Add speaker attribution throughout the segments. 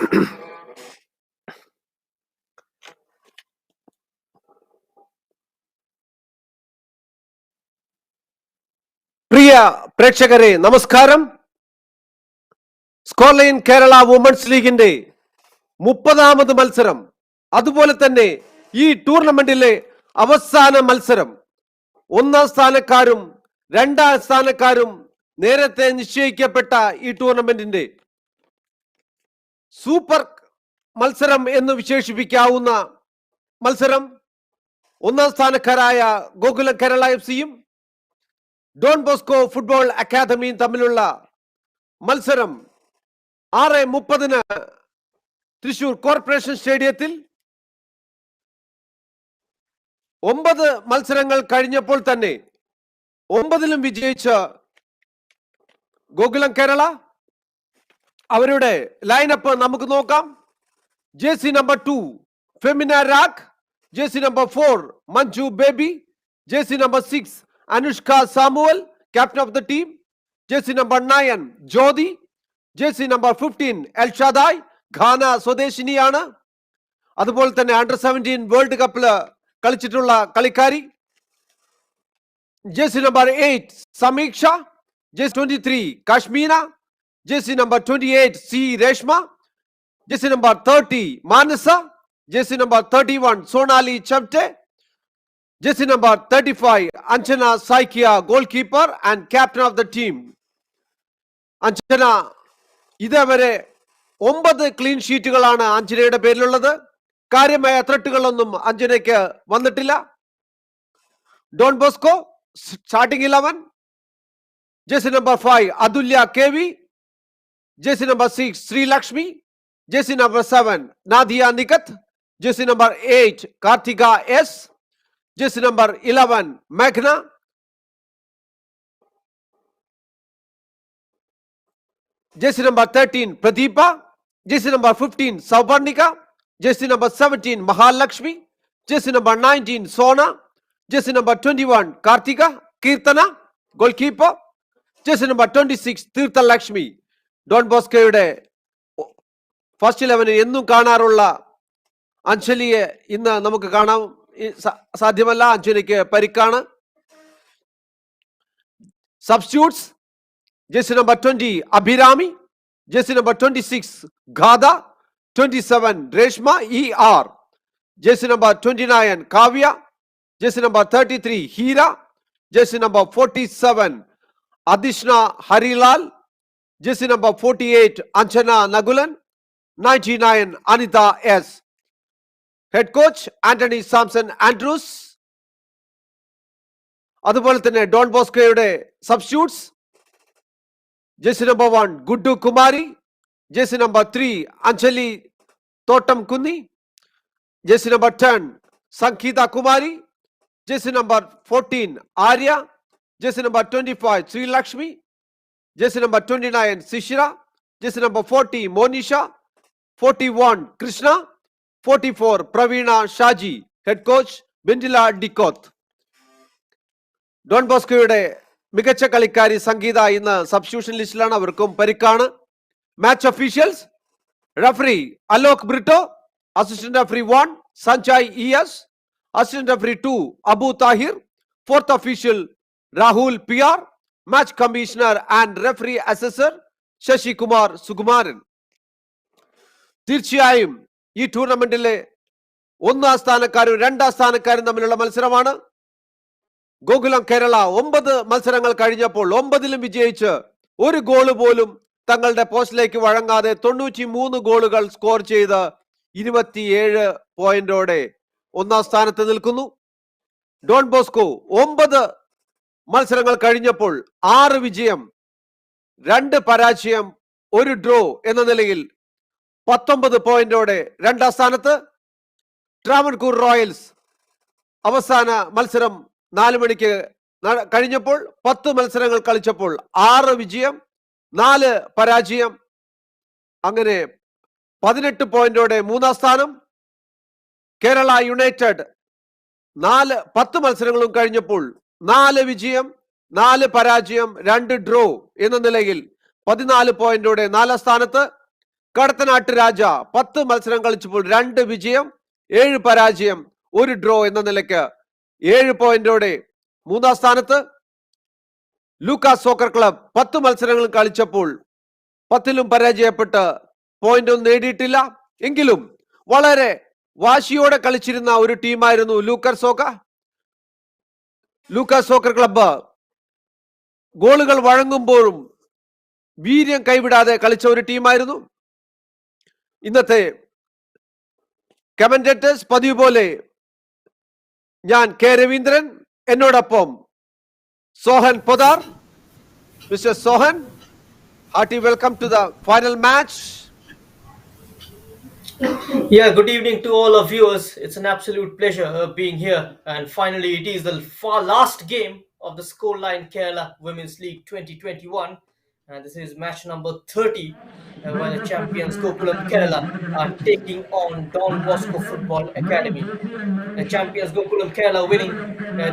Speaker 1: പ്രിയ പ്രേക്ഷകരെ നമസ്കാരം. Scoreline Kerala women's ലീഗിന്റെ 30ാമത് മത്സരം, അതുപോലെ തന്നെ ഈ ടൂർണമെന്റിലെ അവസാന മത്സരം. 1ാം സ്ഥാനക്കാരും 2ാം സ്ഥാനക്കാരും നേരത്തെ നിശ്ചയിക്കപ്പെട്ട ഈ ടൂർണമെന്റിന്റെ സൂപ്പർ മത്സരം എന്ന് വിശേഷിപ്പിക്കാവുന്ന മത്സരം. 1ാം സ്ഥാനക്കാരായ ഗോകുലം കേരള FC-യും ഡോൺ ബോസ്കോ ഫുട്ബോൾ അക്കാദമിയും തമ്മിലുള്ള മത്സരം 6:30 തൃശൂർ കോർപ്പറേഷൻ സ്റ്റേഡിയത്തിൽ. 9 മത്സരങ്ങൾ കഴിഞ്ഞപ്പോൾ തന്നെ 9ലും വിജയിച്ച ഗോകുലം കേരള. അവരുടെ ലൈനപ്പ് നമുക്ക് നോക്കാം. Jersey number 2 Femina Raag, jersey number 4 Manju Baby, jersey number 6 Anushka Samuel, captain of the team, jersey number 9 Jyothi, jersey number 15 Elshaddai, Ghana സ്വദേശിനിയാണ്. അതുപോലെ തന്നെ അണ്ടർ 17 വേൾഡ് കപ്പില് കളിച്ചിട്ടുള്ള കളിക്കാരി. Jersey number 8 Sameeksha, jersey 23 Kashmina, jersey number 28 C Reshma, jersey number 30 Manasa, jersey number 31 Sonali Chamte, jersey number 35 Anjana Saikia, goalkeeper and captain of the team. Anjana ഇതേവരെ 9 clean ഷീറ്റുകളാണ് അഞ്ജനയുടെ പേരിലുള്ളത്. കാര്യമായ ത്രെട്ടുകളൊന്നും അഞ്ജനയ്ക്ക് വന്നിട്ടില്ല. Don Bosco starting 11, jersey number 5 Athulya KV, jersey number 6 Sreelakshmi, jersey number 7 Nadia Nikhat, jersey number 8 Karthika S, jersey number 11 Meghna, jersey number 13 Pradeepa, jersey number 15 Saubarnika, jersey number 17 Mahalakshmi, jersey number 19 Sona, jersey number 21 Kartika Kirtana, goalkeeper, jersey number 26 Tirtha Lakshmi. Don ബോസ്കോയുടെ first 11 എന്നും കാണാറുള്ള അഞ്ജലിയെ ഇന്ന് നമുക്ക് കാണാം സാധ്യമല്ല. അഞ്ജലിക്ക് പരിക്കാണ്. Substitutes jersey number 20 Abhirami, jersey number 26 Gatha, 27 Reshma ER, jersey number 29 Kavya, jersey number 33 Heera, jersey number 47 Adishna Harilal, jersey number 48 Anjana Nakulan, 99 Anitha S. Head coach Antony Samson Andrews. അതുപോലെ തന്നെ ഡോൺ ബോസ്കോയുടെ substitutes jersey number 1 Gudu Kumari, jersey number 3 Anjali തോട്ടം കുന്നി, jersey number 10 Sangeetha Kumari, jersey number 14 Arya, jersey number 25 Sreelakshmi, jersey number 29 Shishira, jersey number 40 Monisha, 41 Krishna, 44 Praveena Shaji. Head coach Bentila D'Coth. Don ബോസ്കോയുടെ മികച്ച കളിക്കാരി സംഗീത ഇന്ന് substitution ലിസ്റ്റിലാണ്. അവർക്കും പരിക്കാണ്. Match officials: referee Alok Britto, assistant referee 1 Sanjay ES, assistant referee 2 Abu Thahir, fourth official Rahul PR, match commissioner and referee assessor Sasikumar Sukumaran. തീർച്ചയായും ഈ ടൂർണമെന്റിലെ 1ാം സ്ഥാനക്കാരും 2ാം സ്ഥാനക്കാരും തമ്മിലുള്ള മത്സരമാണ്. ഗോകുലം കേരള 9 മത്സരങ്ങൾ കഴിഞ്ഞപ്പോൾ 9ലും വിജയിച്ച് ഒരു ഗോള് പോലും തങ്ങളുടെ പോസ്റ്റിലേക്ക് വഴങ്ങാതെ 93 ഗോളുകൾ സ്കോർ ചെയ്ത് 27 പോയിന്റോടെ 1ാം സ്ഥാനത്ത് നിൽക്കുന്നു. ഡോൺ ബോസ്കോ 9 മത്സരങ്ങൾ കഴിഞ്ഞപ്പോൾ 6 വിജയം 2 പരാജയം 1 ഡ്രോ എന്ന നിലയിൽ 19 പോയിന്റോടെ 2ാം സ്ഥാനത്ത്. ട്രാവൻകൂർ റോയൽസ് അവസാന മത്സരം 4 മണിക്ക് കഴിഞ്ഞപ്പോൾ 10 മത്സരങ്ങൾ കളിച്ചപ്പോൾ 6 വിജയം 4 പരാജയം, അങ്ങനെ 18 പോയിന്റോടെ 3ാം സ്ഥാനം. കേരള യുണൈറ്റഡ് 10 മത്സരങ്ങളും കഴിഞ്ഞപ്പോൾ 4 വിജയം 4 പരാജയം 2 ഡ്രോ എന്ന നിലയിൽ 14 പോയിന്റോടെ 4ാം സ്ഥാനത്ത്. കടത്തനാട്ട് രാജ 10 മത്സരം കളിച്ചപ്പോൾ 2 വിജയം 7 പരാജയം 1 ഡ്രോ എന്ന നിലയ്ക്ക് 7 പോയിന്റോടെ 3-ാം സ്ഥാനത്ത്. ലൂക്കാസ് സോക്കർ ക്ലബ് 10 മത്സരങ്ങൾ കളിച്ചപ്പോൾ 10ലും പരാജയപ്പെട്ട് പോയിന്റ് ഒന്നും നേടിയിട്ടില്ല. എങ്കിലും വളരെ വാശിയോടെ കളിച്ചിരുന്ന ഒരു ടീമായിരുന്നു ലൂക്കാസ് സോക്കർ ക്ലബ്ബ്. ഗോളുകൾ വഴങ്ങുമ്പോഴും വീര്യം കൈവിടാതെ കളിച്ച ഒരു ടീമായിരുന്നു. ഇന്നത്തെ കമന്റേറ്റേഴ്സ് പതിവ് പോലെ ഞാൻ കെ രവീന്ദ്രൻ, എന്നോടൊപ്പം Sohan Podar. Mister Sohan, hearty welcome to the final match.
Speaker 2: Yeah, good evening to all our viewers. It's an absolute pleasure being here. And finally, it is the last game of the Scoreline Kerala Women's League 2021. And this is match number 30, where the champions Gokulam Kerala are taking on Don Bosco Football Academy. The champions Gokulam Kerala winning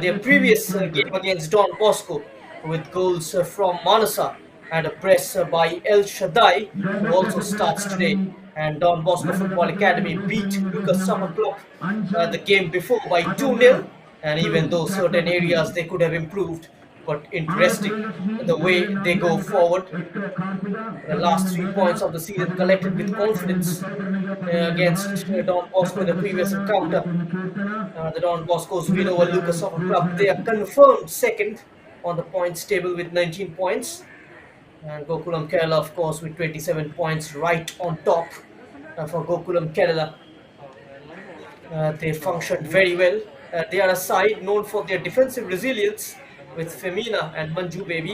Speaker 2: their previous game against Don Bosco with goals from Manasa and a press by El Shaddai, who also starts today. And Don Bosco Football Academy beat Lucas Summer Club the game before by 2-0. And even though certain areas they could have improved, but interesting the way they go forward. The last 3 points of the season collected with confidence against Don Bosco in the previous encounter. The Don Bosco's win over Lucas Summer Club. They are confirmed second on the points table with 19 points. And Gokulam Kerala, of course, with 27 points right on top. For Gokulam Kerala, they functioned very well. They are a side known for their defensive resilience with Femina and Manju Baby.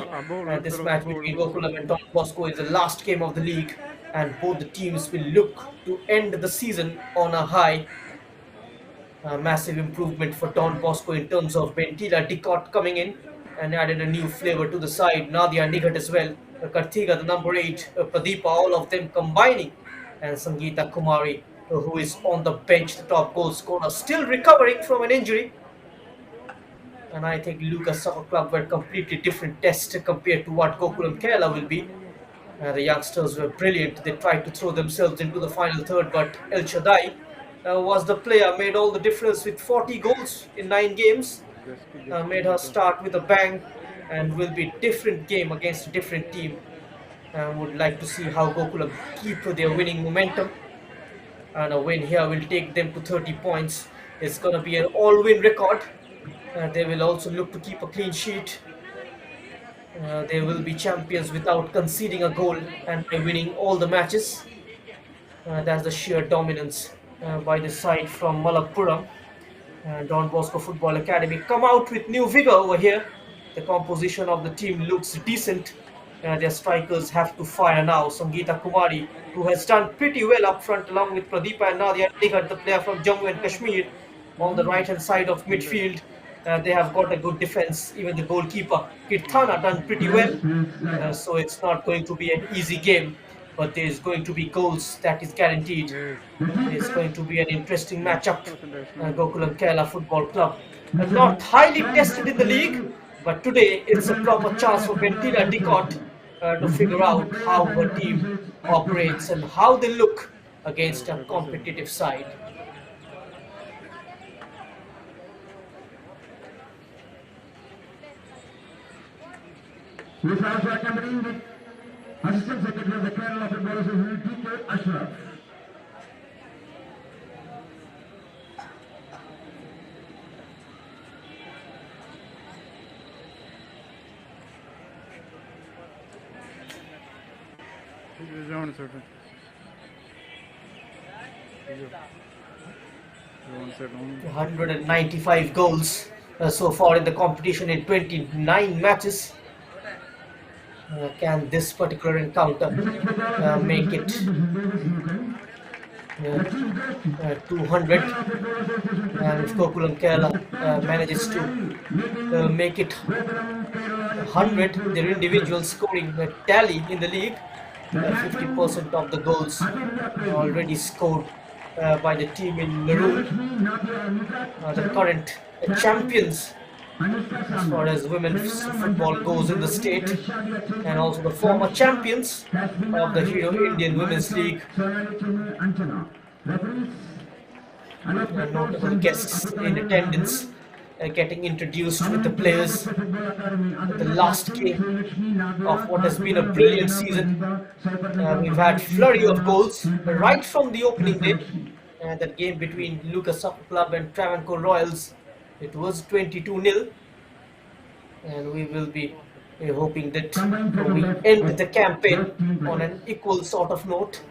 Speaker 2: This match between Gokulam and Don Bosco is the last game of the league, and both the teams will look to end the season on a high. Massive improvement for Don Bosco in terms of Bentila Dicot coming in and added a new flavor to the side. Nadia Nigat as well. Kartiga, the number 8, Pradeepa, all of them combining. And Sangeeta Kumari, who is on the bench, the top goal scorer, still recovering from an injury. And I think Lucas Soccer Club were a completely different test compared to what Gokulam Kerala will be. The youngsters were brilliant. They tried to throw themselves into the final third, but El Shaddai was the player, made all the difference with 40 goals in 9 games. Made her start with a bang, and will be a different game against a different team. Would like to see how Gokulam keep their winning momentum, and a win here will take them to 30 points. It's going to be an all-win record. They will also look to keep a clean sheet. They will be champions without conceding a goal and by winning all the matches. That's the sheer dominance by the side from Malappuram. Don Bosco Football Academy come out with new vigor over here. The composition of the team looks decent. Their strikers have to fire now. Sangeeta Kumari, who has done pretty well up front along with Pradeepa and Nadia Nigat, the player from Jammu and Kashmir, on the right hand side of midfield. They have got a good defense. Even the goalkeeper Kirthana done pretty well. So it's not going to be an easy game, but there's going to be goals, that is guaranteed. It's going to be an interesting matchup. Gokulam Kerala Football Club not highly tested in the league, but today it's a proper chance for Bentila Dicot to figure out how her team operates and how they look against a competitive side.
Speaker 3: This also accompanying with Assistant Secretary of the Kerala Football Association, T.K. Ashraf.
Speaker 4: This is on certain.
Speaker 2: 195 goals so far in the competition in 29 matches. Can this particular encounter make it 200? And if Gokulam Kerala manages to make it 100, their individual scoring tally in the league, 50% of the goals already scored by the team in Narul, the current champions as far as women's football goes in the state, and also the former champions of the Hero Indian Women's League. And notable guests in attendance getting introduced with the players at the last game of what has been a brilliant season. We've had flurry of goals right from the opening day. That game between Lucas Soccer Club and Travancore Royals, it was 22-0, and we will be hoping that we end the campaign on an equal sort of note.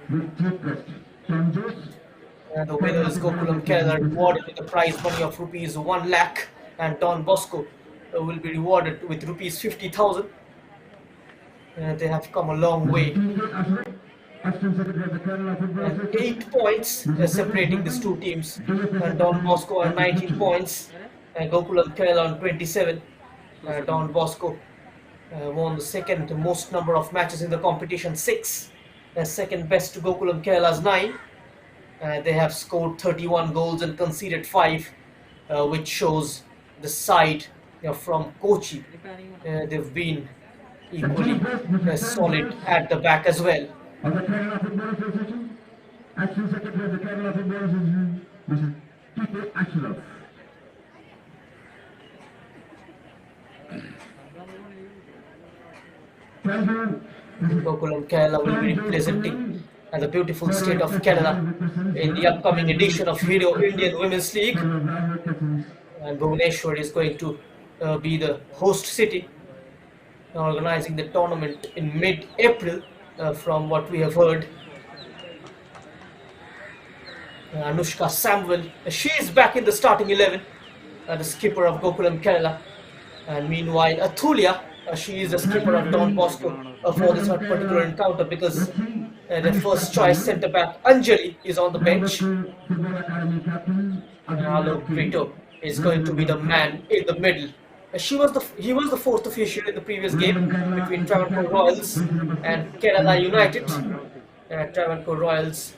Speaker 2: The winner is Gokulam Kerala, rewarded with a prize money of rupees 1 lakh, and Don Bosco will be rewarded with rupees 50,000. They have come a long way. And 8 points separating these two teams. And Don Bosco on 19 points, and Gokulam Kerala on 27. Don Bosco won the second most number of matches in the competition, 6. Second best to Gokulam Kerala's 9. They have scored 31 goals and conceded 5, which shows the side from Kochi. They've been equally solid at the back as well.
Speaker 3: Of the Kerala Football Association, Acting Secretary of the Kerala Football Association, Mr. T.K. Ashilov. Thank you.
Speaker 2: Gokulam Kerala will be representing the beautiful state of Kerala in the upcoming edition of Hero Indian Women's League. And Bhubaneswar is going to be the host city, organizing the tournament in mid-April, from what we have heard. Anushka Samuel, she is back in the starting 11, the skipper of Gokulam Kerala. And meanwhile, Athulia, she is the skipper of Don Bosco for this particular encounter, because the first choice centre back Anjali is on the bench. And Alok Brito is going to be the man in the middle. He was the fourth official in the previous game between Travancore Royals and Kerala United. Travancore Royals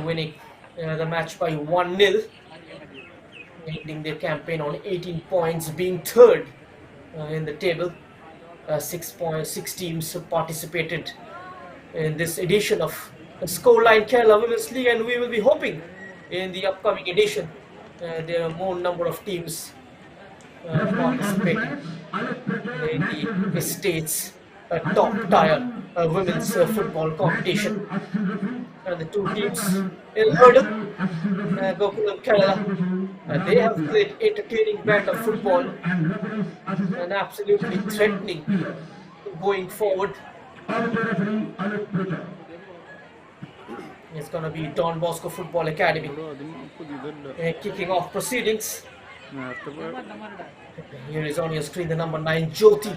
Speaker 2: winning the match by 1-0, ending their campaign on 18 points, being third in the table. 6 teams participated in this edition of the Scoreline Kerala Women's League, and we will be hoping in the upcoming edition there are more number of teams participating in the state's top tier women's football competition. And the two teams in hurdle, Gokulam Kerala, they have played entertaining brand of football and absolutely threatening going forward. It's going to be Don Bosco Football Academy kicking off proceedings. Here is on your screen the number 9 Jyoti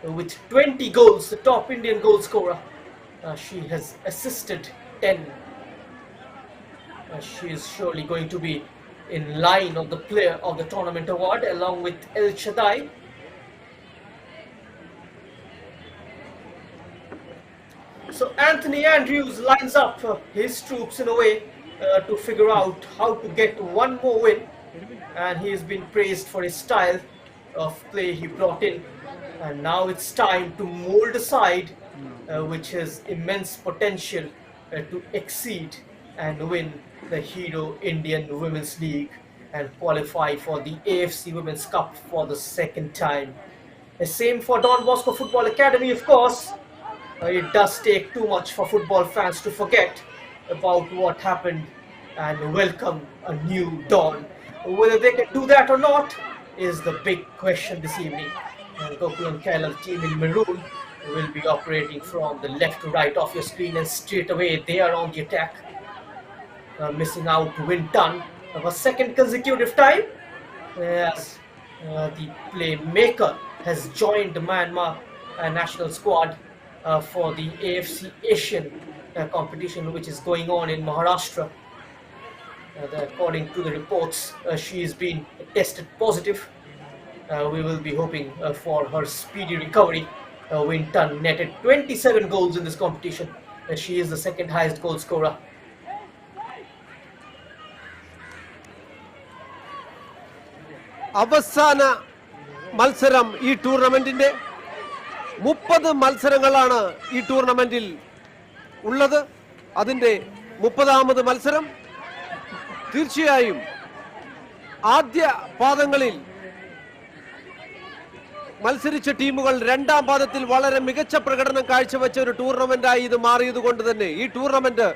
Speaker 2: with 20 goals, the top Indian goal scorer. She has assisted 10. She is surely going to be in line of the player of the tournament award along with El Shaddai. So Anthony Andrews lines up his troops in a way to figure out how to get one more win, and he has been praised for his style of play he brought in, and now it's time to mold a side which has immense potential to exceed and win the Hero Indian Women's League and qualify for the AFC Women's Cup for the second time. The same for Don Bosco Football Academy, of course. It does take too much for football fans to forget about what happened and welcome a new dawn. Whether they can do that or not is the big question this evening. And Gokulam Kerala team in maroon will be operating from the left to right of your screen, and straight away they are on the attack. Missing out Winton of a second consecutive time, as the playmaker has joined the Myanmar national squad for the AFC Asian competition, which is going on in Maharashtra. According to the reports, she has been tested positive. We will be hoping for her speedy recovery. Winton netted 27 goals in this competition. She is the second highest goal scorer.
Speaker 1: അവസാന മത്സരം ഈ ടൂർണമെന്റിന്റെ 30 മത്സരങ്ങളാണ് ഈ ടൂർണമെന്റിൽ ഉള്ളത്. അതിന്റെ 30ാമത് മത്സരം. തീർച്ചയായും ആദ്യ പാദങ്ങളിൽ മത്സരിച്ച ടീമുകൾ രണ്ടാം പാദത്തിൽ വളരെ മികച്ച പ്രകടനം കാഴ്ചവെച്ച ഒരു ടൂർണമെന്റായി ഇത് മാറിയത് കൊണ്ട് തന്നെ ഈ ടൂർണമെന്റ്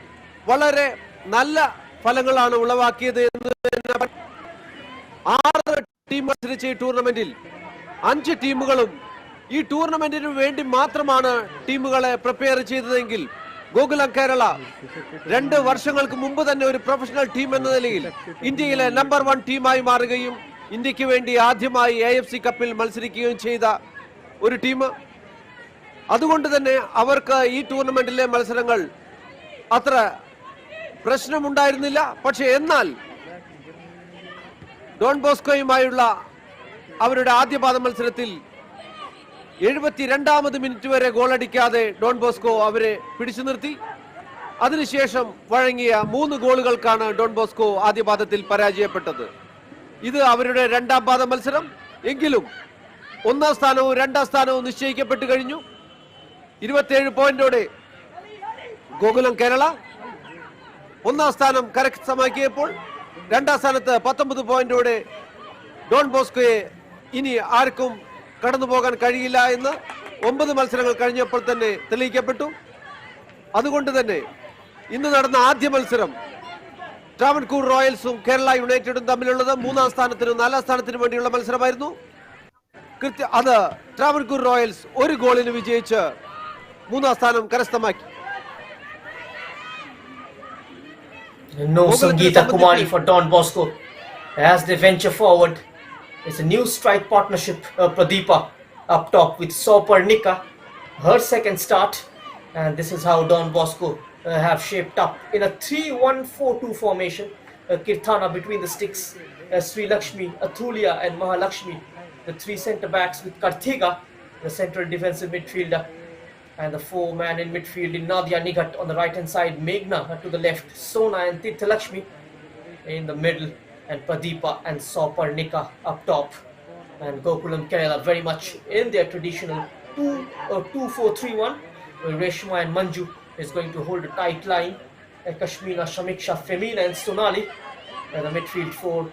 Speaker 1: വളരെ നല്ല ഫലങ്ങളാണ് ഉളവാക്കിയത് എന്ന് 6 ടീം മത്സരിച്ച ഈ ടൂർണമെന്റിൽ 5 ടീമുകളും ഈ ടൂർണമെന്റിന് വേണ്ടി മാത്രമാണ് ടീമുകളെ പ്രിപ്പയർ ചെയ്തതെങ്കിൽ ഗോകുലം കേരള 2 വർഷങ്ങൾക്ക് മുമ്പ് തന്നെ ഒരു പ്രൊഫഷണൽ ടീം എന്ന നിലയിൽ ഇന്ത്യയിലെ നമ്പർ 1 ടീമായി മാറുകയും ഇന്ത്യക്ക് വേണ്ടി ആദ്യമായി AFC കപ്പിൽ മത്സരിക്കുകയും ചെയ്ത ഒരു ടീം. അതുകൊണ്ട് തന്നെ അവർക്ക് ഈ ടൂർണമെന്റിലെ മത്സരങ്ങൾ അത്ര പ്രശ്നമുണ്ടായിരുന്നില്ല. പക്ഷെ എന്നാൽ ഡോൺ ബോസ്കോയുമായുള്ള അവരുടെ ആദ്യപാദ മത്സരത്തിൽ 72ാമത് മിനിറ്റ് വരെ ഗോളടിക്കാതെ ഡോൺ ബോസ്കോ അവരെ പിടിച്ചു നിർത്തി. അതിനുശേഷം വഴങ്ങിയ 3 ഗോളുകൾക്കാണ് ഡോൺ ബോസ്കോ ആദ്യപാദത്തിൽ പരാജയപ്പെട്ടത്. ഇത് അവരുടെ രണ്ടാം പാദ മത്സരം. എങ്കിലും 1ാം സ്ഥാനവും 2ാം സ്ഥാനവും നിശ്ചയിക്കപ്പെട്ടു കഴിഞ്ഞു. 27 പോയിന്റോടെ ഗോകുലം കേരള 1ാം സ്ഥാനം കരസ്ഥമാക്കിയപ്പോൾ 2ാം സ്ഥാനത്ത് 19 പോയിന്റോടെ ഡോൺ ബോസ്കോയെ ഇനി ആർക്കും കടന്നു പോകാൻ കഴിയില്ല എന്ന് 9 മത്സരങ്ങൾ കഴിഞ്ഞപ്പോൾ തന്നെ തെളിയിക്കപ്പെട്ടു. അതുകൊണ്ട് തന്നെ ഇന്ന് നടന്ന ആദ്യ മത്സരം ട്രാവൻകൂർ റോയൽസും കേരള യുണൈറ്റഡും തമ്മിലുള്ളത് 3ാം സ്ഥാനത്തിനും 4ാം സ്ഥാനത്തിനും വേണ്ടിയുള്ള മത്സരമായിരുന്നു. അത് ട്രാവൻകൂർ റോയൽസ് 1 ഗോളിന് വിജയിച്ച് 3ാം സ്ഥാനം കരസ്ഥമാക്കി.
Speaker 2: No Sangeeta Kumari for Don Bosco as they venture forward. It's a new strike partnership. Pradeepa up top with Soparnika, her second start, and this is how Don Bosco have shaped up in a 3-1-4-2 formation. Kirthana between the sticks, Sri Lakshmi, Athulia and Mahalakshmi, the 3 centre backs with Karthika, the central defensive midfielder, and the 4-man in midfield in Nadia Nigat on the right hand side, Meghna to the left, Sona and Tirthalakshmi in the middle, and Pradeepa and Soparnika up top. And Gokulam Kerala very much in their traditional 2-4-3-1, where Reshma and Manju is going to hold a tight line. Kashmina, Shamiksha, Femina and Sonali and the midfield 4,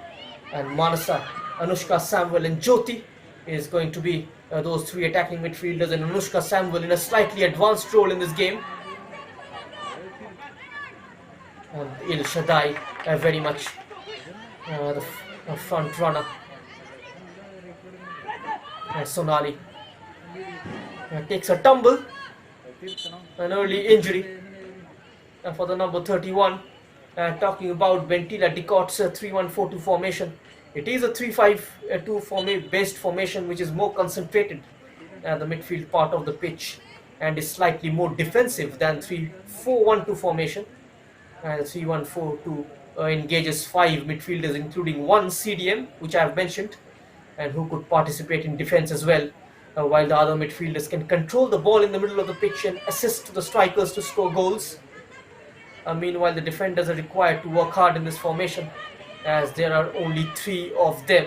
Speaker 2: and Manasa, Anushka, Samuel and Jyoti is going to be those 3 attacking midfielders, and Anushka Samuel in a slightly advanced role in this game. And Il Shaddai very much the front runner. Sonali takes a tumble, an early injury for the number 31. Talking about Bentila Dicot's 3-1-4-2 formation, it is a 3-5-2 based formation which is more concentrated at the midfield part of the pitch and is slightly more defensive than 3-4-1-2 formation. 3-1-4-2 engages 5 midfielders including 1 CDM which I have mentioned, and who could participate in defense as well, while the other midfielders can control the ball in the middle of the pitch and assist the strikers to score goals. Meanwhile, the defenders are required to work hard in this formation as there are only 3 of them.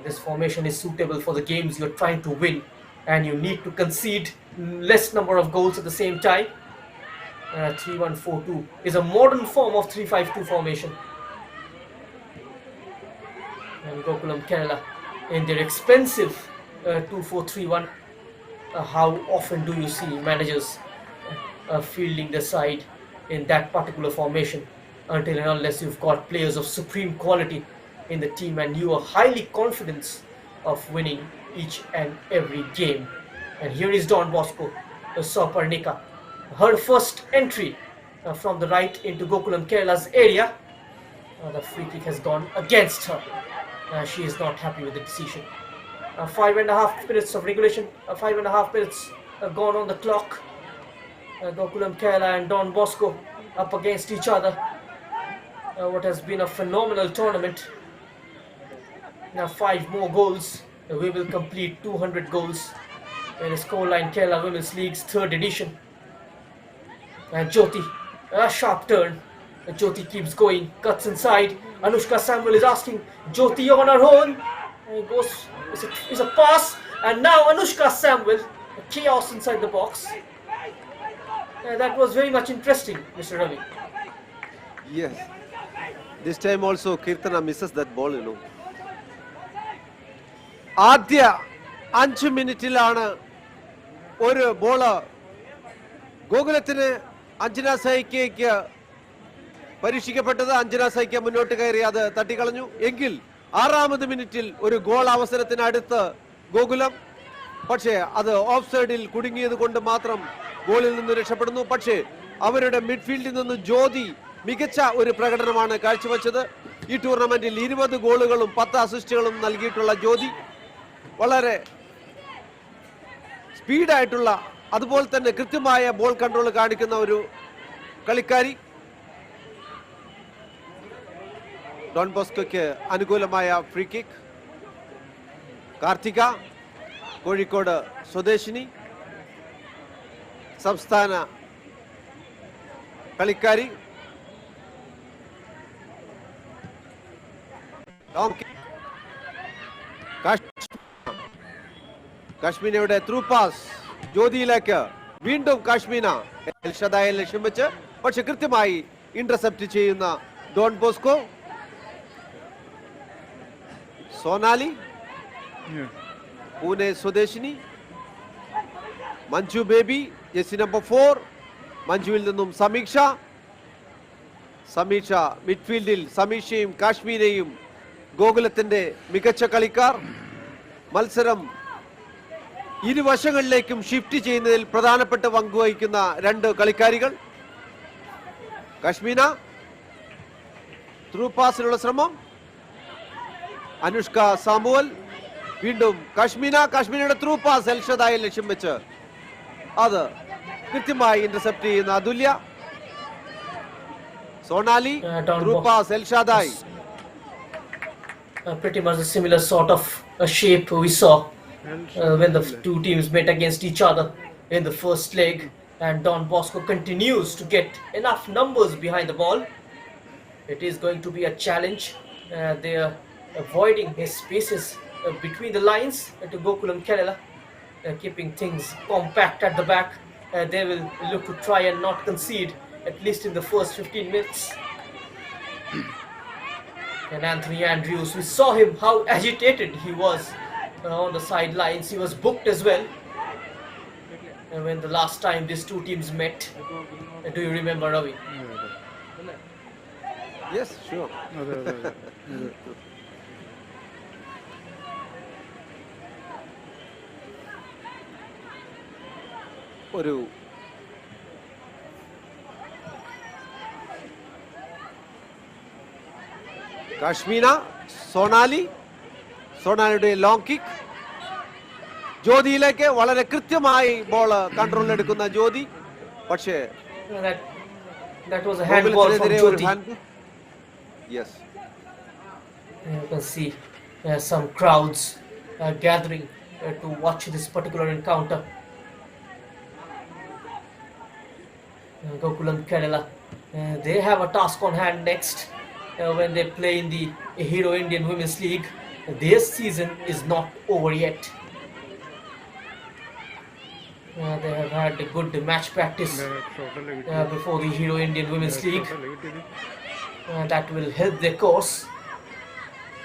Speaker 2: This formation is suitable for the games you're trying to win, and you need to concede less number of goals at the same time. 3-1-4-2 is a modern form of 3-5-2 formation. And Gokulam Kerala in their expensive 2-4-3-1. How often do you see managers fielding the side in that particular formation, until and unless you've got players of supreme quality in the team and you are highly confident of winning each and every game. And here is Don Bosco, Soparnika, her first entry from the right into Gokulam Kerala's area. The free kick has gone against her. She is not happy with the decision. 5.5 minutes of regulation, 5.5 minutes gone on the clock. Gokulam Kerala and Don Bosco up against each other. What has been a phenomenal tournament. Now 5 more goals, we will complete 200 goals in the scoreline Kerala Women's League's 3rd edition. And Jyoti, a sharp turn. Jyoti keeps going, cuts inside. Anushka Samuel is asking Jyoti on her own. Goes It's a pass, and now Anushka Samuel, chaos inside the box. That was very much interesting, Mr. Ravi.
Speaker 1: Yes. This time also Kirtana misses that ball, ആദ്യ 5 മിനിറ്റിലാണ് ഒരു ball ഗോകുലത്തിന് Anjana സൈക്കയ്ക്ക് പരീക്ഷിക്കപ്പെട്ടത്. Anjana സൈക്ക മുന്നോട്ട് കയറി അത് തട്ടിക്കളഞ്ഞു. എങ്കിൽ 6ാമത് മിനിറ്റിൽ ഒരു goal അവസരത്തിനടുത്ത് Gokulam, പക്ഷേ അത് ഓഫ് സൈഡിൽ കുടുങ്ങിയത് കൊണ്ട് മാത്രം ഗോളിൽ നിന്ന് രക്ഷപ്പെടുന്നു. പക്ഷേ അവരുടെ മിഡ്ഫീൽഡിൽ നിന്ന് ജ്യോതി മികച്ച ഒരു പ്രകടനമാണ് കാഴ്ചവെച്ചത്. ഈ ടൂർണമെന്റിൽ 20 ഗോളുകളും 10 അസിസ്റ്റുകളും നൽകിയിട്ടുള്ള ജ്യോതി വളരെ സ്പീഡായിട്ടുള്ള, അതുപോലെ തന്നെ കൃത്യമായ ബോൾ കൺട്രോൾ കാണിക്കുന്ന ഒരു കളിക്കാരി. ഡോൺ ബോസ്കോയ്ക്ക് അനുകൂലമായ ഫ്രീ കിക്ക്. കാർത്തിക, കോഴിക്കോട് സ്വദേശിനി, സംസ്ഥാന കളിക്കാരി. കാശ്മീനയുടെ ത്രൂ പാസ് ജ്യോതിയിലേക്ക്. വീണ്ടും കാശ്മീന എൽഷദായെ ലക്ഷ്യം വെച്ച്, പക്ഷെ കൃത്യമായി ഇന്റർസെപ്റ്റ് ചെയ്യുന്ന ഡോൺ ബോസ്കോ. സോനാലി, പൂനെ സ്വദേശിനി. മഞ്ജു ബേബി, ജെസി നമ്പർ 4. മഞ്ജുവിൽ നിന്നും സമീക്ഷ. സമീക്ഷ മിഡ്ഫീൽഡിൽ സമീക്ഷയും കാശ്മീരെയും ഗോകുലത്തിന്റെ മികച്ച കളിക്കാർ. മത്സരം ഇരുവശങ്ങളിലേക്കും ഷിഫ്റ്റ് ചെയ്യുന്നതിൽ പ്രധാനപ്പെട്ട പങ്കുവഹിക്കുന്ന 2 കളിക്കാരികൾ. കാശ്മീന ത്രൂ പാസിനുള്ള ശ്രമം. അനുഷ്ക സാമുവൽ, വീണ്ടും കാശ്മീനയുടെ ത്രൂ പാസ് എൽഷദായെ ലക്ഷ്യം വെച്ച് അത് കൃത്യമായി ഇന്റർസെപ്റ്റ് ചെയ്യുന്ന Athulya. Sonali, through pass Elshaddai.
Speaker 2: Pretty much a similar sort of a shape we saw when the two teams met against each other in the first leg, and Don Bosco continues to get enough numbers behind the ball. It is going to be a challenge. They are avoiding his spaces between the lines to Gokulam Kerala, keeping things compact at the back. They will look to try and not concede, at least in the first 15 minutes. And Anthony Andrews, we saw him how agitated he was on the sidelines. He was booked as well. And when the last time these two teams met, do you remember, Ravi?
Speaker 1: Yes, sure. ഒരു കാശ്മീന, സോണാലിയുടെ long kick. ജ്യോതിയിലേക്ക് വളരെ കൃത്യമായി ball control എടുക്കുന്ന ജ്യോതി, പക്ഷേ
Speaker 2: that was a handball from Jyoti.
Speaker 1: Yes.
Speaker 2: You can see some crowds gathering to watch this particular encounter. Gokulam Kerala, they have a task on hand next when they play in the Hero Indian Women's League. Their season is not over yet. They have had a good match practice before the Hero Indian Women's League. That will help their course.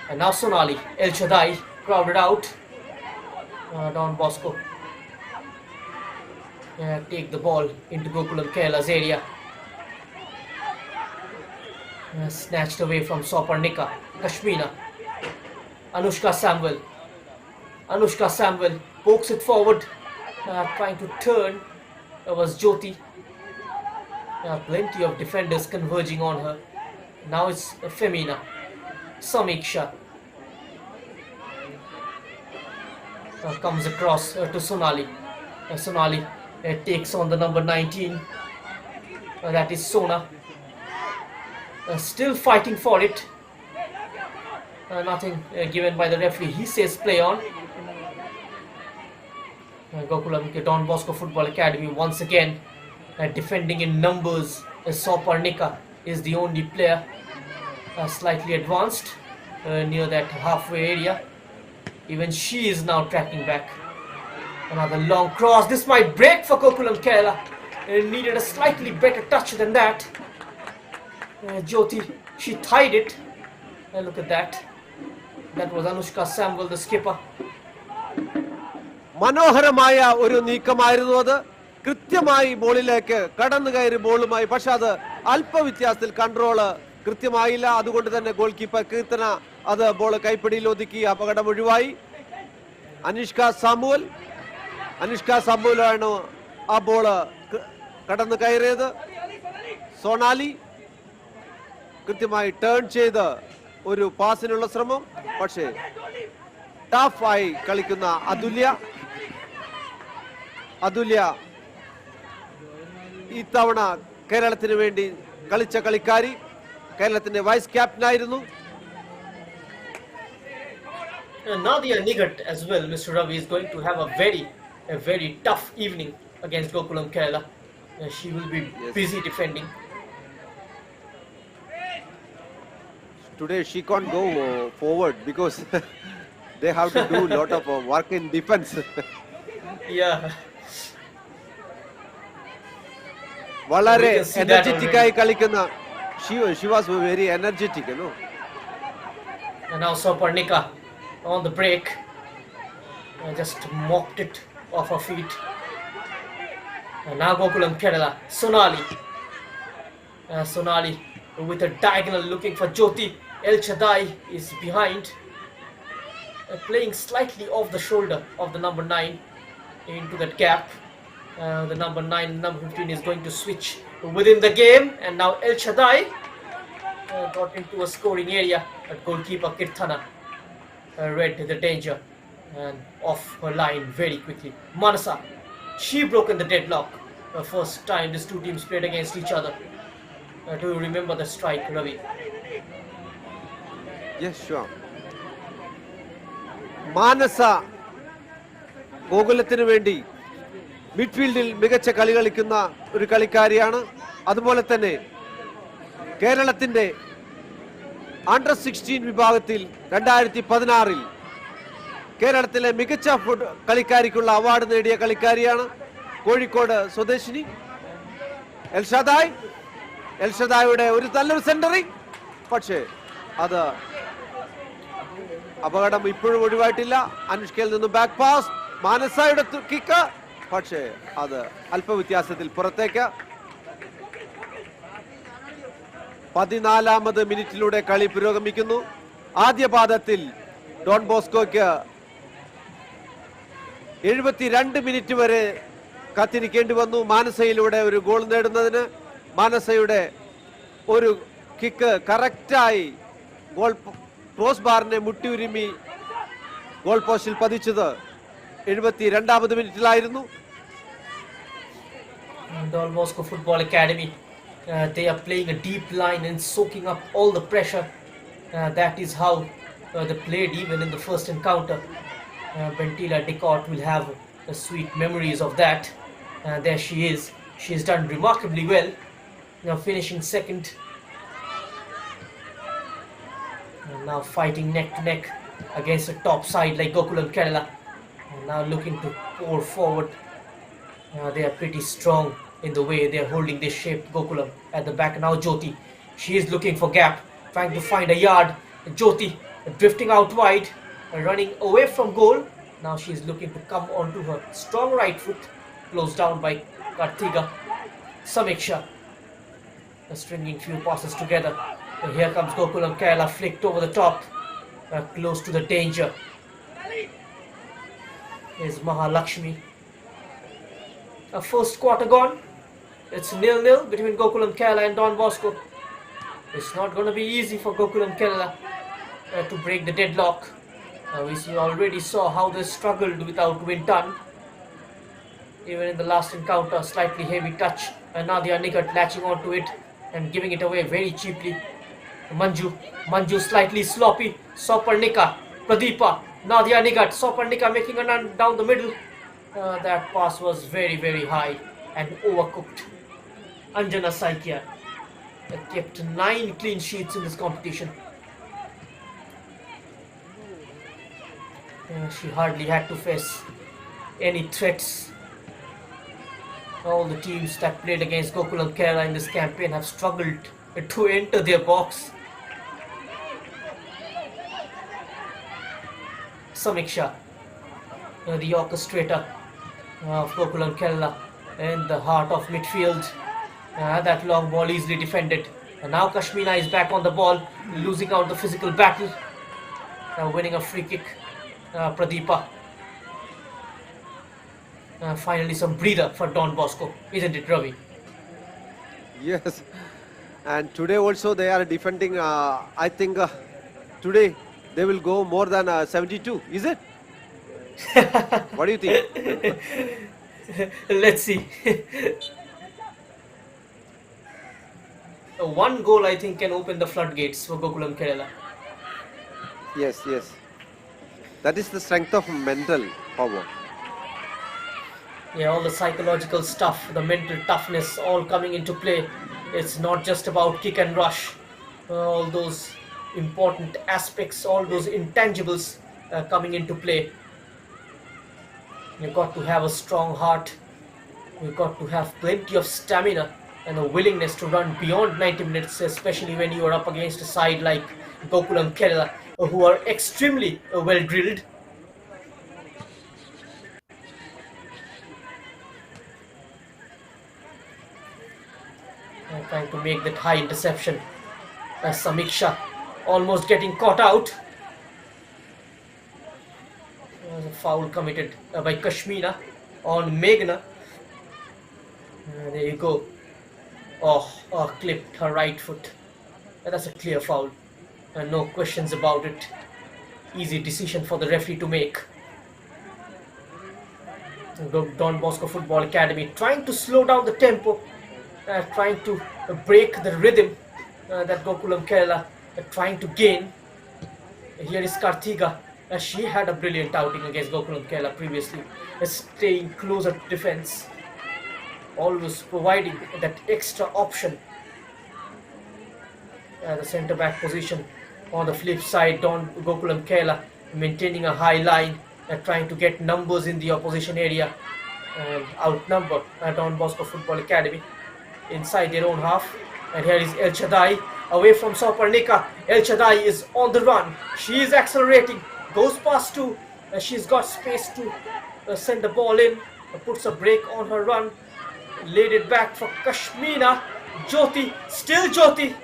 Speaker 2: And now Sonali, El Shaddai crowded out. Don Bosco take the ball into Gokulam Kerala's area. Snatched away from Soparnika. Kashmina. Anushka Samuel pokes it forward, trying to turn. It was Jyoti. Plenty of defenders converging on her. Now it's Femina. Samiksha comes across to Sonali. Sonali takes on the number 19. That is Sona. Still fighting for it. Nothing given by the referee. He says play on. Gokulam Don Bosco Football Academy once again defending in numbers. Soparnika is the only player slightly advanced near that halfway area. Even she is now tracking back. Another long cross. This might break for Gokulam Kerala. It needed a slightly better touch than that. Jyoti, she tied it. Look at that. That was Anushka Samwell, the skipper.
Speaker 1: മനോഹരമായ ഒരു നീക്കമായിരുന്നു അത്. കൃത്യമായി ബോളിലേക്ക് കടന്നു കയറി ബോളുമായി, പക്ഷെ അത് അല്പവ്യത്യാസത്തിൽ control കൃത്യമായില്ല. അതുകൊണ്ട് തന്നെ ഗോൾ കീപ്പർ കീർത്തന അത് ബോൾ കൈപ്പിടിയിൽ ഒതുക്കി അപകടം ഒഴിവായി. അനുഷ്ക സാമുവലാണ് ആ ബോള് കടന്നു കയറിയത്. സോണാലി കൃത്യമായി ടേൺ ചെയ്ത് ഒരു പാസിനുള്ള ശ്രമം, പക്ഷേ ടഫായി കളിക്കുന്ന അതുല്യ ഇത്തവണ കേരളത്തിന് വേണ്ടി കളിച്ച കളിക്കാരി, കേരളത്തിന്റെ vice ക്യാപ്റ്റനായിരുന്നു.
Speaker 2: Nadia Nigat as well, Mr. Ravi, is going to have a very tough evening against Gokulam Kerala. She will be busy defending.
Speaker 1: Today she can't go forward because they have to do a lot of work in defense.
Speaker 2: Yeah.
Speaker 1: വളരെ energetic ആയി കളിക്കുന്ന she was very energetic, you know.
Speaker 2: And now Soparnika on the break, just mopped it off her feet. And now Gokulam Kerala, Sonali with a diagonal looking for Jyoti. El Chadai is behind, playing slightly off the shoulder of the number 9 into that gap. The number 9, number 15 is going to switch within the game, and now El Chadai got into a scoring area, but goalkeeper Kirthana read the danger and off her line very quickly. Manasa, she broken the deadlock. The first time these two teams played against each other. Do you remember the strike, Ravi?
Speaker 1: Yes, sure. മാനസ ഗോകുലത്തിന് വേണ്ടി മിഡ്ഫീൽഡിൽ മികച്ച കളി കളിക്കുന്ന ഒരു കളിക്കാരിയാണ്. അതുപോലെ തന്നെ കേരളത്തിന്റെ under 16 വിഭാഗത്തിൽ 2016 കേരളത്തിലെ മികച്ച കളിക്കാരിക്കുള്ള അവാർഡ് നേടിയ കളിക്കാരിയാണ്. കോഴിക്കോട് സ്വദേശിനി എൽഷദായുടെ ഒരു നല്ലൊരു സെന്ററിങ്, പക്ഷേ അത് അപകടം ഇപ്പോഴും ഒഴിവായിട്ടില്ല. അനുഷ്കയിൽ നിന്നും ബാക്ക് പാസ്, മാനസയുടെ കിക്ക്, പക്ഷേ അത് അല്പവ്യത്യാസത്തിൽ പുറത്തേക്ക്. 14ാമത് മിനിറ്റിലൂടെ കളി പുരോഗമിക്കുന്നു. ആദ്യ പാദത്തിൽ ഡോൺ ബോസ്കോയ്ക്ക് 72 മിനിറ്റ് വരെ കാത്തിരിക്കേണ്ടി വന്നു മാനസയിലൂടെ ഒരു ഗോൾ നേടുന്നതിന്. മാനസയുടെ ഒരു കിക്ക് കറക്റ്റായി ഗോൾ ക്രോസ് ബാറിനെ മുട്ടിയുരുമി ഗോൾ പോസ്റ്റിൽ പതിച്ചത് 72ാമത് മിനിറ്റിലായിരുന്നു.
Speaker 2: Don Bosco Football Academy, they are playing a deep line and soaking up all the pressure. That is how they played even in the first encounter. Bentila Decort will have sweet memories of that. There she is. She has done remarkably well, finishing second. And now fighting neck to neck against a top side like Gokulam Kerala. And now looking to pour forward. They are pretty strong in the way they are holding this shape. Gokulam at the back. Now Jyoti, she is looking for gap, trying to find a yard. Jyoti drifting out wide, running away from goal. Now she is looking to come onto her strong right foot, closed down by Kartiga. Samiksha stringing few passes together. And here comes Gokulam Kerala, flicked over the top, close to the danger. Here's Mahalakshmi. A first quarter gone. It's 0-0 between Gokulam Kerala and Don Bosco. It's not going to be easy for Gokulam Kerala to break the deadlock. We already saw how they struggled without Winton. Even in the last encounter, slightly heavy touch. Nadia Nigat latching onto it and giving it away very cheaply. Manju slightly sloppy. Soparnika, Pradeepa, Nadia Nigat, Soparnika making a run down the middle. That pass was very high and overcooked. Anjana Saikia kept 9 clean sheets in this competition. She hardly had to face any threats. All the teams that played against Gokulam Kerala in this campaign have struggled to enter their box. Samiksha, the orchestrator of Gokulam Kerala, in the heart of midfield. That long ball easily defended. And now Kashmina is back on the ball, losing out the physical battle. Winning a free kick. Pradeepa. Finally some breather for Don Bosco, isn't it, Ravi?
Speaker 1: Yes. And today also they are defending, I think today they will go more than 72, is it? What do you think?
Speaker 2: Let's see. One goal, I think, can open the floodgates for Gokulam Kerala.
Speaker 1: Yes, yes. That is the strength of mental power.
Speaker 2: Yeah, all the psychological stuff, the mental toughness, all coming into play. It's not just about kick and rush. All those important aspects, all those intangibles coming into play. You've got to have a strong heart. You've got to have plenty of stamina and a willingness to run beyond 90 minutes, especially when you are up against a side like Gokulam Kerala, who are extremely well drilled. Trying to make that high interception. Samiksha almost getting caught out. There was a foul committed by Kashmina on Meghna. There you go. Oh, clipped her right foot. That's a clear foul. No questions about it. Easy decision for the referee to make. Don Bosco Football Academy trying to slow down the tempo. Trying to break the rhythm that Gokulam Kerala trying to gain. Here is Karthika. She had a brilliant outing against Gokulam Kerala previously, staying closer to defense, always providing that extra option. The centre back position on the flip side, Gokulam Kerala maintaining a high line, trying to get numbers in the opposition area and outnumber Don Bosco Football Academy inside their own half. And here is El Chadai away from Soparnika. El Chadai is on the run. She is accelerating, goes past two. She's got space to send the ball in, puts a break on her run, laid it back for Kashmina. Jyoti, still Jyoti.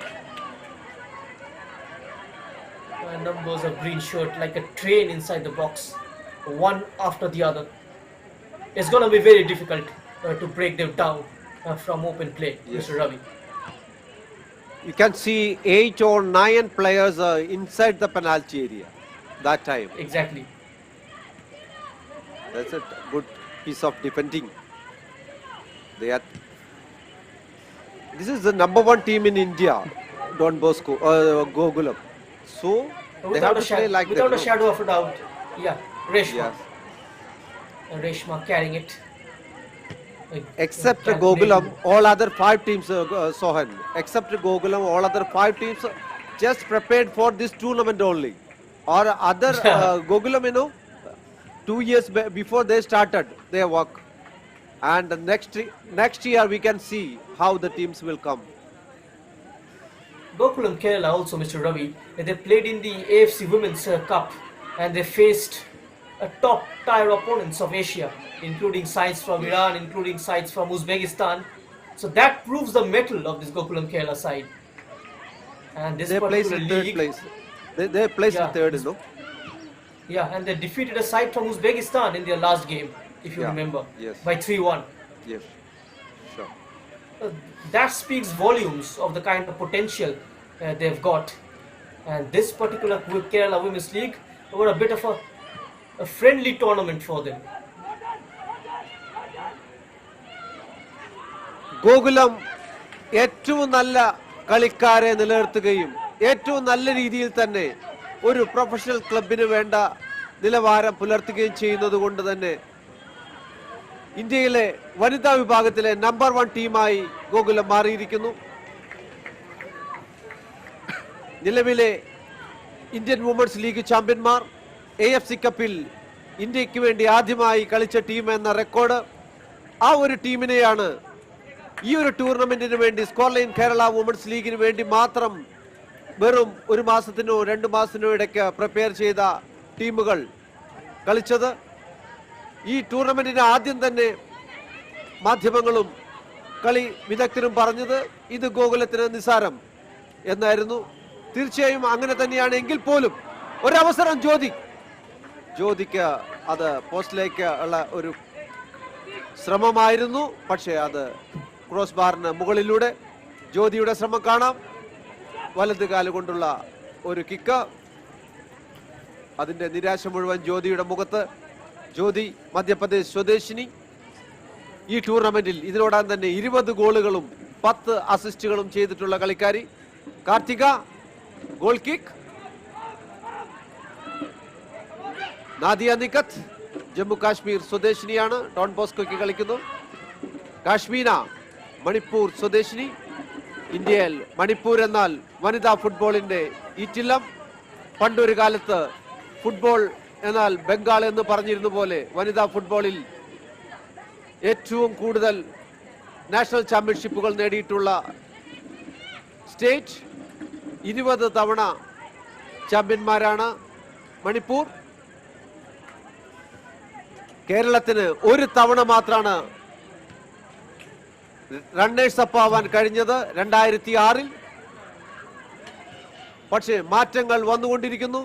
Speaker 2: Numbers of green shirt like a train inside the box, one after the other. It's going to be very difficult to break them down from open play, yes. Mr. Ravi.
Speaker 1: You can see 8 or 9 players inside the penalty area that time.
Speaker 2: Exactly.
Speaker 1: That's a good piece of defending. This is the number 1 team in India, Don Bosco, Gokulam. So they have to play like that.
Speaker 2: Without a shadow of a doubt. Yeah, Reshma.
Speaker 1: Yes.
Speaker 2: Reshma carrying it.
Speaker 1: Except Gokulam, all other 5 teams, Sohan, except Gokulam, all other 5 teams just prepared for this tournament only. Or other Gokulam, 2 years before they started their work. And next year we can see how the teams will come.
Speaker 2: Gokulam Kerala also, Mr. Ravi, they played in the AFC Women's Cup and they faced top tier opponents of Asia, including sides from Iran, including sides from Uzbekistan. So that proves the mettle of this Gokulam Kerala side. And this
Speaker 1: they placed in third
Speaker 2: league,
Speaker 1: place. They placed in third,
Speaker 2: Yeah, and they defeated a side from Uzbekistan in their last game, if you remember,
Speaker 1: yes.
Speaker 2: by 3-1.
Speaker 1: Yes, sure.
Speaker 2: That speaks volumes of the kind of potential they've got. And this particular Kerala Women's League were a bit of a friendly tournament for them.
Speaker 1: Gokulam ഏറ്റവും നല്ല കളിക്കാരെ നിലനിർത്തുകയും ഏറ്റവും നല്ല രീതിയിൽ തന്നെ ഒരു professional ക്ലബിന് വേണ്ട നിലവാരം പുലർത്തുകയും ചെയ്യുന്നത് കൊണ്ട് തന്നെ ഇന്ത്യയിലെ വനിതാ വിഭാഗത്തിലെ നമ്പർ 1 ടീമായി ഗോകുലം മാറിയിരിക്കുന്നു. നിലവിലെ ഇന്ത്യൻ വുമൻസ് ലീഗ് ചാമ്പ്യന്മാർ, AFC കപ്പിൽ ഇന്ത്യക്ക് വേണ്ടി ആദ്യമായി കളിച്ച ടീം എന്ന റെക്കോർഡ്, ആ ഒരു ടീമിനെയാണ് ഈ ഒരു ടൂർണമെന്റിന് വേണ്ടി സ്കോർലൈൻ കേരള വുമൻസ് ലീഗിന് വേണ്ടി മാത്രം വെറും 1 മാസത്തിനോ 2 മാസത്തിനോ ഇടയ്ക്ക് പ്രിപ്പയർ ചെയ്ത ടീമുകൾ കളിച്ചത്. ഈ ടൂർണമെന്റിന് ആദ്യം തന്നെ മാധ്യമങ്ങളും കളി വിദഗ്ധരും പറഞ്ഞത് ഇത് ഗോകുലത്തിന് നിസ്സാരം എന്നായിരുന്നു. തീർച്ചയായും അങ്ങനെ തന്നെയാണ്. എങ്കിൽ പോലും ഒരവസരം ജ്യോതിക്ക് അത് പോസ്റ്റിലേക്ക് ഉള്ള ഒരു ശ്രമമായിരുന്നു. പക്ഷേ അത് ക്രോസ് ബാറിന് മുകളിലൂടെ ജ്യോതിയുടെ ശ്രമം കാണാം. വലത് കാലുകൊണ്ടുള്ള ഒരു കിക്ക്, അതിന്റെ നിരാശ മുഴുവൻ ജ്യോതിയുടെ മുഖത്ത്. ജ്യോതി മധ്യപ്രദേശ് സ്വദേശിനി, ഈ ടൂർണമെന്റിൽ ഇതിനോടകം തന്നെ 20 ഗോളുകളും 10 അസിസ്റ്റുകളും ചെയ്തിട്ടുള്ള കളിക്കാരി. Karthika goal kick. നാദിയ നിക്കത്ത് ജമ്മു കാശ്മീർ സ്വദേശിനിയാണ്, ഡോൺ ബോസ്കോയ്ക്ക് കളിക്കുന്നു. കാശ്മീന മണിപ്പൂർ സ്വദേശിനി. ഇന്ത്യയിൽ മണിപ്പൂർ എന്നാൽ വനിതാ ഫുട്ബോളിന്റെ ഈറ്റില്ലം. പണ്ടൊരു കാലത്ത് ഫുട്ബോൾ എന്നാൽ ബംഗാൾ എന്ന് പറഞ്ഞിരുന്ന പോലെ വനിതാ ഫുട്ബോളിൽ ഏറ്റവും കൂടുതൽ നാഷണൽ ചാമ്പ്യൻഷിപ്പുകൾ നേടിയിട്ടുള്ള സ്റ്റേറ്റ്. 20 തവണ ചാമ്പ്യന്മാരാണ് മണിപ്പൂർ. കേരളത്തിന് 1 തവണ മാത്രമാണ് റണ്ണേഴ്സ് അപ്പ് ആവാൻ കഴിഞ്ഞത്, 2006-ൽ. പക്ഷേ മാറ്റങ്ങൾ വന്നുകൊണ്ടിരിക്കുന്നു.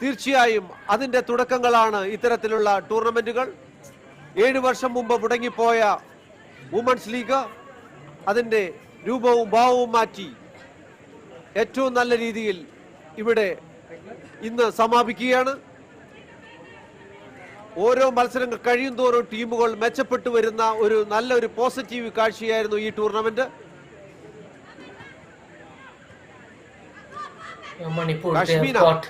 Speaker 1: തീർച്ചയായും അതിന്റെ തുടക്കങ്ങളാണ് ഇത്തരത്തിലുള്ള ടൂർണമെന്റുകൾ. 7 വർഷം മുമ്പ് മുടങ്ങിപ്പോയ വുമൻസ് ലീഗ് അതിന്റെ രൂപവും ഭാവവും മാറ്റി ഏറ്റവും നല്ല രീതിയിൽ ഇവിടെ ഇന്ന് സമാപിക്കുകയാണ്. ഓരോ മത്സരങ്ങൾ കഴിയും തോറും ടീമുകൾ മെച്ചപ്പെട്ടു വരുന്ന ഒരു നല്ലൊരു പോസിറ്റീവ് കാഴ്ചയായിരുന്നു ഈ tournament.
Speaker 2: Manipur, they have got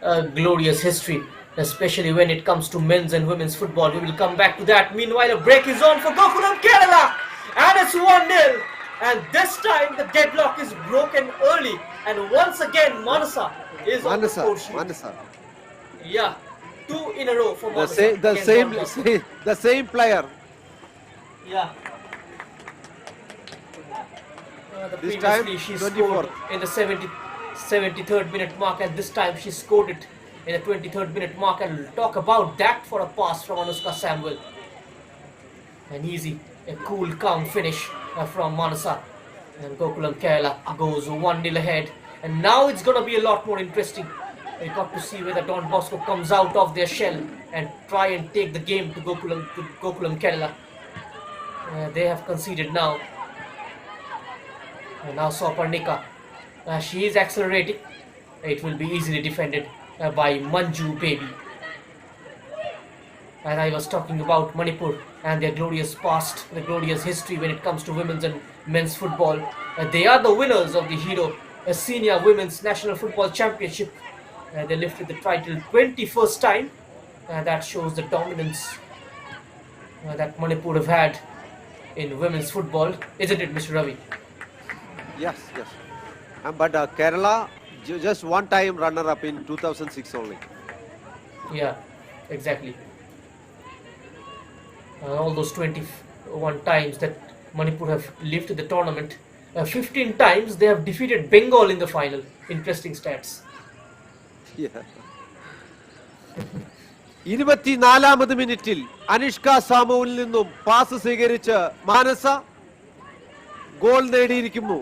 Speaker 2: a glorious history, especially when it comes to men's and women's football. We will come back to that. Meanwhile, a break is on for Gokulam Kerala, and it's 1-0. And this time the deadlock is broken early, and once again Manasa is on the score sheet.
Speaker 1: Manasa.
Speaker 2: Yeah, 2 in a row for Manasa.
Speaker 1: The same player.
Speaker 2: Yeah.
Speaker 1: This time
Speaker 2: she
Speaker 1: 24th.
Speaker 2: scored in the 73rd minute mark, and this time she scored it in the 23rd minute mark. And we'll talk about that for a pass from Anushka Samuel. An easy, a cool, calm finish from Manasa. And Gokulam Kerala goes 1-0 ahead. And now it's going to be a lot more interesting. We got to see whether Don Bosco comes out of their shell and try and take the game to Gokulam Kerala. They have conceded now. And now Soparnika. She is accelerating. It will be easily defended by Manju Baby. And I was talking about Manipur and their glorious past, the glorious history when it comes to women's and men's football. They are the winners of the Hero Senior Women's National Football Championship. They lifted the title 21st time. That shows the dominance that Manipur have had in women's football, isn't it, Mr. Ravi?
Speaker 1: Yes. But Kerala just one time runner-up in 2006 only.
Speaker 2: Yeah, exactly. All those 21 times that Manipur have lifted the tournament, 15 times they have defeated Bengal in the final. Interesting stats.
Speaker 1: Yeah. 24ാമത് മിനിറ്റിൽ അനുഷ്ക സാമുവിൽ നിന്നും pass സ്വീകരിച്ച് മാനസ goal നേടിയിരിക്കുന്നു.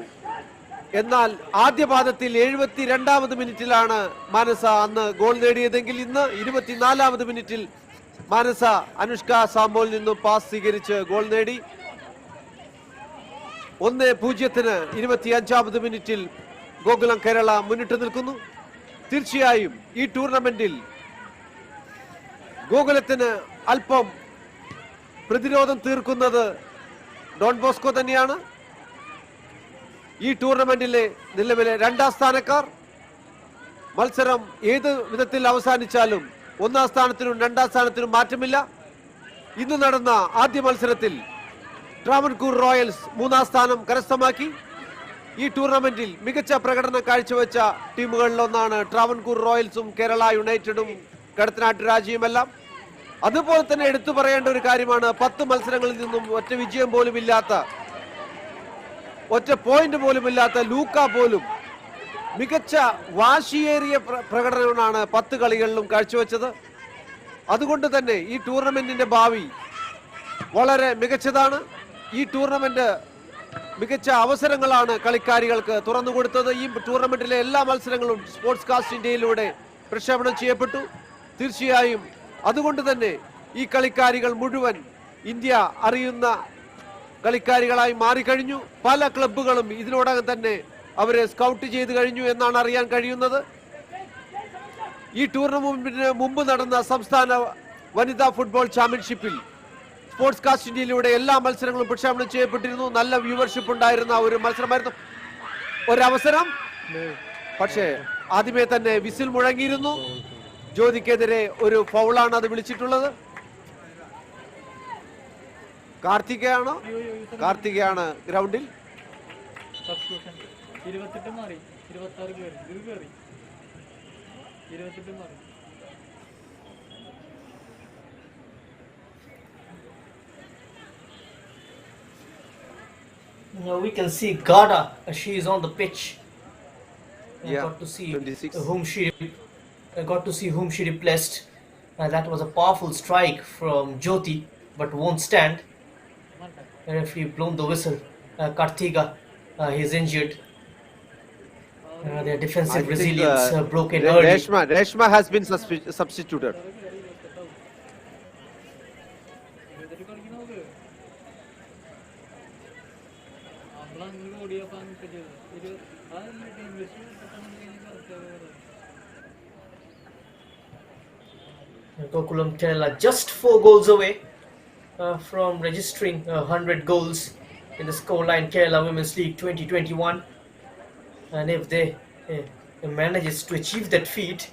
Speaker 1: എന്നാൽ ആദ്യ പാദത്തിൽ 72ാമത് മിനിറ്റിലാണ് മാനസ അന്ന് goal നേടിയതെങ്കിൽ ഇന്ന് 24ാമത് മിനിറ്റിൽ മാനസ അനുഷ്ക സാമുവിൽ നിന്നും പാസ് സ്വീകരിച്ച് ഗോൾ നേടി. 1-0 25ാമത് മിനിറ്റിൽ ഗോകുലം കേരള മുന്നിട്ട് നിൽക്കുന്നു. തീർച്ചയായും ഈ ടൂർണമെന്റിൽ ഗോകുലത്തിന് അല്പം പ്രതിരോധം തീർക്കുന്നത് ഡോൺ ബോസ്കോ തന്നെയാണ്. ഈ ടൂർണമെന്റിലെ നിലവിലെ 2ാം സ്ഥാനക്കാർ. മത്സരം ഏത് വിധത്തിൽ അവസാനിച്ചാലും 1ാം സ്ഥാനത്തിനും 2ാം സ്ഥാനത്തിനും മാറ്റമില്ല. ഇന്ന് നടന്ന ആദ്യ മത്സരത്തിൽ ട്രാവൻകൂർ റോയൽസ് 3ാം സ്ഥാനം കരസ്ഥമാക്കി. ഈ ടൂർണമെന്റിൽ മികച്ച പ്രകടനം കാഴ്ചവെച്ച ടീമുകളിലൊന്നാണ് ട്രാവൻകൂർ റോയൽസും കേരള യുണൈറ്റഡും കടത്തനാട്ട് രാജ്യമെല്ലാം. അതുപോലെ തന്നെ എടുത്തു പറയേണ്ട ഒരു കാര്യമാണ് 10 മത്സരങ്ങളിൽ നിന്നും ഒറ്റ വിജയം പോലും ഇല്ലാത്ത, ഒറ്റ പോയിന്റ് പോലും ഇല്ലാത്ത ലൂക്ക പോലും മികച്ച വാശിയേറിയ പ്രകടനമാണ് 10 കളികളിലും കാഴ്ചവെച്ചത്. അതുകൊണ്ട് തന്നെ ഈ ടൂർണമെന്റിന്റെ ഭാവി വളരെ മികച്ചതാണ്. ഈ ടൂർണമെന്റ് മികച്ച അവസരങ്ങളാണ് കളിക്കാരികൾക്ക് തുറന്നുകൊടുത്തത്. ഈ ടൂർണമെന്റിലെ എല്ലാ മത്സരങ്ങളും സ്പോർട്സ് കാസ്റ്റ് ഇന്ത്യയിലൂടെ പ്രക്ഷേപണം ചെയ്യപ്പെട്ടു. തീർച്ചയായും അതുകൊണ്ട് തന്നെ ഈ കളിക്കാരികൾ മുഴുവൻ ഇന്ത്യ അറിയുന്ന കളിക്കാരികളായി മാറിക്കഴിഞ്ഞു. പല ക്ലബ്ബുകളും ഇതിനോടകം തന്നെ അവരെ സ്കൗട്ട് ചെയ്ത് കഴിഞ്ഞു എന്നാണ് അറിയാൻ കഴിയുന്നത്. ഈ ടൂർണമെന്റിന് മുമ്പ് നടന്ന സംസ്ഥാന വനിതാ ഫുട്ബോൾ ചാമ്പ്യൻഷിപ്പിൽ സ്പോർട്സ് കാസ്റ്റ് ഇന്ത്യയിലൂടെ എല്ലാ മത്സരങ്ങളും പ്രക്ഷേപണം ചെയ്യപ്പെട്ടിരുന്നു. നല്ല വ്യൂവർഷിപ്പ് ഉണ്ടായിരുന്ന ഒരു മത്സരമായിരുന്നു. ഒരവസരം, പക്ഷേ ആദ്യമേ തന്നെ വിസിൽ മുഴങ്ങിയിരുന്നു. ജ്യോതിക്കെതിരെ ഒരു ഫൗളാണ് അത് വിളിച്ചിട്ടുള്ളത്. കാർത്തികയാണ് ഗ്രൗണ്ടിൽ.
Speaker 2: Now we can see Gada. She is on the pitch.
Speaker 1: Yeah,
Speaker 2: Got to see
Speaker 1: 26.
Speaker 2: got to see whom she replaced. That was a powerful strike from Jyoti, but won't stand. The referee blown the whistle. Karthika, he's injured. Their defensive resilience broken early.
Speaker 1: Reshma has been substituted.
Speaker 2: Gokulam Kerala just 4 goals away from registering 100 goals in the scoreline Kerala Women's League 2021. And if they manages to achieve that feat,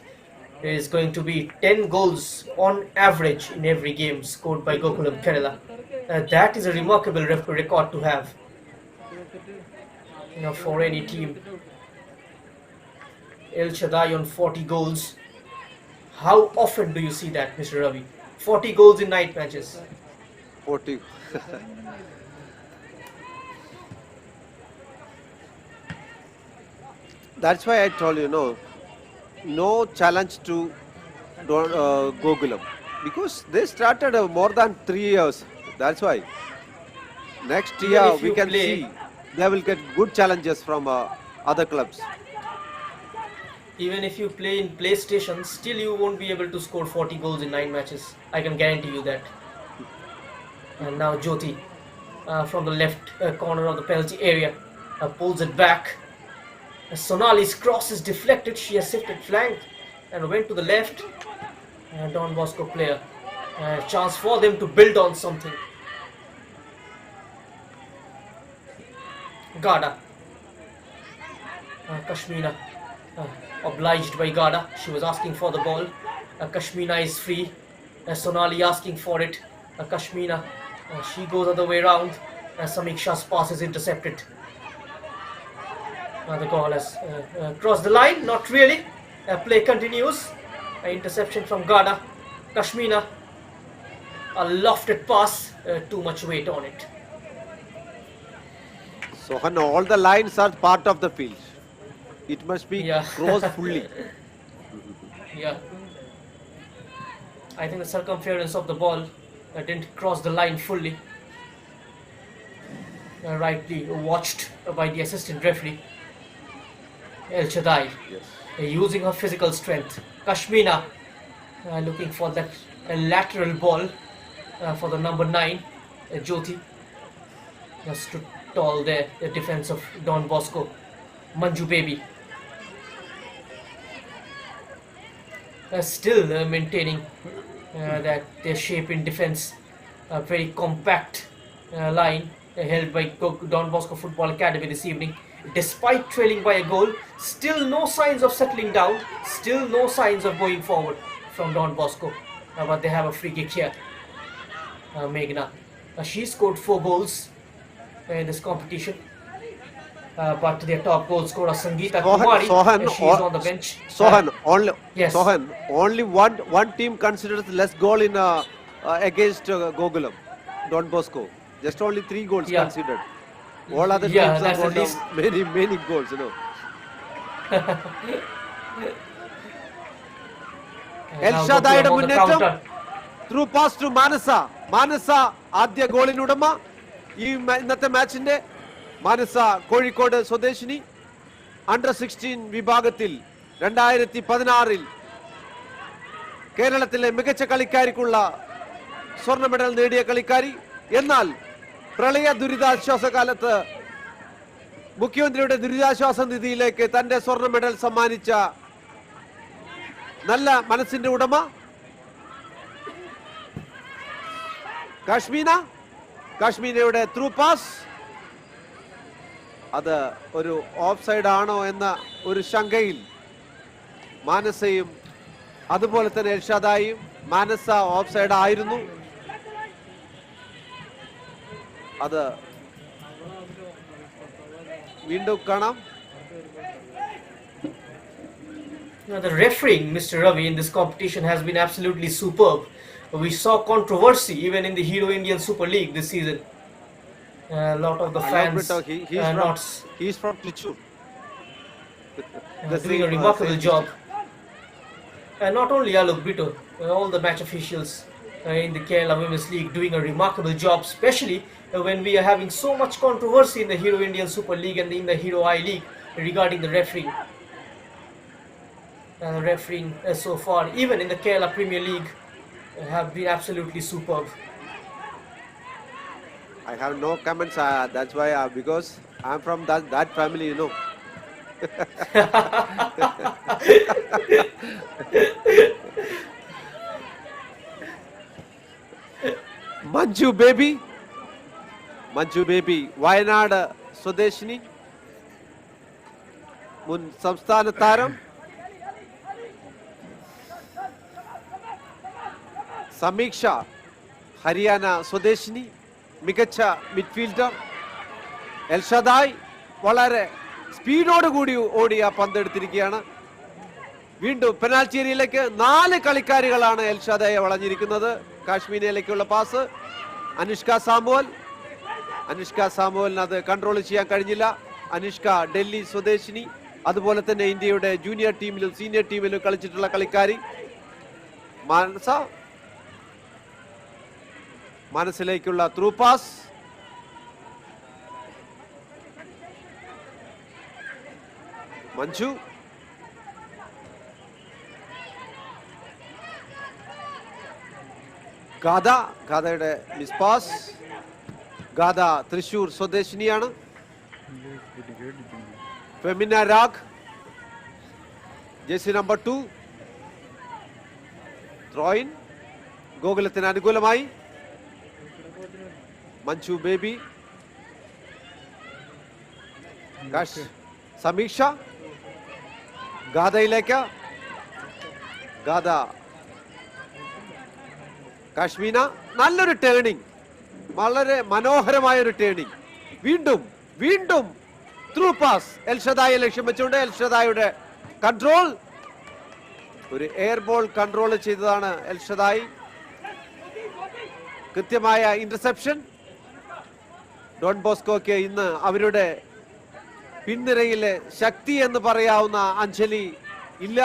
Speaker 2: there is going to be 10 goals on average in every game scored by Gokulam Kerala. That is a remarkable record to have, for any team. El Shaddai on 40 goals. How often do you see that, Mr. Ravi? 40 goals in 9 matches.
Speaker 1: 40. That's why I told you, no challenge to Gokulam, because they started more than 3 years. That's why next
Speaker 2: Even
Speaker 1: year
Speaker 2: if
Speaker 1: we
Speaker 2: you
Speaker 1: can
Speaker 2: play-
Speaker 1: see they will get good challenges from other clubs.
Speaker 2: Even if you play in PlayStation, still you won't be able to score 40 goals in 9 matches. I can guarantee you that. And now Jyoti from the left corner of the penalty area pulls it back. Sonali's cross is deflected. She has shifted flank and went to the left. Don Bosco player. Chance for them to build on something. Gada. Kashmina. Obliged by Gada. She was asking for the ball. Kashmina is free. Sonali asking for it. Kashmina. She goes other way around. Samiksha's pass is intercepted. The goal has crossed the line. Not really. Play continues. Interception from Gada. Kashmina. A lofted pass. Too much weight on it.
Speaker 1: Sohan, all the lines are part of the field. It must be
Speaker 2: Yeah.
Speaker 1: crossed fully.
Speaker 2: Yeah. I think the circumference of the ball didn't cross the line fully. Rightly watched by the assistant referee. El Shaddai
Speaker 1: Yes.
Speaker 2: using her physical strength. Kashmina looking for that lateral ball for the number 9, Jyoti. Stood tall there, the defense of Don Bosco. Manju Baby. Still maintaining that their shape in defense. A very compact line held by Don Bosco Football Academy this evening. Despite trailing by a goal, still no signs of settling down, still no signs of going forward from Don Bosco. But they have a free kick here. Meghna. She scored 4 goals in this competition. but their top goal scorer Sangeeta
Speaker 1: Sohan,
Speaker 2: Kumari,
Speaker 1: Sohan,
Speaker 2: she's on the bench.
Speaker 1: Sohan, only
Speaker 2: Yes.
Speaker 1: Sohan, only one team considers less goal in against Gokulam, Don Bosco. Just only 3 goals
Speaker 2: Yeah.
Speaker 1: considered. All other
Speaker 2: Yeah,
Speaker 1: teams have
Speaker 2: that's at
Speaker 1: got
Speaker 2: least-
Speaker 1: many goals, you know.
Speaker 2: And now
Speaker 1: എൽഷാദായുടെ
Speaker 2: Gokulam on the
Speaker 1: മുന്നേറ്റം
Speaker 2: counter.
Speaker 1: Through pass to മാനസ ആദ്യ ഗോളിനുടമ ഇന്നത്തെ മാച്ചിന്റെ. മാനസ കോഴിക്കോട് സ്വദേശിനി. Under 16 വിഭാഗത്തിൽ 2016 കേരളത്തിലെ മികച്ച കളിക്കാരിക്കുള്ള സ്വർണ്ണ medal നേടിയ കളിക്കാരി. എന്നാൽ പ്രളയ ദുരിതാശ്വാസ കാലത്ത് മുഖ്യമന്ത്രിയുടെ ദുരിതാശ്വാസ നിധിയിലേക്ക് തന്റെ സ്വർണ്ണ മെഡൽ സമ്മാനിച്ച നല്ല മനസ്സിന്റെ ഉടമ കാശ്മീനയുടെ ത്രൂ പാസ്. അത് ഒരു ഓഫ് സൈഡ് ആണോ എന്ന ഒരു ശങ്കയിൽ മാനസയും അതുപോലെ തന്നെ എൽഷാദായും. മാനസ ഓഫ് സൈഡ് ആയിരുന്നു. അത് വീണ്ടും കാണാം.
Speaker 2: Now, the refereeing, Mr. Ravi, in this competition has been absolutely superb. We saw controversy even in the Hero Indian Super League this season. A lot of the fans
Speaker 1: He's from Trichur.
Speaker 2: Doing a remarkable job. Not only Alok Brito, all the match officials in the Kerala Women's League doing a remarkable job, especially when we are having so much controversy in the Hero Indian Super League and in the Hero I League regarding the refereeing. Refereeing so far, even in the Kerala Premier League, have been absolutely superb.
Speaker 1: I have no comments. That's why because I'm from that family, you know. Manju baby Wayanad സ്വദേശിനി, മുൻ സംസ്ഥാന താരം. സമീക്ഷ ഹരിയാന സ്വദേശിനി, മികച്ച midfielder. എൽഷദായ് വളരെ സ്പീഡോടുകൂടി ഓടിയ പന്തെടുത്തിരിക്കുകയാണ്. വീണ്ടും penalty ഏരിയയിലേക്ക് 4 കളിക്കാരികളാണ് എൽഷദായെ വളഞ്ഞിരിക്കുന്നത്. കാശ്മീരിലേക്കുള്ള പാസ് അനുഷ്ക സാമുവലിന് അത് കൺട്രോൾ ചെയ്യാൻ കഴിഞ്ഞില്ല. അനുഷ്ക ഡൽഹി സ്വദേശിനി, അതുപോലെ തന്നെ ഇന്ത്യയുടെ ജൂനിയർ ടീമിലും സീനിയർ ടീമിലും കളിച്ചിട്ടുള്ള കളിക്കാരി. മനസ്സിലേക്കുള്ള ത്രൂ പാസ്. മഞ്ജു ഗാഥയുടെ മിസ് പാസ്. ഗാഥ തൃശൂർ സ്വദേശിനിയാണ്. Femina Raag jersey number 2. Throw in ഗോകുലത്തിന് അനുകൂലമായി. മഞ്ജു ബേബി, സമീക്ഷ ഗാഥയിലേക്ക്. ഗാഥ കാശ്മീന. നല്ലൊരു ടേണിംഗ്, വളരെ മനോഹരമായ ഒരു ടേണിംഗ്. വീണ്ടും ത്രൂ പാസ് എൽഷദായെ ലക്ഷ്യം വെച്ചുകൊണ്ട് എൽഷദായുടെ കൺട്രോൾ. ഒരു എയർ ബോൾ കൺട്രോൾ ചെയ്തതാണ് എൽഷദായി. കൃത്യമായ ഇന്റർസെപ്ഷൻ. ഡോൺ ബോസ്കോയ്ക്ക് ഇന്ന് അവരുടെ പിൻനിരയിലെ ശക്തി എന്ന് പറയാവുന്ന അഞ്ജലി ഇല്ല.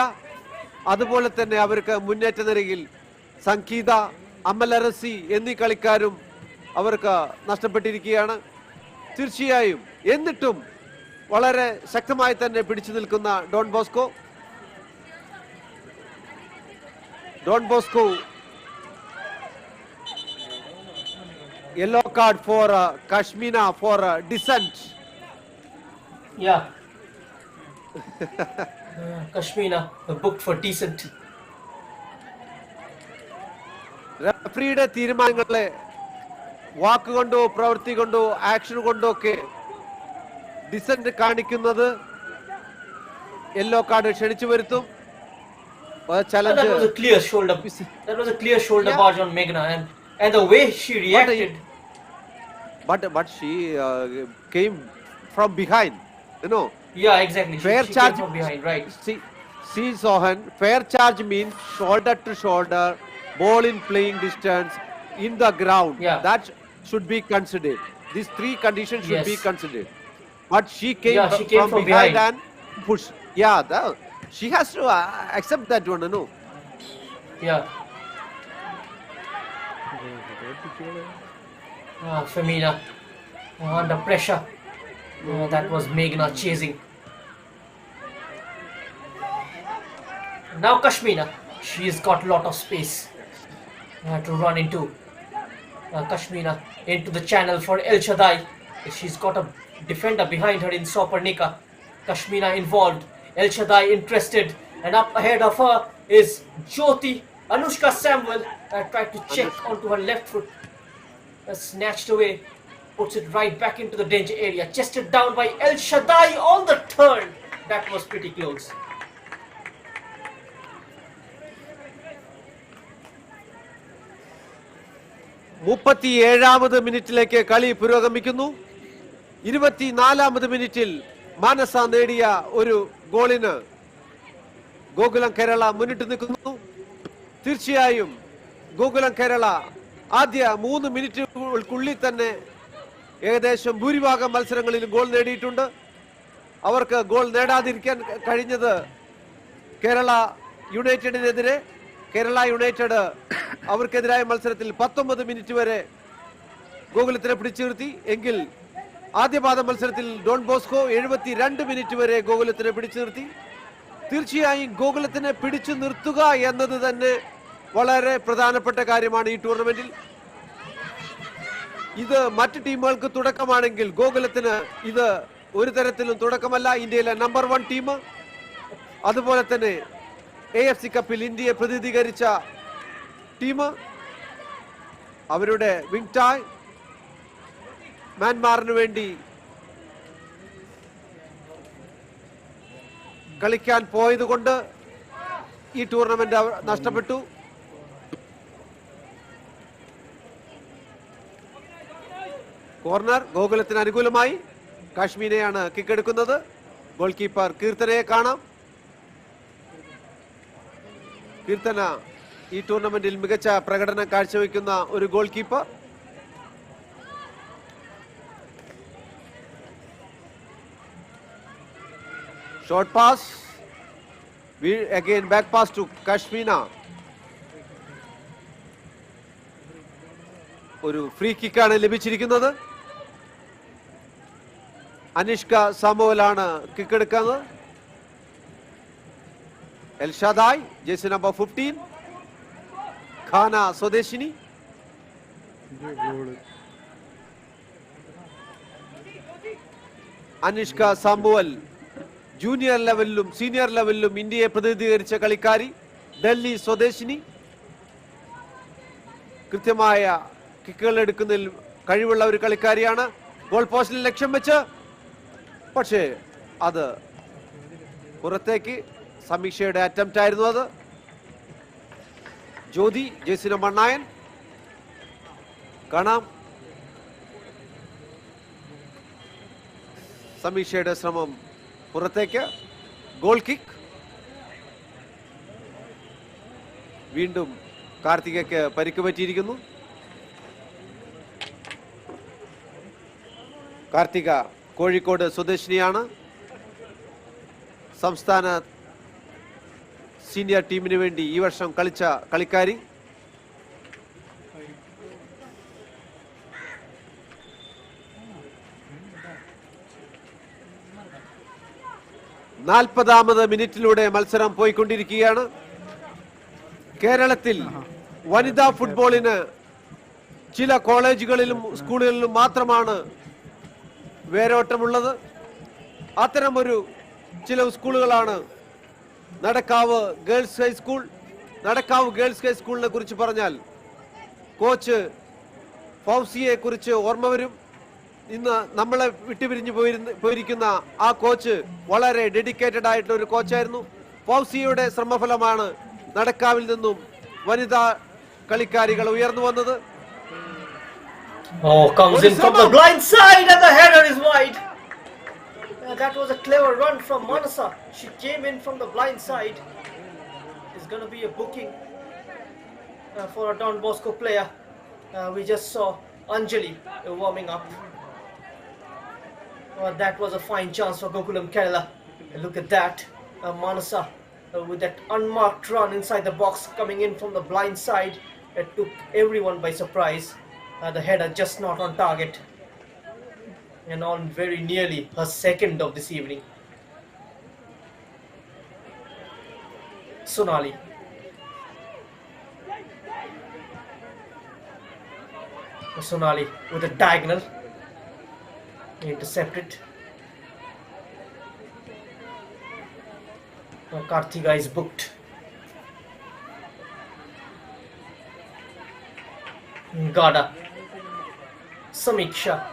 Speaker 1: അതുപോലെ തന്നെ അവർക്ക് മുന്നേറ്റ നിരയിൽ സംഗീത, അമലരസി എന്നീ കളിക്കാരും അവർക്ക് നഷ്ടപ്പെട്ടിരിക്കുകയാണ്. തീർച്ചയായും എന്നിട്ടും വളരെ ശക്തമായി തന്നെ പിടിച്ചു നിൽക്കുന്ന Don Bosco yellow card for Kashmina for dissent.
Speaker 2: Yeah. Kashmina booked for decent.
Speaker 1: റഫറിയുടെ തീരുമാനങ്ങളെ വാക്കുകൊണ്ടോ പ്രവൃത്തി കൊണ്ടോ ആക്ഷൻ കൊണ്ടോ ഒക്കെ ഡിസന്റ് കാണിക്കുന്നത് യെല്ലോ കാർഡ് ക്ഷണിച്ചു വരുത്തും.
Speaker 2: That was a clear shoulder. That was a clear shoulder barge on Meghna, and the way she reacted.
Speaker 1: But she came from behind.
Speaker 2: Yeah, exactly.
Speaker 1: Fair
Speaker 2: She
Speaker 1: charge.
Speaker 2: came from behind, right?
Speaker 1: See, Sohan, fair charge means shoulder to shoulder, ball in playing distance, in the ground.
Speaker 2: Yeah.
Speaker 1: That should be considered. These three conditions should be
Speaker 2: Yes.
Speaker 1: considered. But she came
Speaker 2: Yeah, she came
Speaker 1: from
Speaker 2: from
Speaker 1: behind
Speaker 2: behind.
Speaker 1: and push. Yeah, she has to accept that one, no?
Speaker 2: Yeah. Femina under pressure. That was Meghna chasing. Now Kashmina, she's got a lot of space to run into. Kashmina into the channel for El Shaddai. She's got a defender behind her in Sopernika. Kashmina involved. El Shaddai interested. And up ahead of her is Jyoti. Anushka Samuel tried to check onto her left foot. Snatched away. Puts it right back into the danger area. Chested down by El Shaddai on the turn. That was pretty close.
Speaker 1: മുപ്പത്തിയേഴാമത് മിനിറ്റിലേക്ക് കളി പുരോഗമിക്കുന്നു. 24ാമത് മിനിറ്റിൽ മാനസ നേടിയ ഒരു ഗോളിന് ഗോകുലം കേരള മുന്നിട്ട് നിൽക്കുന്നു. തീർച്ചയായും ഗോകുലം കേരള ആദ്യ 3 മിനിറ്റുകൾക്കുള്ളിൽ തന്നെ ഏകദേശം ഭൂരിഭാഗം മത്സരങ്ങളിലും ഗോൾ നേടിയിട്ടുണ്ട്. അവർക്ക് ഗോൾ നേടാതിരിക്കാൻ കഴിഞ്ഞത് കേരള യുണൈറ്റഡിനെതിരെ. കേരള യുണൈറ്റഡ് അവർക്കെതിരായ മത്സരത്തിൽ 19 മിനിറ്റ് വരെ ഗോകുലത്തിനെ പിടിച്ചു നിർത്തി. എങ്കിൽ ആദ്യപാദ മത്സരത്തിൽ ഡോൺ ബോസ്കോ 72 മിനിറ്റ് വരെ ഗോകുലത്തിനെ പിടിച്ചു നിർത്തി. തീർച്ചയായും ഗോകുലത്തിനെ പിടിച്ചു നിർത്തുക എന്നത് തന്നെ വളരെ പ്രധാനപ്പെട്ട കാര്യമാണ് ഈ ടൂർണമെന്റിൽ. ഇത് മറ്റ് ടീമുകൾക്ക് തുടക്കമാണെങ്കിൽ ഗോകുലത്തിന് ഇത് ഒരു തരത്തിലും തുടക്കമല്ല. ഇന്ത്യയിലെ നമ്പർ 1 ടീം, അതുപോലെ തന്നെ AFC കപ്പിൽ ഇന്ത്യയെ പ്രതിനിധീകരിച്ച ടീം, അവരുടെ വിങ്ടായ് മ്യാൻമാറിന് വേണ്ടി കളിക്കാൻ പോയത് കൊണ്ട് ഈ ടൂർണമെന്റ് നഷ്ടപ്പെട്ടു. കോർണർ ഗോകുലത്തിന് അനുകൂലമായി. കാശ്മീരെയാണ് കിക്കെടുക്കുന്നത്. ഗോൾ കീപ്പർ കീർത്തനയെ കാണാം. കീർത്തന ഈ ടൂർണമെന്റിൽ മികച്ച പ്രകടനം കാഴ്ചവെക്കുന്ന ഒരു goal keeper. Short pass, again back pass to Kashmina. ഒരു ഫ്രീ കിക്കാണ് ലഭിച്ചിരിക്കുന്നത്. അനിഷ്ക സാമുവലാണ് കിക്കെടുക്കുന്നത്. El Shaddai, jersey number 15. Khana Sodeshini. Anishka Samuel junior ലെവലിലും സീനിയർ ലെവലിലും ഇന്ത്യയെ പ്രതിനിധീകരിച്ച കളിക്കാരി. ഡൽഹി സ്വദേശിനി. കൃത്യമായ കിക്കുകൾ എടുക്കുന്നതിൽ കഴിവുള്ള ഒരു കളിക്കാരിയാണ്. ഗോൾ പോസ്റ്റിൽ ലക്ഷ്യം വെച്ച്, പക്ഷേ അത് പുറത്തേക്ക്. സമീക്ഷയുടെ അറ്റംപ്റ്റ് ആയിരുന്നു അത്. ജ്യോതി, ജേഴ്സി നമ്പർ 9 കാണാം. സമീക്ഷയുടെ ശ്രമം പുറത്തേക്ക്. Goal kick. വീണ്ടും കാർത്തികയ്ക്ക് പരിക്ക് പറ്റിയിരിക്കുന്നു. കാർത്തിക കോഴിക്കോട് സ്വദേശിനിയാണ്. സംസ്ഥാന സീനിയർ ടീമിന് വേണ്ടി ഈ വർഷം കളിച്ച കളിക്കാരി. നാൽപ്പതാമത് മിനിറ്റിലൂടെ മത്സരം പോയിക്കൊണ്ടിരിക്കുകയാണ്. കേരളത്തിൽ വനിതാ ഫുട്ബോളിന് ചില കോളേജുകളിലും സ്കൂളുകളിലും മാത്രമാണ് വേരോട്ടമുള്ളത്. അത്തരമൊരു ചില സ്കൂളുകളാണ് Nadakkavu girls high school. Nadakkavu girls ഹൈസ്കൂളിനെ കുറിച്ച് പറഞ്ഞാൽ കോച്ച് ഫൗസിയെ കുറിച്ച് ഓർമ്മ വരും. ഇന്ന് നമ്മളെ വിട്ടുപിരിഞ്ഞു പോയിരിക്കുന്ന ആ കോച്ച് വളരെ ഡെഡിക്കേറ്റഡ് ആയിട്ടുള്ള ഒരു കോച്ചായിരുന്നു. ഫൗസിയുടെ ശ്രമഫലമാണ് നടക്കാവിൽ നിന്നും വനിതാ കളിക്കാരികൾ ഉയർന്നു വന്നത്.
Speaker 2: Oh, comes in from the blind side and the header is wide. That was a clever run from Manasa. She came in from the blind side. It's going to be a booking for a Don Bosco player. We just saw Anjali warming up. That was a fine chance for Gokulam Kerala. Look at that. Manasa with that unmarked run inside the box coming in from the blind side. It took everyone by surprise. The header just not on target. And on very nearly her second of this evening. Sonali. Sonali with a diagonal. Intercepted. Karthika is booked. Gada. Samiksha.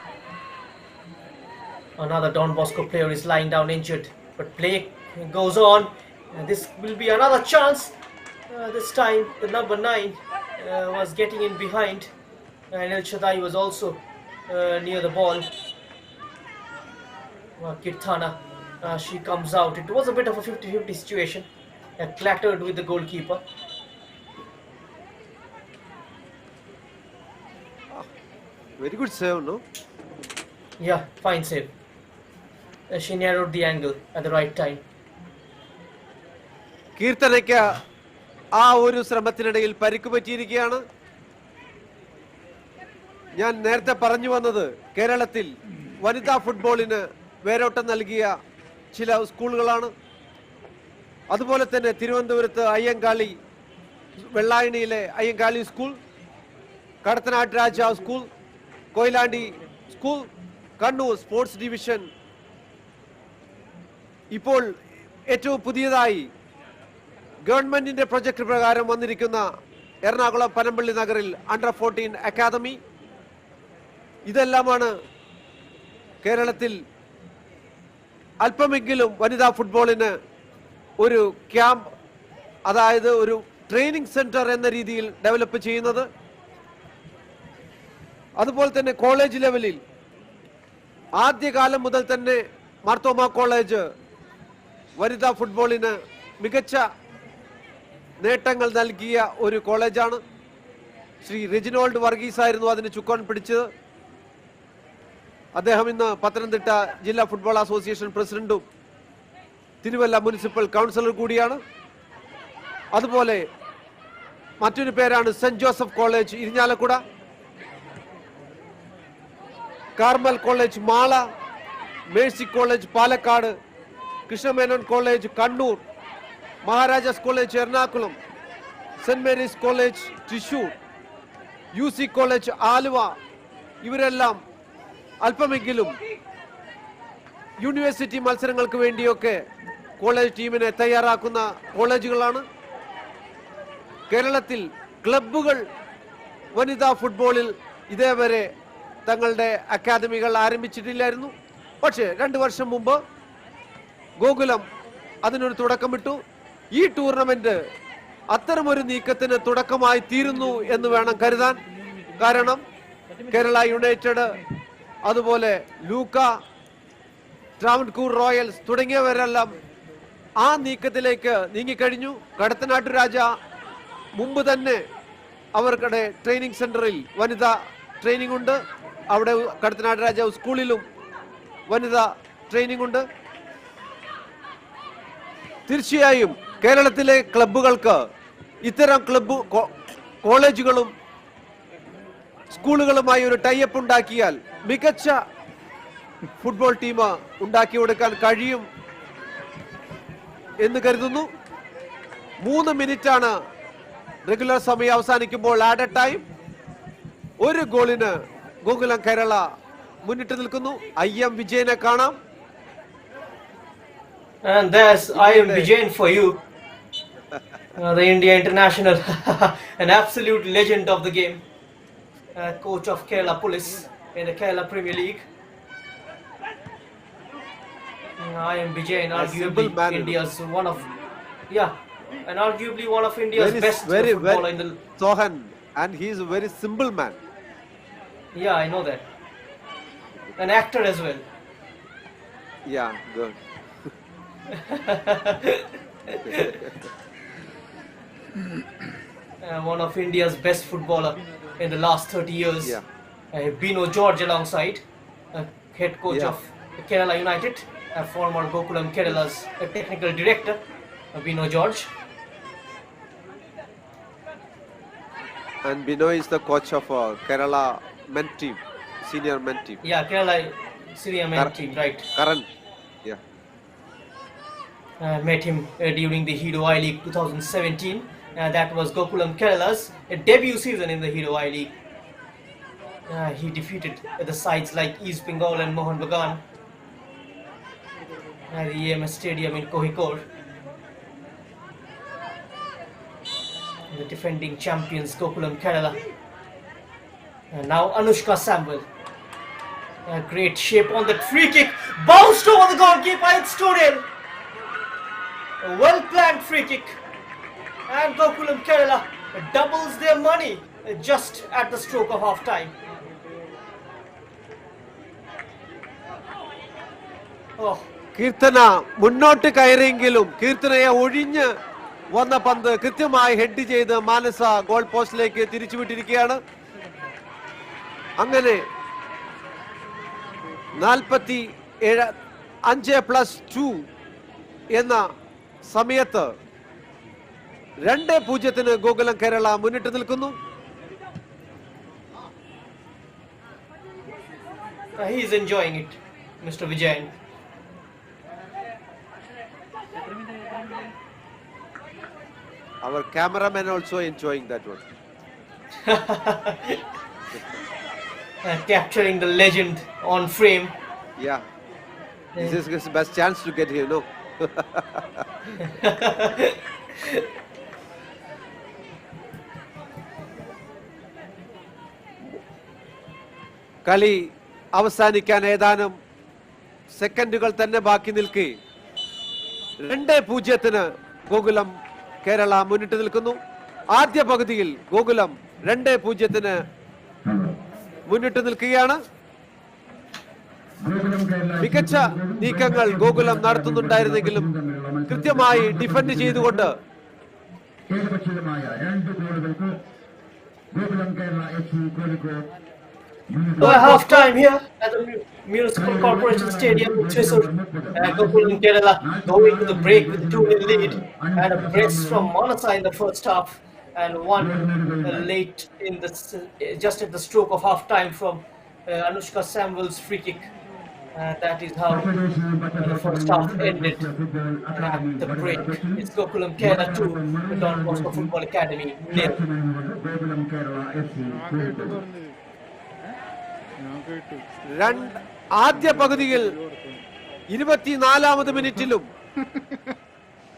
Speaker 2: Another Don Bosco player is lying down injured, but play goes on. And this will be another chance. This time the number 9 was getting in behind, and El Shaddai was also near the ball. Kirthana, she comes out. It was a bit of a 50-50 situation. Clattered with the goalkeeper.
Speaker 1: Very good save, no?
Speaker 2: Yeah, fine save. She narrowed the angle at the right time.
Speaker 1: കീർത്തനയ്ക്ക് ആ ഒരു ശ്രമത്തിനിടയിൽ പരിക്ക് പറ്റിയിരിക്കുകയാണ്. ഞാൻ നേരത്തെ പറഞ്ഞു വന്നത് കേരളത്തിൽ വനിതാ ഫുട്ബോളിന് വേരോട്ടം നൽകിയ ചില സ്കൂളുകളാണ്. അതുപോലെ തന്നെ തിരുവനന്തപുരത്ത് അയ്യങ്കാളി, വെള്ളായണിയിലെ അയ്യങ്കാളി സ്കൂൾ, കടത്തനാട്ട് രാജാവ് school, Koyilandy school, Kannur sports division, ഇപ്പോൾ ഏറ്റവും പുതിയതായി ഗവൺമെന്റിന്റെ പ്രൊജക്ട് പ്രകാരം വന്നിരിക്കുന്ന എറണാകുളം പനമ്പള്ളി നഗറിൽ അണ്ടർ 14 അക്കാദമി. ഇതെല്ലാമാണ് കേരളത്തിൽ അല്പമെങ്കിലും വനിതാ ഫുട്ബോളിന് ഒരു ക്യാമ്പ്, അതായത് ഒരു ട്രെയിനിങ് സെന്റർ എന്ന രീതിയിൽ ഡെവലപ്പ് ചെയ്യുന്നത്. അതുപോലെ തന്നെ കോളേജ് ലെവലിൽ ആദ്യകാലം മുതൽ തന്നെ മാർത്തോമ കോളേജ് വനിതാ ഫുട്ബോളിന് മികച്ച നേട്ടങ്ങൾ നൽകിയ ഒരു കോളേജാണ്. ശ്രീ റെജിനോൾഡ് വർഗീസ് ആയിരുന്നു അതിന് ചുക്കാൻ പിടിച്ചത്. അദ്ദേഹം ഇന്ന് പത്തനംതിട്ട ജില്ലാ ഫുട്ബോൾ അസോസിയേഷൻ പ്രസിഡന്റും തിരുവല്ല മുനിസിപ്പൽ കൗൺസിലർ കൂടിയാണ്. അതുപോലെ മറ്റൊരു പേരാണ് സെന്റ് Joseph college Irinjalakuda, Carmel college Mala, Mercy college Palakkad, Krishna Menon college Kannur, Maharajas college Ernakulam, സെന്റ് Mary's college Thrissur, UC college Aluva. ഇവരെല്ലാം അല്പമെങ്കിലും യൂണിവേഴ്സിറ്റി മത്സരങ്ങൾക്ക് വേണ്ടിയൊക്കെ കോളേജ് ടീമിനെ തയ്യാറാക്കുന്ന കോളേജുകളാണ്. കേരളത്തിൽ ക്ലബ്ബുകൾ വനിതാ ഫുട്ബോളിൽ ഇതേവരെ തങ്ങളുടെ അക്കാദമികൾ ആരംഭിച്ചിട്ടില്ലായിരുന്നു. പക്ഷേ 2 വർഷം മുമ്പ് ഗോകുലം അതിനൊരു തുടക്കമിട്ടു. ഈ ടൂർണമെന്റ് അത്തരമൊരു നീക്കത്തിന് തുടക്കമായി തീരുന്നു എന്ന് വേണം കരുതാൻ. കാരണം കേരള യുണൈറ്റഡ്, അതുപോലെ ലൂക്ക, ട്രാവൻകൂർ റോയൽസ് തുടങ്ങിയവരെല്ലാം ആ നീക്കത്തിലേക്ക് നീങ്ങിക്കഴിഞ്ഞു. കടത്തനാട്ടു രാജ മുമ്പ് തന്നെ അവർക്കടെ ട്രെയിനിങ് സെന്ററിൽ വനിതാ ട്രെയിനിങ് ഉണ്ട്. അവിടെ കടത്തനാട്ടു രാജാവ് സ്കൂളിലും വനിതാ ട്രെയിനിങ് ഉണ്ട്. തീർച്ചയായും കേരളത്തിലെ ക്ലബ്ബുകൾക്ക് ഇത്തരം കോളേജുകളും സ്കൂളുകളുമായി ഒരു ടൈപ്പ് ഉണ്ടാക്കിയാൽ മികച്ച ഫുട്ബോൾ ടീം ഉണ്ടാക്കി കൊടുക്കാൻ കഴിയും എന്ന് കരുതുന്നു. 3 മിനിറ്റാണ് റെഗുലർ സമയം അവസാനിക്കുമ്പോൾ ആഡഡ് ടൈം. 1 ഗോളിന് ഗോകുലം കേരള മുന്നിട്ട് നിൽക്കുന്നു. IM വിജയനെ കാണാം.
Speaker 2: And there's I am Vijayan for you. The India international, an absolute legend of the game. Coach of Kerala Police in the Kerala Premier League. I am Vijayan, arguably India's one of, and arguably one of India's best footballer in the.
Speaker 1: Sohan, and he is a very simple man.
Speaker 2: Yeah, I know that. An actor as well.
Speaker 1: Yeah, good.
Speaker 2: One of India's best footballer in the last 30 years.
Speaker 1: Yeah.
Speaker 2: Bino George alongside, head coach
Speaker 1: Yeah.
Speaker 2: of Kerala United, former Gokulam Kerala's technical director, Bino George.
Speaker 1: And Binoy is the coach of Kerala men team, senior men team.
Speaker 2: Yeah, Kerala senior men team, right.
Speaker 1: Karan. Yeah.
Speaker 2: Met him during the Hero I League 2017. That was Gokulam Kerala's debut season in the Hero I League. He defeated the sides like East Bengal and Mohan Bagan at the EMS Stadium in Kohikode. The defending champions Gokulam Kerala. And now Anushka Samwell. Great shape on that free kick. Bounced over the goalkeeper. It's 2-0. A well-planned free kick. And Gokulam Kerala doubles their money just at the stroke of half time. Oh,
Speaker 1: Keerthana മുന്നോട്ട് കയറിയെങ്കിലും കീർത്തനയെ ഒഴിഞ്ഞ് വന്ന പന്ത് കൃത്യമായി head ചെയ്ത് മാനസ goal പോസ്റ്റിലേക്ക് തിരിച്ചുവിട്ടിരിക്കുകയാണ്. അങ്ങനെ 5+2 എന്ന സമയത്ത് 2-0 ഗോകുലം കേരള മുന്നിട്ട് നിൽക്കുന്നു.
Speaker 2: he is enjoying it, Mr. Vijayan.
Speaker 1: Our cameraman also enjoying that one.
Speaker 2: Capturing the legend on frame.
Speaker 1: Yeah. This is his best chance to get here, no? കളി അവസാനിക്കാൻ ഏതാനും സെക്കൻഡുകൾ തന്നെ ബാക്കി നിൽക്കെ 2-0 ഗോകുലം കേരള മുന്നിട്ട് നിൽക്കുന്നു. ആദ്യ പകുതിയിൽ ഗോകുലം 2-0 മുന്നിട്ട് നിൽക്കുകയാണ്. മികച്ച നീക്കങ്ങൾ ഗോകുലം നടത്തുന്നുണ്ടായിരുന്നെങ്കിലും കൃത്യമായി ഡിഫെൻഡ് ചെയ്തുകൊണ്ട്
Speaker 2: Half time here at the Municipal Corporation Stadium in Thrissur. Gokulam Kerala going to the break with 2-0 lead, and a brace from Manasa in the first half, and one late in the just at the stroke of half time from Anushka Samwell's free kick. That is how the first half ended. At the break, it's Gokulam Kerala 2, the Don Bosco Football Academy 0.
Speaker 1: ആദ്യ പകുതിയിൽ 24ാമത് മിനിറ്റിലും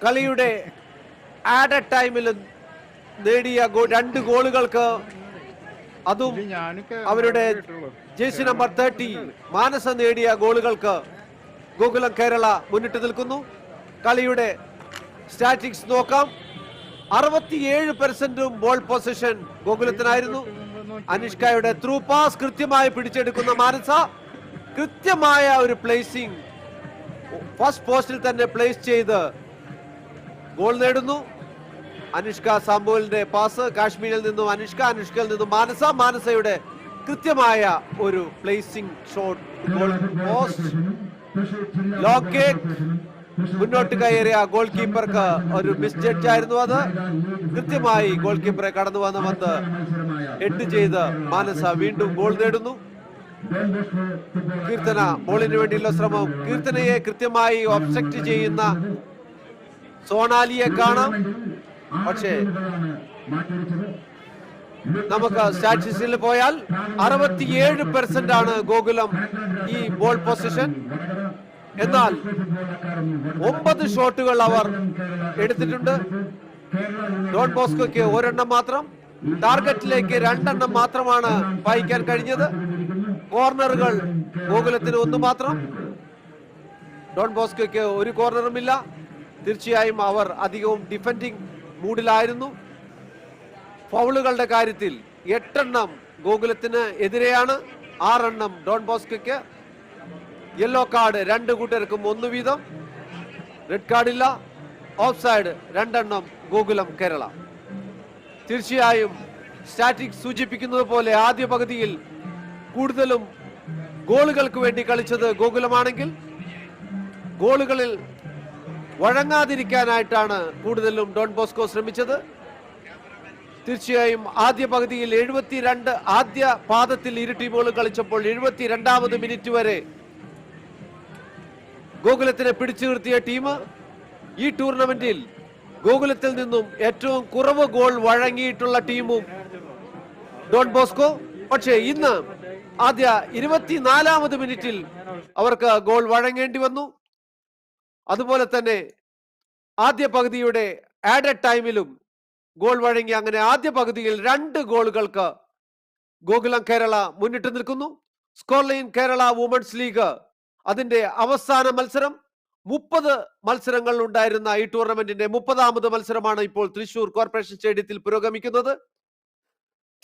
Speaker 1: കളിയുടെ added ടൈമിലും നേടിയ 2 ഗോളുകൾക്ക്, അതും അവരുടെ jersey number 30 മാനസ നേടിയ ഗോളുകൾക്ക് ഗോകുലം കേരള മുന്നിട്ട് നിൽക്കുന്നു. കളിയുടെ സ്റ്റാറ്റിക്സ് നോക്കാം. 67% ബോൾ പൊസിഷൻ ഗോകുലത്തിനായിരുന്നു. അനുഷ്കയുടെ ത്രൂ പാസ് കൃത്യമായി പിടിച്ചെടുക്കുന്ന മാനസ, കൃത്യമായ ഒരു പ്ലേസിംഗ് ഫസ്റ്റ് പോസ്റ്റിൽ തന്നെ പ്ലേസ് ചെയ്ത് ഗോൾ നേടുന്നു. അനുഷ്ക സാമുവലിന്റെ പാസ് കാശ്മീരിൽ നിന്നും അനുഷ്കയിൽ നിന്നും മാനസയുടെ കൃത്യമായ ഒരു placing shot, goal post, long kick, മുന്നോട്ട് കയറിയ ഗോൾ കീപ്പർക്ക് ഒരു മിസ്ജഡ്ജ് ആയിരുന്നു അത്. കൃത്യമായി ഗോൾ കീപ്പറെ കടന്നു വന്ന് ഹെഡ് ചെയ്ത് മാനസ വീണ്ടും ഗോൾ നേടുന്നു. കീർത്തന ബോളിന് വേണ്ടിയുള്ള ശ്രമം, കീർത്തനയെ കൃത്യമായി ഒബ്സ്ട്രക്ട് ചെയ്യുന്ന സോണാലിയെ കാണാം. പക്ഷേ നമുക്ക് സ്റ്റാറ്റിസ്റ്റിക്സിൽ പോയാൽ 67% ആണ് ഗോകുലം ഈ ബോൾ പൊസിഷൻ. എന്നാൽ 9 ഷോട്ടുകൾ അവർ എടുത്തിട്ടുണ്ട്. ഡോൺ ബോസ്കോയ്ക്ക് 1 എണ്ണം മാത്രം, ടാർഗറ്റിലേക്ക് 2 എണ്ണം മാത്രമാണ് പായിക്കാൻ കഴിഞ്ഞത്. കോർണറുകൾ ഗോകുലത്തിന് 1 മാത്രം, ഡോൺ ബോസ്കോയ്ക്ക് 1 കോർണറുമില്ല. തീർച്ചയായും അവർ അധികവും ഡിഫെൻഡിങ് മൂഡിലായിരുന്നു. ഫൗളുകളുടെ കാര്യത്തിൽ 8 എണ്ണം ഗോകുലത്തിന് എതിരെയാണ്, 6 എണ്ണം ഡോൺ ബോസ്കോയ്ക്ക്. യെല്ലോ കാർഡ് 2 കൂട്ടർക്കും 1 വീതം. റെഡ് കാർഡില്ല. ഓഫ് സൈഡ് 2 എണ്ണം ഗോകുലം കേരള. തീർച്ചയായും സ്റ്റാറ്റിക്സ് സൂചിപ്പിക്കുന്നത് പോലെ ആദ്യ പകുതിയിൽ കൂടുതലും ഗോളുകൾക്ക് വേണ്ടി കളിച്ചത് ഗോകുലമാണെങ്കിൽ ഗോളുകളിൽ വഴങ്ങാതിരിക്കാനായിട്ടാണ് കൂടുതലും ഡോൺ ബോസ്കോ ശ്രമിച്ചത്. തീർച്ചയായും ആദ്യ പകുതിയിൽ 72 ആദ്യ പാദത്തിൽ ഇരു ടീമുകളും കളിച്ചപ്പോൾ 72ാമത് മിനിറ്റ് വരെ ഗോകുലത്തിനെ പിടിച്ചു നിർത്തിയ ടീം ഈ ടൂർണമെന്റിൽ ഗോകുലത്തിൽ നിന്നും ഏറ്റവും കുറവ് ഗോൾ വഴങ്ങിയിട്ടുള്ള ടീമും ഡോൺ ബോസ്കോ. പക്ഷേ ഇന്ന് ആദ്യ 24ാമത് മിനിറ്റിൽ അവർക്ക് ഗോൾ വഴങ്ങേണ്ടി വന്നു. അതുപോലെ തന്നെ ആദ്യ പകുതിയുടെ ആഡഡ് ടൈമിലും ഗോൾ വഴങ്ങി. അങ്ങനെ ആദ്യ പകുതിയിൽ 2 ഗോളുകൾക്ക് ഗോകുലം കേരള മുന്നിട്ട് നിൽക്കുന്നു. സ്കോർലൈൻ കേരള വുമൻസ് ലീഗ് അതിന്റെ അവസാന മത്സരം 30 മത്സരങ്ങൾ ഉണ്ടായിരുന്ന ഈ ടൂർണമെന്റിന്റെ 30ാമത് മത്സരമാണ് ഇപ്പോൾ തൃശൂർ കോർപ്പറേഷൻ സ്റ്റേഡിയത്തിൽ പുരോഗമിക്കുന്നത്.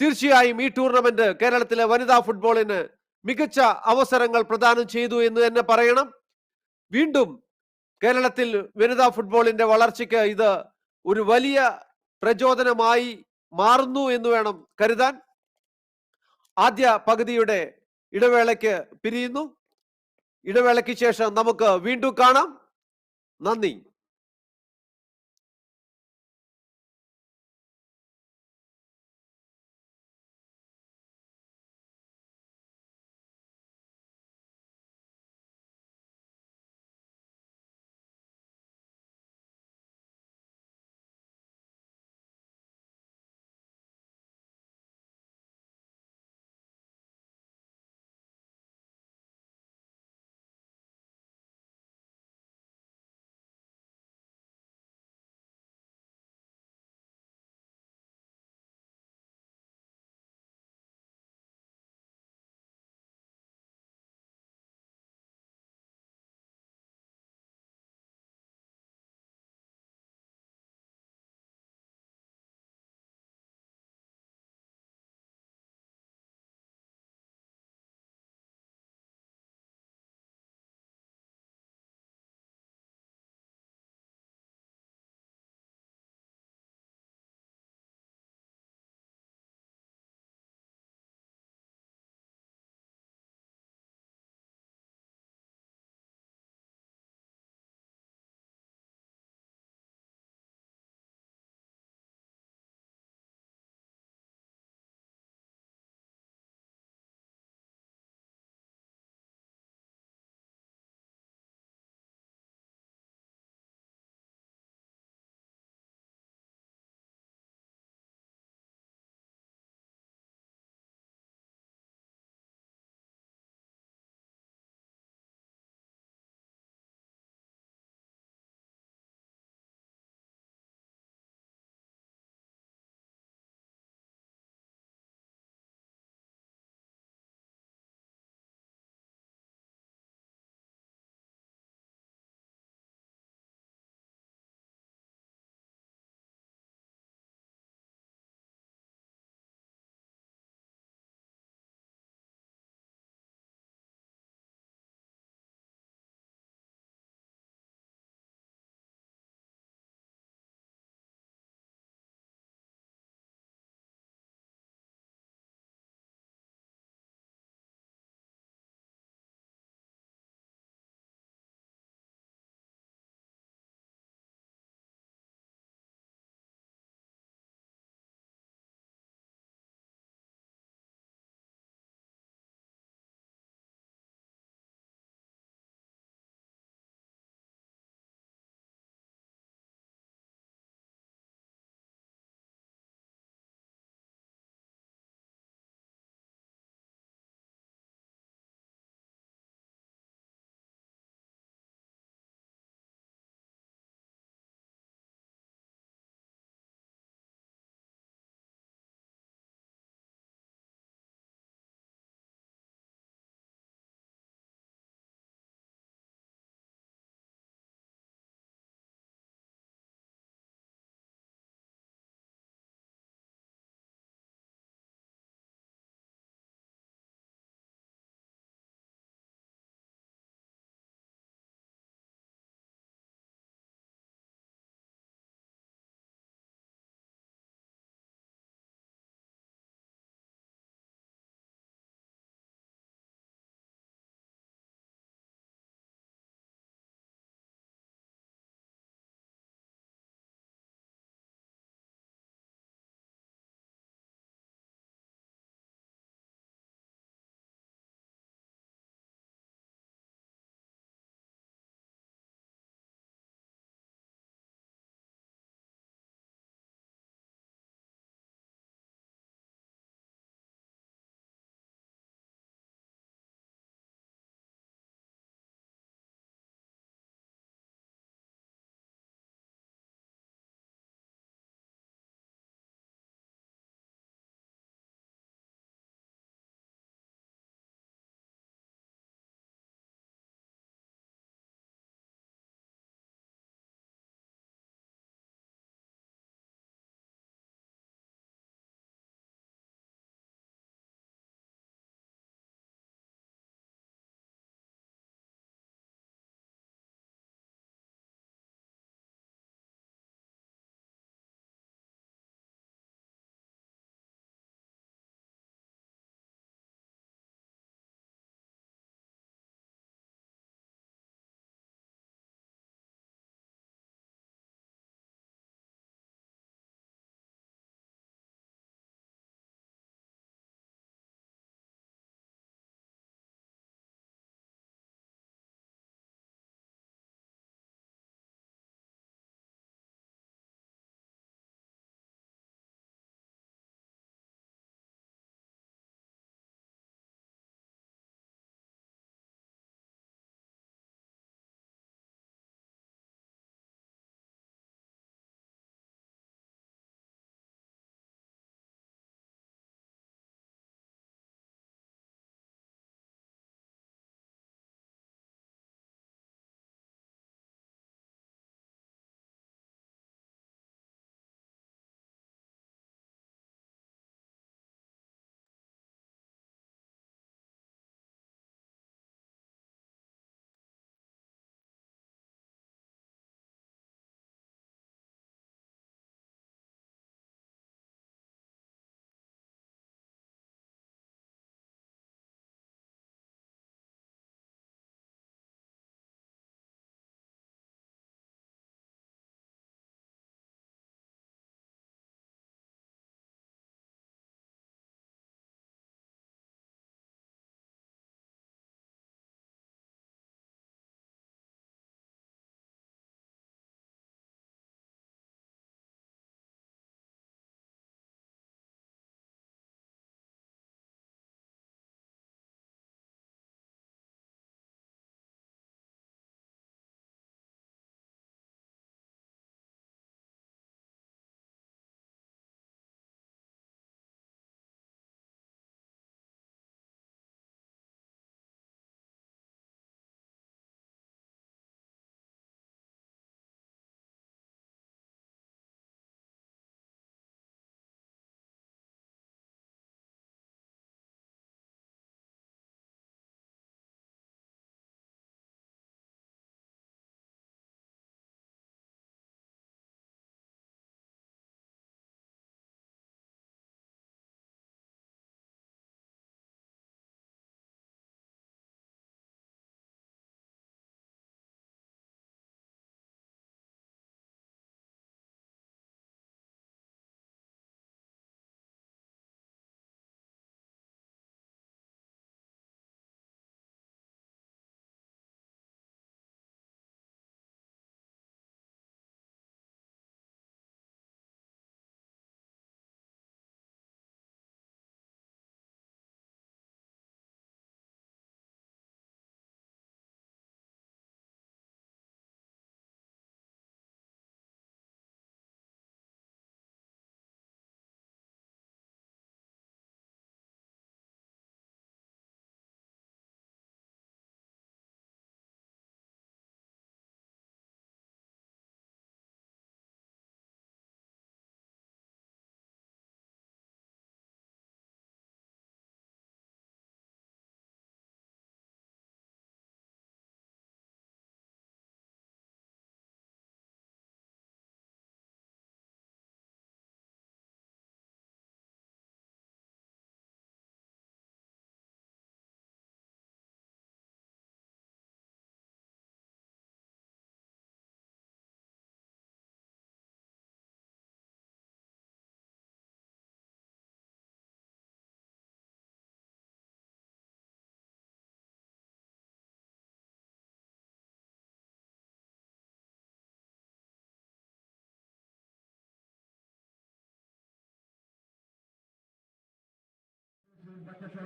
Speaker 1: തീർച്ചയായും ഈ ടൂർണമെന്റ് കേരളത്തിലെ വനിതാ ഫുട്ബോളിന് മികച്ച അവസരങ്ങൾ പ്രദാനം ചെയ്തു എന്ന് തന്നെ പറയണം. വീണ്ടും കേരളത്തിൽ വനിതാ ഫുട്ബോളിന്റെ വളർച്ചയ്ക്ക് ഇത് ഒരു വലിയ പ്രചോദനമായി മാറുന്നു എന്ന് വേണം കരുതാൻ. ആദ്യ പകുതിയുടെ ഇടവേളയ്ക്ക് പിരിയുന്നു. ഇടവേളയ്ക്ക് ശേഷം നമുക്ക് വീണ്ടും കാണാം. നന്ദി.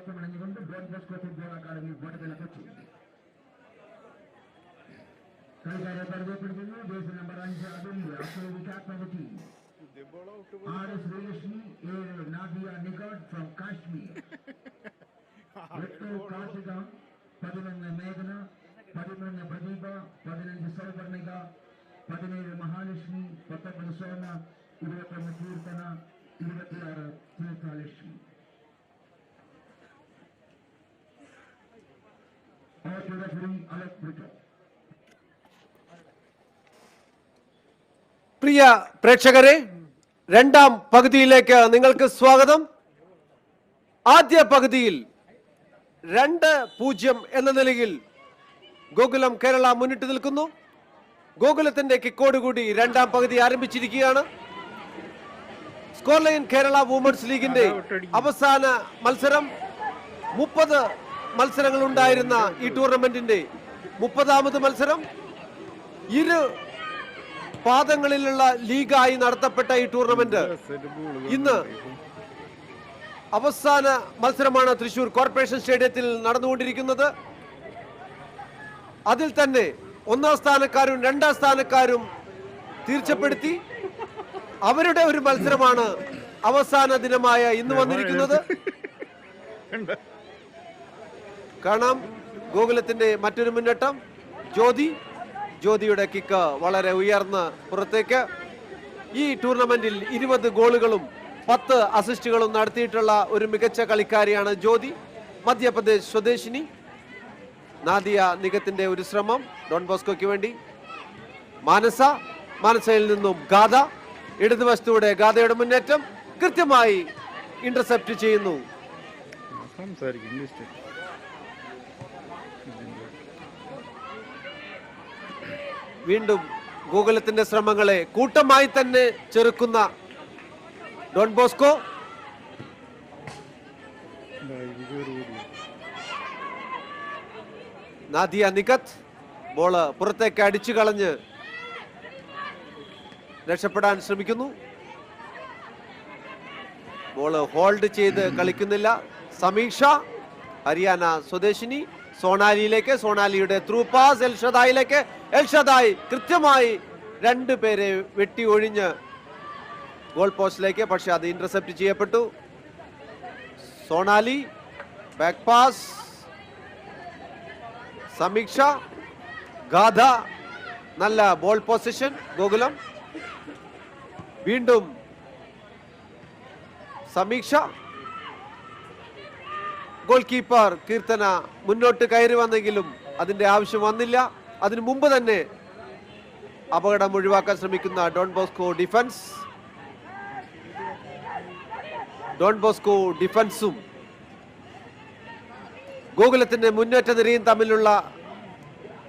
Speaker 3: വസ്ത്രമണിഞ്ഞുകൊണ്ട് Don Bosco football academy Vadakara Kochi. കളിക്കാരെ പരിചയപ്പെടുത്തുന്നു. Jersey number 5 Athulya, captain of the team. 6 Sreelakshmi, 7 Nadia Nikhat from Kashmir, 8 Karthika, 11 മേഘന, 13 പ്രദീപ, 15 സൗവർണിക, 17 മഹാലക്ഷ്മി, 19 സോന, 21 കീർത്തന, 26 തീർത്ഥലക്ഷ്മി.
Speaker 1: പ്രിയ പ്രേക്ഷകരെ, രണ്ടാം പകുതിയിലേക്ക് നിങ്ങൾക്ക് സ്വാഗതം. ആദ്യ പകുതിയിൽ 2-0 എന്ന നിലയിൽ ഗോകുലം കേരള മുന്നിട്ട് നിൽക്കുന്നു. ഗോകുലത്തിന്റെ കിക്കോടുകൂടി രണ്ടാം പകുതി ആരംഭിച്ചിരിക്കുകയാണ്. സ്കോർ ലൈൻ കേരള വുമൻസ് ലീഗിന്റെ അവസാന മത്സരം 30 മത്സരങ്ങൾ ഉണ്ടായിരുന്ന ഈ ടൂർണമെന്റിന്റെ 30ാമത് മത്സരം. ഇരു പാദങ്ങളിലുള്ള ലീഗായി നടത്തപ്പെട്ട ഈ ടൂർണമെന്റ് ഇന്ന് അവസാന മത്സരമാണ് തൃശൂർ കോർപ്പറേഷൻ സ്റ്റേഡിയത്തിൽ നടന്നുകൊണ്ടിരിക്കുന്നത്. അതിൽ തന്നെ 1ാം സ്ഥാനക്കാരും 2ാം സ്ഥാനക്കാരും തീർച്ചപ്പെടുത്തി അവരുടെ ഒരു മത്സരമാണ് അവസാന ദിനമായ ഇന്ന് വന്നിരിക്കുന്നത്. കാണാം ഗോകുലത്തിന്റെ മറ്റൊരു മുന്നേറ്റം. ജ്യോതിയുടെ കിക്ക് വളരെ ഉയർന്ന് പുറത്തേക്ക്. ഈ ടൂർണമെന്റിൽ 20 ഗോളുകളും 10 അസിസ്റ്റുകളും നടത്തിയിട്ടുള്ള ഒരു മികച്ച കളിക്കാരിയാണ് ജ്യോതി, മധ്യപ്രദേശ് സ്വദേശിനി. നാദിയ നിഗത്തിന്റെ ഒരു ശ്രമം ഡോൺ ബോസ്കോയ്ക്ക് വേണ്ടി. മാനസയിൽ നിന്നും ഗാഥ, ഇടതുവശത്തൂടെ ഗാഥയുടെ മുന്നേറ്റം കൃത്യമായി ഇന്റർസെപ്റ്റ് ചെയ്യുന്നു. വീണ്ടും ഗോകുലത്തിന്റെ ശ്രമങ്ങളെ കൂട്ടമായി തന്നെ ചെറുക്കുന്ന ഡോൺ ബോസ്കോ. നാദിയ നിഗത്ത് ബോള് പുറത്തേക്ക് അടിച്ചു കളഞ്ഞ് രക്ഷപ്പെടാൻ ശ്രമിക്കുന്നു. ബോള് ഹോൾഡ് ചെയ്ത് കളിക്കുന്നില്ല. സമീക്ഷ, ഹരിയാന സ്വദേശിനി, സോണാലിയുടെ ത്രൂ പാസ് എൽഷദായിലേക്ക്. എൽഷദായ് കൃത്യമായി 2 പേരെ വെട്ടി ഒഴിഞ്ഞ് ഗോൾ പോസ്റ്റിലേക്ക്, പക്ഷെ അത് ഇന്റർസെപ്റ്റ് ചെയ്യപ്പെട്ടു. സോണാലി ബാക്ക് പാസ്, സമീക്ഷ, ഗാഥ, നല്ല ബോൾ പൊസിഷൻ ഗോകുലം. വീണ്ടും സമീക്ഷ, ഗോൾ കീപ്പർ കീർത്തന മുന്നോട്ട് കയറി വന്നെങ്കിലും അതിന്റെ ആവശ്യം വന്നില്ല. അതിനു മുമ്പ് തന്നെ അപകടം ഒഴിവാക്കാൻ ശ്രമിക്കുന്ന ഡോൺ ബോസ്കോ ഡിഫൻസും ഗോകുലത്തിന്റെ മുന്നേറ്റ നിരയും തമ്മിലുള്ള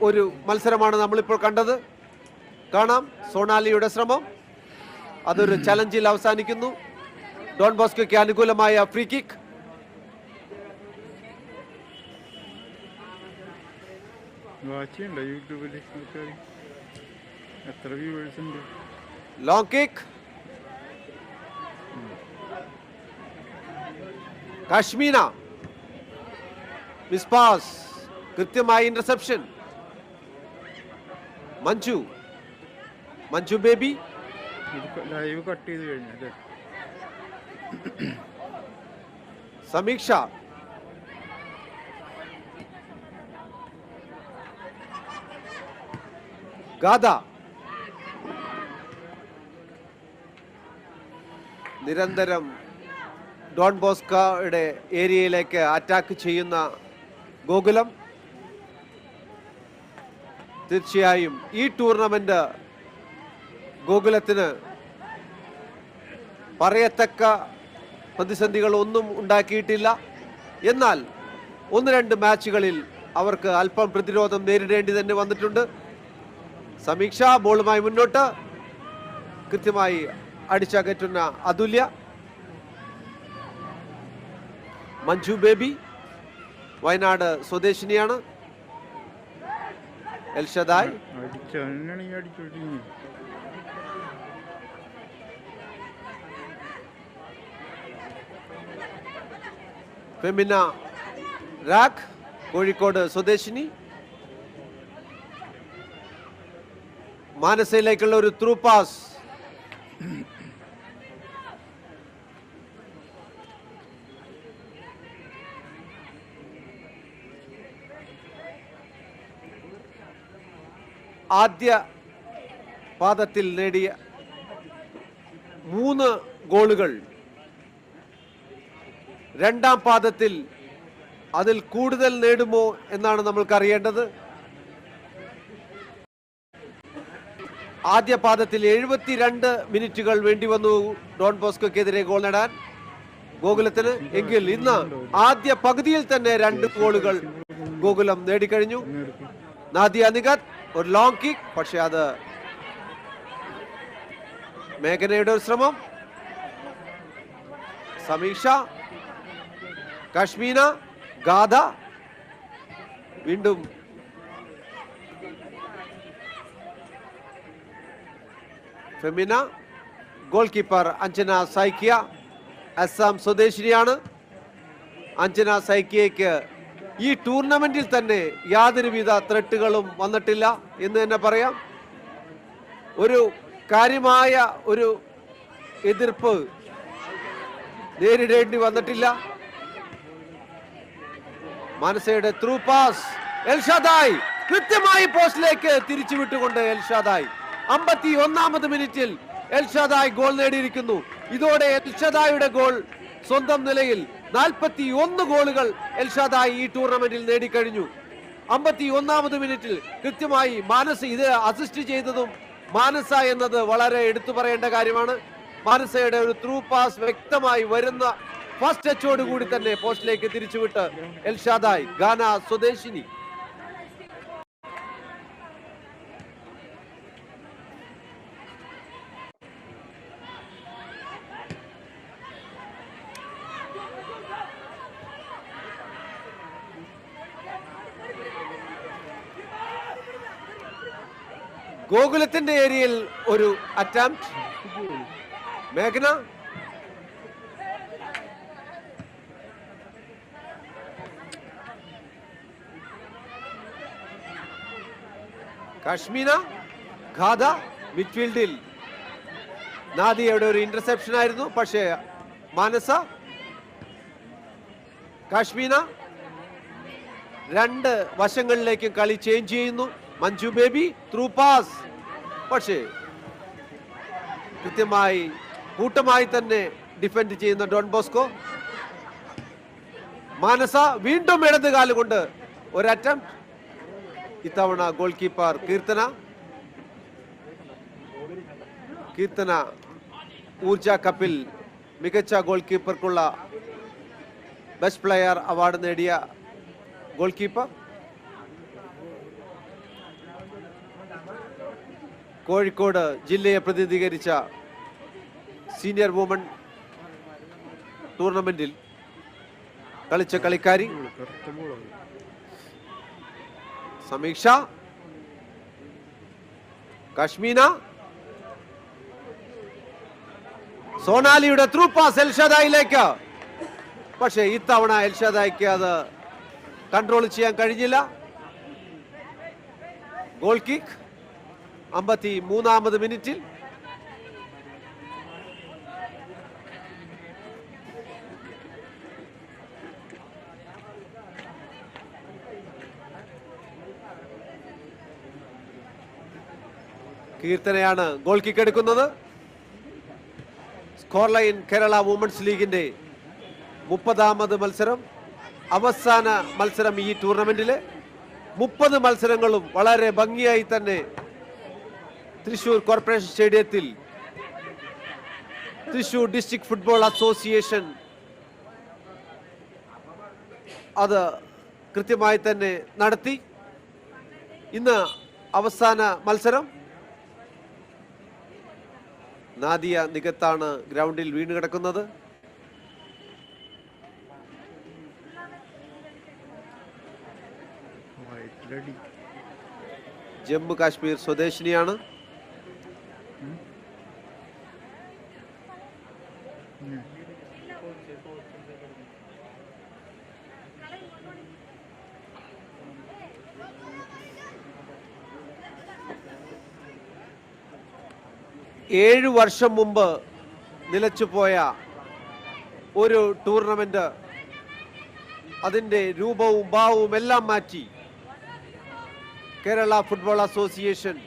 Speaker 1: ഒരു മത്സരമാണ് നമ്മളിപ്പോൾ കണ്ടത്. കാണാം സോണാലിയുടെ ശ്രമം, അതൊരു ചലഞ്ചിൽ അവസാനിക്കുന്നു. ഡോൺ ബോസ്കോയ്ക്ക് അനുകൂലമായ free kick. Long kick, Kashmina miss pass, കൃത്യമായ interception. Manju Baby,
Speaker 4: live cut ചെയ്ത് കഴിഞ്ഞു.
Speaker 1: സമീക്ഷ, ഗാഥ, നിരന്തരം ഡോൺ ബോസ്കോയുടെ ഏരിയയിലേക്ക് അറ്റാക്ക് ചെയ്യുന്ന ഗോകുലം. തീർച്ചയായും ഈ ടൂർണമെന്റ് ഗോകുലത്തിന് പറയത്തക്ക പ്രതിസന്ധികൾ ഒന്നും ഉണ്ടാക്കിയിട്ടില്ല. എന്നാൽ 1-2 മാച്ചുകളിൽ അവർക്ക് അല്പം പ്രതിരോധം നേരിടേണ്ടി തന്നെ വന്നിട്ടുണ്ട്. സമീക്ഷ ബോളുമായി മുന്നോട്ട്, കൃത്യമായി അടിച്ചകറ്റുന്ന അതുല്യ. മഞ്ജു ബേബി വയനാട് സ്വദേശിനിയാണ്. എൽഷദായ്, ഫെമിന റാഖ്, കോഴിക്കോട് സ്വദേശിനി. മാനസയിലേക്കുള്ള ഒരു ത്രൂ പാസ്. ആദ്യ പാദത്തിൽ നേടിയ 3 ഗോളുകൾ രണ്ടാം പാദത്തിൽ അതിൽ കൂടുതൽ നേടുമോ എന്നാണ് നമ്മൾക്ക് അറിയേണ്ടത്. ആദ്യ പാദത്തിൽ 72 മിനിറ്റുകൾ വേണ്ടി വന്നു ഡോൺ ബോസ്കോക്കെതിരെ ഗോൾ നേടാൻ ഗോകുലത്തിന്. എങ്കിൽ ഇന്ന് ആദ്യ പകുതിയിൽ തന്നെ 2 ഗോളുകൾ ഗോകുലം നേടിക്കഴിഞ്ഞു. നാദിയ നിഗത് ഒരു ലോങ് കിക്ക്, പക്ഷെ അത് മേഘനയുടെ ഒരു ശ്രമം. സമീക്ഷ, കശ്മീന, ഗാഥ, വീണ്ടും ഫെമിന. ഗോൾ കീപ്പർ അഞ്ജന സൈക്കിയ, അസം സ്വദേശിനിയാണ്. അഞ്ജന സൈക്കിയയ്ക്ക് ഈ ടൂർണമെന്റിൽ തന്നെ യാതൊരുവിധ ത്രെട്ടുകളും വന്നിട്ടില്ല എന്ന് തന്നെ പറയാം. ഒരു കാര്യമായ ഒരു എതിർപ്പ് നേരിടേണ്ടി വന്നിട്ടില്ല. മാനസയുടെ ത്രൂ പാസ്, എൽഷാദായ് കൃത്യമായി പോസ്റ്റിലേക്ക് തിരിച്ചു വിട്ടുകൊണ്ട് എൽഷാദായ് 51ാമത് മിനിറ്റിൽ എൽഷാദായ് ഗോൾ നേടിയിരിക്കുന്നു. ഇതോടെ എൽഷാദായുടെ ഗോൾ സ്വന്തം നിലയിൽ 41 ഗോളുകൾ എൽഷാദായ് ഈ ടൂർണമെന്റിൽ നേടിക്കഴിഞ്ഞു. 51ാമത് മിനിറ്റിൽ കൃത്യമായി മാനസ ഇത് അസിസ്റ്റ് ചെയ്തതും മാനസ എന്നത് വളരെ എടുത്തു പറയേണ്ട കാര്യമാണ്. മാനസയുടെ ഒരു ത്രൂ പാസ് വ്യക്തമായി വരുന്ന ഫസ്റ്റ് ടച്ചോട് കൂടി തന്നെ പോസ്റ്റിലേക്ക് തിരിച്ചുവിട്ട് എൽഷാദായ്, ഗാന സ്വദേശിനി. ഗോകുലത്തിന്റെ ഏരിയയിൽ ഒരു അറ്റംപ്റ്റ്. മേഘന, കശ്മീന, ഖാദ. മിഡ്ഫീൽഡിൽ നാദിയയുടെ ഒരു ഇന്റർസെപ്ഷൻ ആയിരുന്നു, പക്ഷേ മാനസ, കശ്മീന 2 വശങ്ങളിലേക്കും കളി ചേഞ്ച് ചെയ്യുന്നു. മഞ്ജു ബേബി ത്രൂ പാസ്, പക്ഷേ കൃത്യമായി കൂട്ടമായി തന്നെ ഡിഫെൻഡ് ചെയ്യുന്ന ഡോൺ ബോസ്കോ. മാനസ വീണ്ടും ഇടത് കാലുകൊണ്ട് ഒരു അറ്റംപ്റ്റ്. ഇത്തവണ ഗോൾ കീപ്പർ കീർത്തന ഊർജ കപ്പിൽ മികച്ച ഗോൾ കീപ്പർക്കുള്ള ബെസ്റ്റ് പ്ലെയർ അവാർഡ് നേടിയ ഗോൾ കീപ്പർ. കോഴിക്കോട് ജില്ലയെ പ്രതിനിധീകരിച്ച സീനിയർ വുമൺ ടൂർണമെന്റിൽ കളിച്ച കളിക്കാരി. സമീക്ഷ, കശ്മീന, സോണാലിയുടെ ത്രൂ പാസ് എൽഷാദായിലേക്ക്. പക്ഷേ ഇത്തവണ എൽഷാദായിക്ക് അത് കൺട്രോൾ ചെയ്യാൻ കഴിഞ്ഞില്ല. ഗോൾ കിക്ക് 53ാമത് മിനിറ്റിൽ. കീർത്തനയാണ് ഗോൾ കിക്ക് എടുക്കുന്നത്. സ്കോർ ലൈൻ കേരള വുമൻസ് ലീഗിന്റെ 30ാമത് മത്സരം, അവസാന മത്സരം ഈ ടൂർണമെന്റിലെ. 30 മത്സരങ്ങളും വളരെ ഭംഗിയായി തന്നെ തൃശൂർ കോർപ്പറേഷൻ സ്റ്റേഡിയത്തിൽ തൃശൂർ ഡിസ്ട്രിക്ട് ഫുട്ബോൾ അസോസിയേഷൻ അത് കൃത്യമായി തന്നെ നടത്തി. ഇന്ന് അവസാന മത്സരം. നാദിയ നികത്താണ് ഗ്രൗണ്ടിൽ വീണ് കിടക്കുന്നത്. ജമ്മു കാശ്മീർ സ്വദേശിനിയാണ്. 7 വർഷം മുമ്പ് നിലച്ചുപോയ ഒരു ടൂർണമെന്റ് അതിൻ്റെ രൂപവും ഭാവവും എല്ലാം മാറ്റി കേരള ഫുട്ബോൾ അസോസിയേഷൻ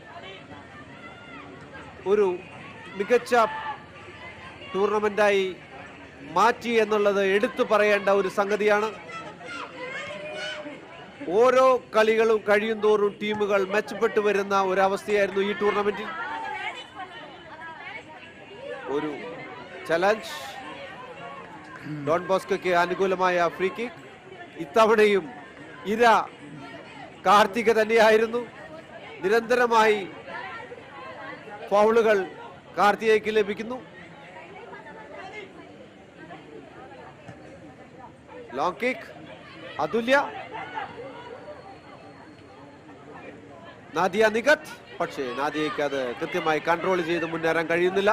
Speaker 1: ഒരു മികച്ച ടൂർണമെന്റായി മാറ്റി എന്നുള്ളത് എടുത്തു പറയേണ്ട ഒരു സംഗതിയാണ്. ഓരോ കളികളും കഴിയും തോറും ടീമുകൾ മെച്ചപ്പെട്ടു വരുന്ന ഒരവസ്ഥയായിരുന്നു ഈ ടൂർണമെന്റിൽ. ഒരു ചലഞ്ച്, ഡോൺ ബോസ്കോയ്ക്ക് അനുകൂലമായ ഫ്രീ കിക്ക്. ഇത്തവണയും ഇര കാർത്തിക തന്നെയായിരുന്നു. നിരന്തരമായി ഫൗളുകൾ കാർത്തികയ്ക്ക് ലഭിക്കുന്നു. ലോങ് കിക്ക്, അതുല്യ, നാദിയ നിഗത്. പക്ഷേ നാദിയയ്ക്ക് അത് കൃത്യമായി കൺട്രോൾ ചെയ്ത് മുന്നേറാൻ കഴിയുന്നില്ല.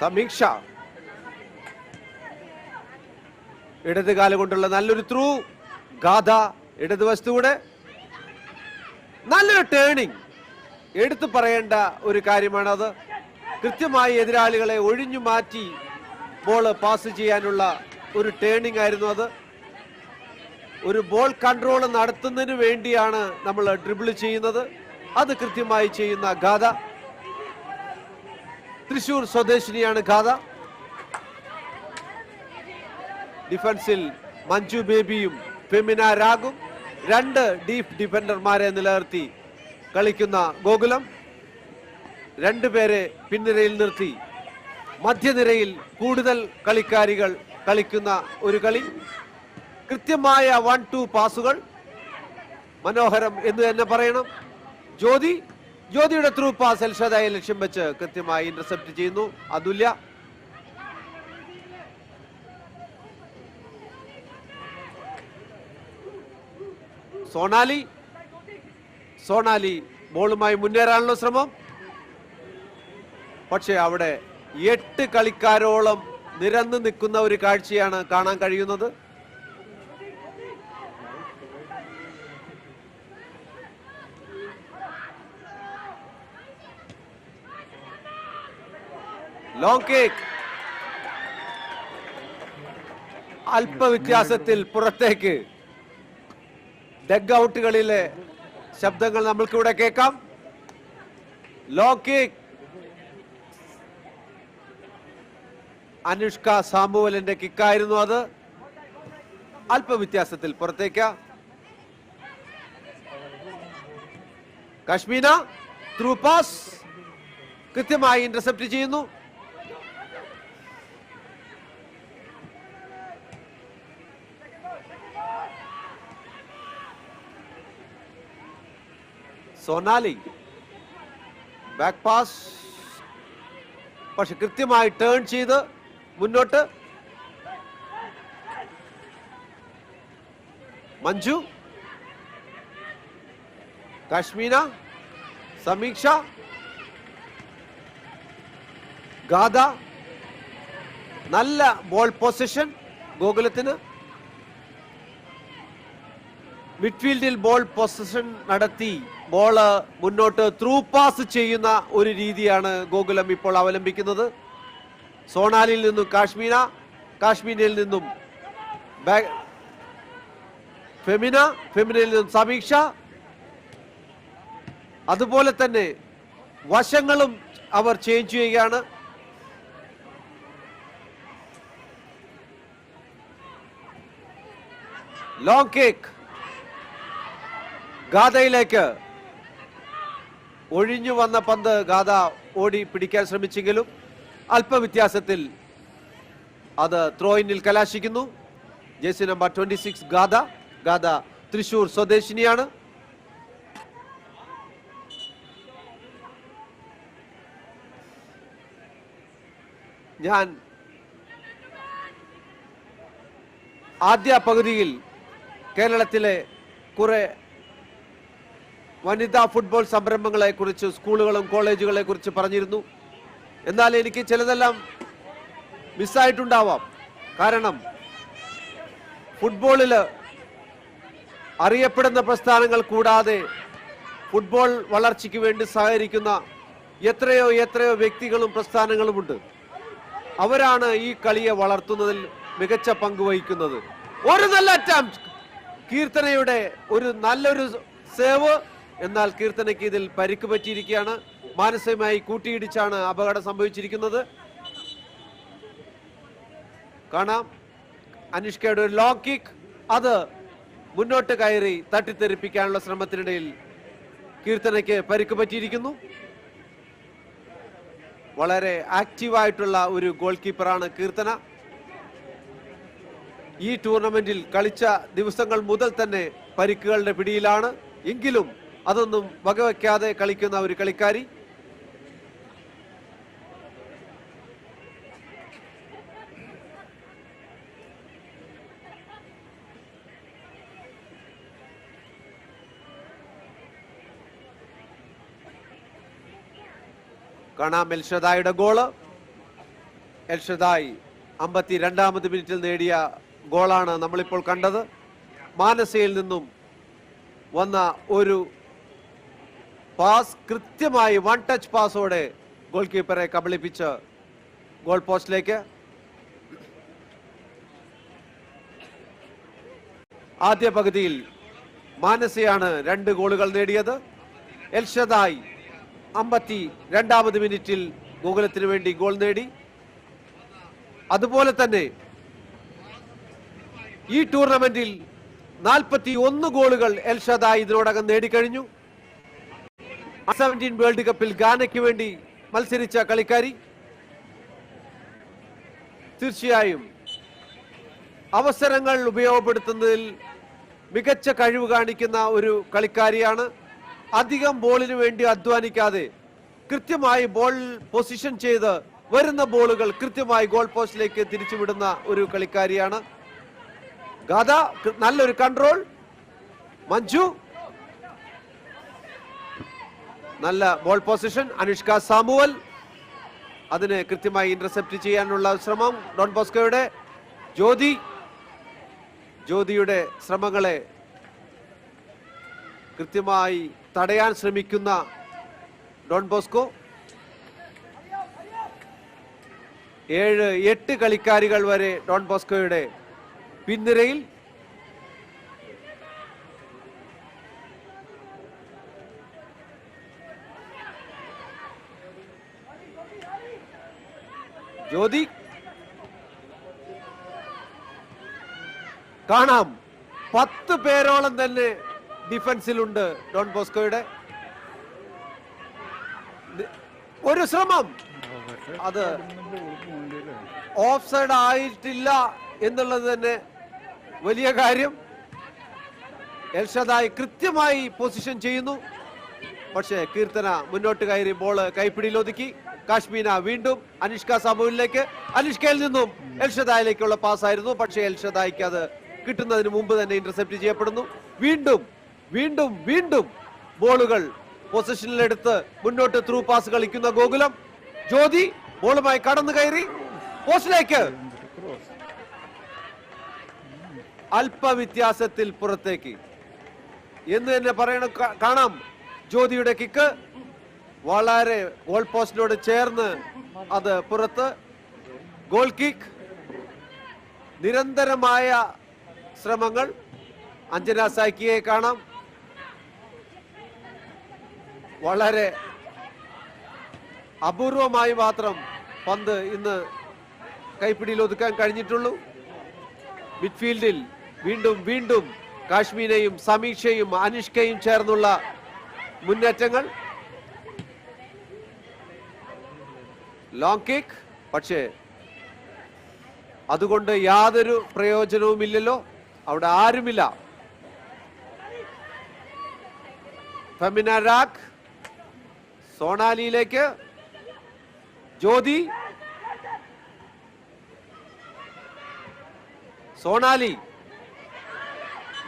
Speaker 1: സമീക്ഷ ഇടത് കാല് കൊണ്ടുള്ള നല്ലൊരു ത്രൂ. ഗാഥ ഇടതുവശത്തൂടെ നല്ലൊരു ടേണിംഗ്. എടുത്തു പറയേണ്ട ഒരു കാര്യമാണത്. കൃത്യമായി എതിരാളികളെ ഒഴിഞ്ഞു മാറ്റി ബോൾ പാസ് ചെയ്യാനുള്ള ഒരു ടേണിംഗ് ആയിരുന്നു അത്. ഒരു ബോൾ കൺട്രോൾ നടത്തുന്നതിന് വേണ്ടിയാണ് നമ്മൾ ഡ്രിബിൾ ചെയ്യുന്നത്. അത് കൃത്യമായി ചെയ്യുന്ന ഗാഥ. തൃശൂർ സ്വദേശിനിയാണ് ഗാഥ. ഡിഫൻസിൽ മഞ്ജു ബേബിയും ഫെമിന രാഗും, 2 ഡീപ്പ് ഡിഫൻഡർമാരെ നിലനിർത്തി കളിക്കുന്ന ഗോകുലം, 2 പേരെ പിൻനിരയിൽ നിർത്തി മധ്യനിരയിൽ കൂടുതൽ കളിക്കാരികൾ കളിക്കുന്ന ഒരു കളി. കൃത്യമായ 1-2 പാസുകൾ, മനോഹരം എന്ന് തന്നെ പറയണം. ജ്യോതിയുടെ ത്രൂ പാസ് എൽഷദായെ ലക്ഷ്യം വെച്ച് കൃത്യമായി ഇന്റർസെപ്റ്റ് ചെയ്യുന്നു. അതുല്യ, സോണാലി ബോളുമായി മുന്നേറാനുള്ള ശ്രമം. പക്ഷേ അവിടെ 8 കളിക്കാരോളം നിരന്നു നിൽക്കുന്ന ഒരു കാഴ്ചയാണ് കാണാൻ കഴിയുന്നത്. ലോങ് കിക്ക് അല്പവ്യത്യാസത്തിൽ പുറത്തേക്ക്. ഡഗ് ഔട്ടുകളിലെ ശബ്ദങ്ങൾ നമ്മൾക്കിവിടെ കേൾക്കാം. ലോങ് കിക്ക് അനുഷ്ക സാമുവലിന്റെ കിക്കായിരുന്നു അത്. അല്പവ്യത്യാസത്തിൽ പുറത്തേക്ക്. കശ്മീന ത്രൂ പാസ് കൃത്യമായി ഇന്റർസെപ്റ്റ് ചെയ്യുന്നു. സോനാലി ബാക്ക് പാസ്, പക്ഷെ കൃത്യമായി ടേൺ ചെയ്ത് മുന്നോട്ട്. മഞ്ജു, കാശ്മീന, സമീക്ഷ, ഗാഥ. നല്ല ബോൾ പൊസിഷൻ ഗോകുലത്തിന്. മിഡ്ഫീൽഡിൽ ബോൾ പൊസിഷൻ നടത്തി ബോള് മുന്നോട്ട് ത്രൂ പാസ് ചെയ്യുന്ന ഒരു രീതിയാണ് ഗോകുലം ഇപ്പോൾ അവലംബിക്കുന്നത്. സോണാലിൽ നിന്നും കാശ്മീരിൽ നിന്നും ഫെമിനയിൽ നിന്നും സമീക്ഷ. അതുപോലെ തന്നെ വശങ്ങളും അവർ ചേഞ്ച് ചെയ്യുകയാണ്. ലോങ് കിക്ക് ഗാഥയിലേക്ക്. ഒഴിഞ്ഞു വന്ന പന്ത് ഗാഥ ഓടി പിടിക്കാൻ ശ്രമിച്ചെങ്കിലും അല്പവ്യത്യാസത്തിൽ അത് ത്രോയിനിൽ കലാശിക്കുന്നു. ജേഴ്സി നമ്പർ 26 ഗാഥ തൃശൂർ സ്വദേശിനിയാണ്. ഞാൻ ആദ്യ പകുതിയിൽ കേരളത്തിലെ കുറെ വനിതാ ഫുട്ബോൾ സംരംഭങ്ങളെ കുറിച്ച്, സ്കൂളുകളും കോളേജുകളെ കുറിച്ച് പറഞ്ഞിരുന്നു. എന്നാൽ എനിക്ക് ചിലതെല്ലാം മിസ്സായിട്ടുണ്ടാവാം. കാരണം ഫുട്ബോളിൽ അറിയപ്പെടുന്ന പ്രസ്ഥാനങ്ങൾ കൂടാതെ ഫുട്ബോൾ വളർച്ചയ്ക്ക് വേണ്ടി സഹകരിക്കുന്ന എത്രയോ വ്യക്തികളും പ്രസ്ഥാനങ്ങളുമുണ്ട്. അവരാണ് ഈ കളിയെ വളർത്തുന്നതിൽ മികച്ച പങ്ക് വഹിക്കുന്നത്. ഒരു നല്ല അറ്റംപ്റ്റ്, കീർത്തനയുടെ ഒരു നല്ലൊരു സേവ്. എന്നാൽ കീർത്തനയ്ക്ക് ഇതിൽ പരിക്ക് പറ്റിയിരിക്കുകയാണ്. മാനസികമായി കൂട്ടിയിടിച്ചാണ് അപകടം സംഭവിച്ചിരിക്കുന്നത്. കാണാം അനുഷ്കയുടെ ഒരു ലോങ് കിക്ക്, അത് മുന്നോട്ട് കയറി തട്ടിത്തെറിപ്പിക്കാനുള്ള ശ്രമത്തിനിടയിൽ കീർത്തനയ്ക്ക് പരിക്ക് പറ്റിയിരിക്കുന്നു. വളരെ ആക്റ്റീവായിട്ടുള്ള ഒരു ഗോൾ കീപ്പറാണ് കീർത്തന. ഈ ടൂർണമെന്റിൽ കളിച്ച ദിവസങ്ങൾ മുതൽ തന്നെ പരിക്കുകളുടെ പിടിയിലാണ്. എങ്കിലും അതൊന്നും വകവയ്ക്കാതെ കളിക്കുന്ന ഒരു കളിക്കാരി. കാണാം എൽഷദായുടെ ഗോള്. എൽഷദായി 52ാമത് മിനിറ്റിൽ നേടിയ ഗോളാണ് നമ്മളിപ്പോൾ കണ്ടത്. മാനസയിൽ നിന്നും വന്ന ഒരു പാസ്, കൃത്യമായി വൺ ടച്ച് പാസോടെ ഗോൾ കീപ്പറെ കബളിപ്പിച്ച് ഗോൾ പോസ്റ്റിലേക്ക്. ആദ്യ പകുതിയിൽ മാനസയാണ് 2 ഗോളുകൾ നേടിയത്. എൽഷദായി 52ാമത് മിനിറ്റിൽ ഗോകുലത്തിന് വേണ്ടി ഗോൾ നേടി. അതുപോലെ തന്നെ ഈ ടൂർണമെന്റിൽ 41 ഗോളുകൾ എൽഷദായി ഇതിനോടകം നേടിക്കഴിഞ്ഞു. 17 വേൾഡ് കപ്പിൽ ഗാനയ്ക്ക് വേണ്ടി മത്സരിച്ച കളിക്കാരി. തീർച്ചയായും അവസരങ്ങൾ ഉപയോഗപ്പെടുത്തുന്നതിൽ മികച്ച കഴിവ് കാണിക്കുന്ന ഒരു കളിക്കാരിയാണ്. അധികം ബോളിന് വേണ്ടി അധ്വാനിക്കാതെ കൃത്യമായി ബോൾ പൊസിഷൻ ചെയ്ത് വരുന്ന ബോളുകൾ കൃത്യമായി ഗോൾ പോസ്റ്റിലേക്ക് തിരിച്ചുവിടുന്ന ഒരു കളിക്കാരിയാണ്. ഗാഥ നല്ലൊരു കൺട്രോൾ. മഞ്ജു നല്ല ബോൾ പൊസിഷൻ. അനുഷ്ക സാമുവൽ അതിനെ കൃത്യമായി ഇന്റർസെപ്റ്റ് ചെയ്യാനുള്ള ശ്രമം ഡോൺ ബോസ്കോയുടെ. ജ്യോതിയുടെ ശ്രമങ്ങളെ കൃത്യമായി തടയാൻ ശ്രമിക്കുന്ന ഡോൺ ബോസ്കോ. 7-8 കളിക്കാരികൾ വരെ ഡോൺ ബോസ്കോയുടെ പിൻനിരയിൽ. ജ്യോതി കാണാം 10 പേരോളം തന്നെ ഡിഫൻസിലുണ്ട് ഡോൺ ബോസ്കോയുടെ. ഒരു ശ്രമം, അത് ഓഫ് സൈഡ് ആയിട്ടില്ല എന്നുള്ളത് തന്നെ വലിയ കാര്യം. എൽഷദായി കൃത്യമായി പൊസിഷൻ ചെയ്യുന്നു. പക്ഷേ കീർത്തന മുന്നോട്ട് കയറി ബോള് കൈപ്പിടിയിൽ ഒതുക്കി. കാശ്മീന വീണ്ടും അനുഷ്ക സാമുവിലേക്ക്. അനുഷ്കയിൽ നിന്നും എൽഷദായിലേക്കുള്ള പാസ് ആയിരുന്നു. പക്ഷേ എൽഷദായിക്ക് അത് കിട്ടുന്നതിന് മുമ്പ് തന്നെ ഇന്റർസെപ്റ്റ് ചെയ്യപ്പെടുന്നു. വീണ്ടും ബോളുകൾ പൊസിഷനിലെടുത്ത് മുന്നോട്ട് ത്രൂ പാസ് കളിക്കുന്ന ഗോകുലം. ജ്യോതി ബോളുമായി കടന്നു കയറി പോസ്റ്റിലേക്ക്. അല്പവ്യത്യാസത്തിൽ പുറത്തേക്ക് എന്ന് തന്നെ പറയണം. കാണാം ജ്യോതിയുടെ കിക്ക് വളരെ ഗോൾ പോസ്റ്റിനോട് ചേർന്ന് അത് പുറത്ത്. Goal kick. നിരന്തരമായ ശ്രമങ്ങൾ. അഞ്ജന സാക്കിയെ കാണാം. വളരെ അപൂർവമായി മാത്രം പന്ത് ഇന്ന് കൈപ്പിടിയിൽ ഒതുക്കാൻ കഴിഞ്ഞിട്ടുള്ളൂ. മിഡ്ഫീൽഡിൽ വീണ്ടും കാശ്മീരയും സമീക്ഷയും അനുഷ്കയും ചേർന്നുള്ള മുന്നേറ്റങ്ങൾ. Long kick. പക്ഷേ അതുകൊണ്ട് യാതൊരു പ്രയോജനവുമില്ലല്ലോ. അവിടെ ആരുമില്ല. ഫെമിന രാഗ് സോണാലിയിലേക്ക്. ജ്യോതി, സോണാലി,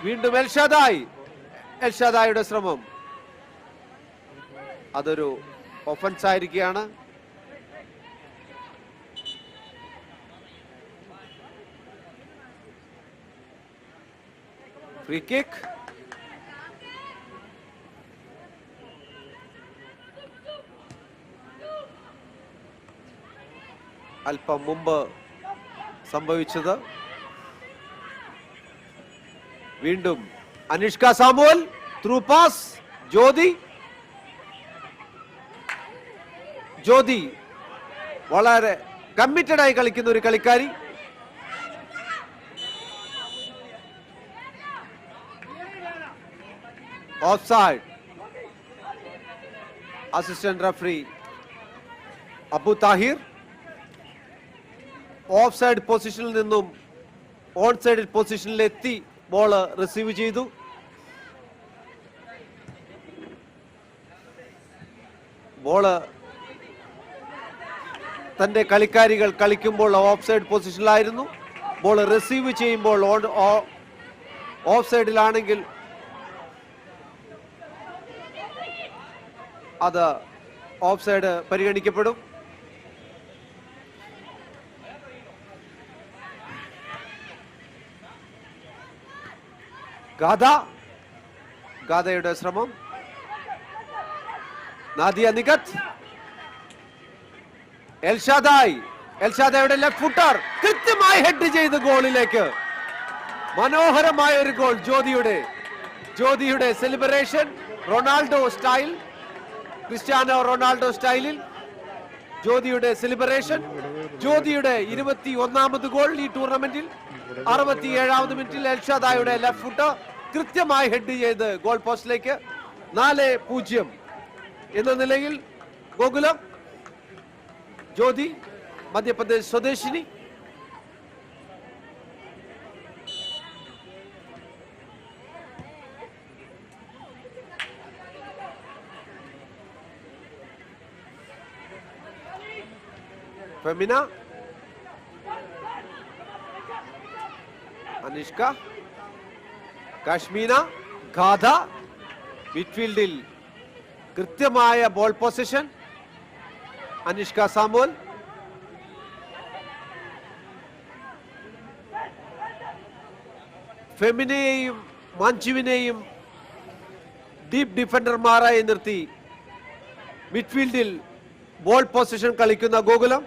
Speaker 1: വീണ്ടും എൽഷദായി. എൽഷാദായുടെ ശ്രമം, അതൊരു ഒഫൻസ് ആയിരിക്കുകയാണ്. Free kick. അല്പം മുമ്പ് സംഭവിച്ചത്. വീണ്ടും Anushka Samuel through pass. Jyothi വളരെ കമ്മിറ്റഡ് ആയി കളിക്കുന്ന ഒരു കളിക്കാരി. Off side. Assistant referee Abu Thahir off side പൊസിഷനിൽ നിന്നും ഓൺ സൈഡ് പൊസിഷനിലെത്തി ബോള് റിസീവ് ചെയ്തു. ബോള് തന്റെ കളിക്കാരികൾ കളിക്കുമ്പോൾ ഓഫ് സൈഡ് പൊസിഷനിലായിരുന്നു. ബോൾ റിസീവ് ചെയ്യുമ്പോൾ ഓഫ് സൈഡിലാണെങ്കിൽ അത് ഓഫ് സൈഡ് പരിഗണിക്കപ്പെടും. ഗാഥയുടെ ശ്രമം. നാദിയ നിഗത്ത്. എൽഷാദായുടെ ലെഫ്റ്റ് ഫുട്ടർ കൃത്യമായി ഹെഡ് ചെയ്ത് ഗോളിലേക്ക്. മനോഹരമായ ഒരു ഗോൾ. ജ്യോതിയുടെ celebration Ronaldo style, Cristiano Ronaldo സ്റ്റൈലിൽ ജ്യോതിയുടെ സെലിബ്രേഷൻ. ജ്യോതിയുടെ 21ാമത് ഗോൾ ഈ ടൂർണമെന്റിൽ. 67ാമത് മിനിറ്റിൽ എൽഷാദായുടെ ലെഫ്റ്റ് ഫുട്ടർ കൃത്യമായി ഹെഡ് ചെയ്ത് ഗോൾ പോസ്റ്റിലേക്ക്. 4-0 എന്ന നിലയിൽ ഗോകുലം. ജ്യോതി മധ്യപ്രദേശ് സ്വദേശിനി. ഫെമിന, അനുഷ്ക, കാശ്മീന, ഗാഥ. മിഡ്ഫീൽഡിൽ കൃത്യമായ ബോൾ പൊസിഷൻ. അനുഷ്ക സാമുവൽ. ഫെമിനയെയും മഞ്ജുവിനെയും ഡീപ് ഡിഫൻഡർമാരായി നിർത്തി മിഡ്ഫീൽഡിൽ ബോൾ പൊസിഷൻ കളിക്കുന്ന ഗോകുലം.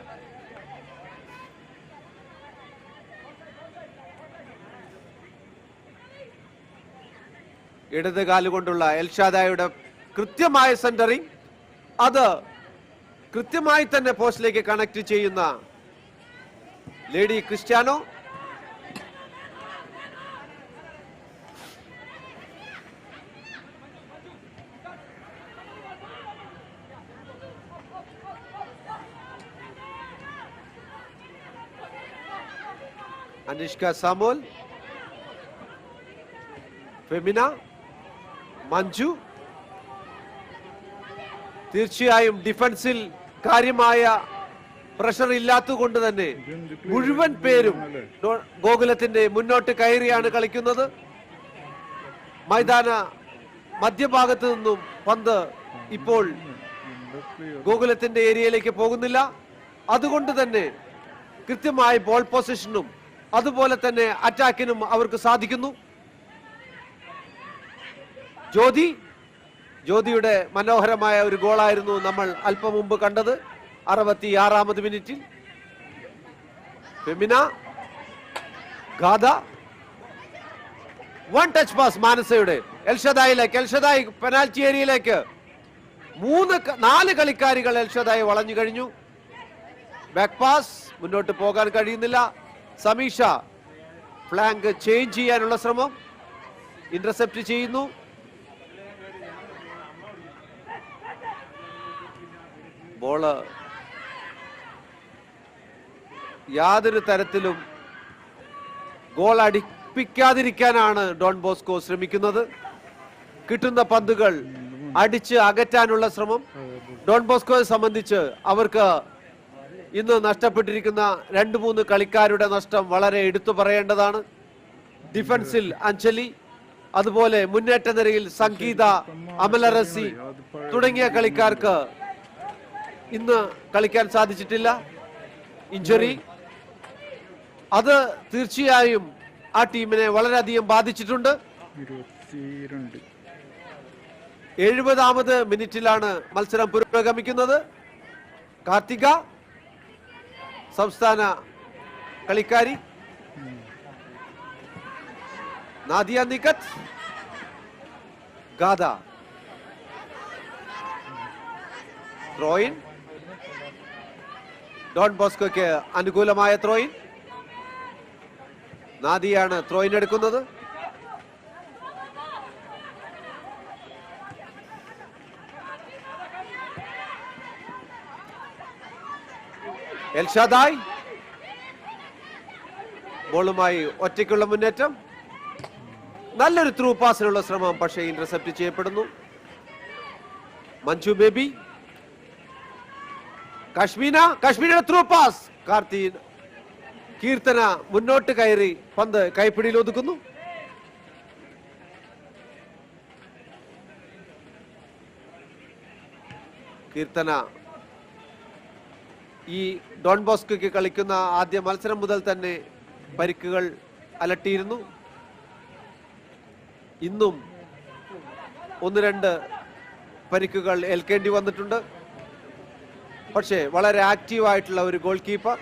Speaker 1: ഇടത് കാലുകൊണ്ടുള്ള എൽഷാദായുടെ കൃത്യമായ സെന്ററിംഗ്. അത് കൃത്യമായി തന്നെ പോസ്റ്റിലേക്ക് കണക്ട് ചെയ്യുന്ന lady Cristiano. Anushka Samuel, Femina, Manju. തീർച്ചയായും ഡിഫൻസിൽ കാര്യമായ പ്രഷർ ഇല്ലാത്തതുകൊണ്ട് തന്നെ മുഴുവൻ പേരും ഗോകുലത്തിന്റെ മുന്നോട്ട് കയറിയാണ് കളിക്കുന്നത്. മൈതാന മധ്യഭാഗത്ത് നിന്നും പന്ത് ഇപ്പോൾ ഗോകുലത്തിന്റെ ഏരിയയിലേക്ക് പോകുന്നില്ല. അതുകൊണ്ട് തന്നെ കൃത്യമായി ബോൾ പൊസിഷനും അതുപോലെ തന്നെ അറ്റാക്കിനും അവർക്ക് സാധിക്കുന്നു. ജ്യോതിയുടെ മനോഹരമായ ഒരു ഗോളായിരുന്നു നമ്മൾ അല്പം മുമ്പ് കണ്ടത് 66ാമത് മിനിറ്റിൽ. ഫെമിന, ഗാഥ. 1 ടച്ച് പാസ് മാനസയുടെ. എൽഷദായി പെനാൽറ്റി ഏരിയയിലേക്ക് 4 കളിക്കാരികൾ എൽഷദായി വളഞ്ഞു കഴിഞ്ഞു. ബാക്ക് പാസ്, മുന്നോട്ട് പോകാൻ കഴിയുന്നില്ല. സമീഷ ഫ്ലാങ്ക് ചേഞ്ച് ചെയ്യാനുള്ള ശ്രമം, ഇന്റർസെപ്റ്റ് ചെയ്യുന്നു. ബോള് യാതൊരു തരത്തിലും ഗോൾ അടിപ്പിക്കാതിരിക്കാനാണ് ഡോൺ ബോസ്കോ ശ്രമിക്കുന്നത്. കിട്ടുന്ന പന്തുകൾ അടിച്ച് അകറ്റാനുള്ള ശ്രമം. ഡോൺ ബോസ്കോയെ സംബന്ധിച്ച് അവർക്ക് ഇന്ന് നഷ്ടപ്പെട്ടിരിക്കുന്ന 2-3 കളിക്കാരുടെ നഷ്ടം വളരെ എടുത്തു പറയേണ്ടതാണ്. ഡിഫൻസിൽ അഞ്ജലി, അതുപോലെ മുന്നേറ്റ നിരയിൽ സംഗീത, അമലറസി തുടങ്ങിയ കളിക്കാർക്ക് ഇന്ന് കളിക്കാൻ സാധിച്ചിട്ടില്ല. ഇഞ്ചുറി അത് തീർച്ചയായും ആ ടീമിനെ വളരെയധികം ബാധിച്ചിട്ടുണ്ട്. 70ാമത് മിനിറ്റിലാണ് മത്സരം പുരോഗമിക്കുന്നത്. കാർത്തിക സംസ്ഥാന കളിക്കാരി, നാദിയ നിക്കത്ത്, ഗാദ. ത്രോയിൻ ഡോൺ ബോസ്കോയ്ക്ക് അനുകൂലമായ ത്രോയിൻ. നാദിയാണ് ത്രോയിൻ എടുക്കുന്നത്. എൽഷാദായ് ബോളുമായി ഒറ്റയ്ക്കുള്ള മുന്നേറ്റം. നല്ലൊരു ത്രൂ പാസിനുള്ള ശ്രമം, പക്ഷേ ഇന്റർസെപ്റ്റ് ചെയ്യപ്പെടുന്നു. മഞ്ജു ബേബി, കാശ്മീരുടെ ത്രൂ പാസ്. കീർത്തന മുന്നോട്ട് കയറി പന്ത് കൈപ്പിടിയിൽ ഒതുക്കുന്നു. കീർത്തന ഈ ഡോൺ ബോസ്കോയ്ക്ക് കളിക്കുന്ന ആദ്യ മത്സരം മുതൽ തന്നെ പരിക്കുകൾ അലട്ടിയിരുന്നു. ഇന്നും 1-2 പരിക്കുകൾ ഏൽക്കേണ്ടി വന്നിട്ടുണ്ട്. പക്ഷേ വളരെ ആക്റ്റീവായിട്ടുള്ള ഒരു ഗോൾ കീപ്പർ.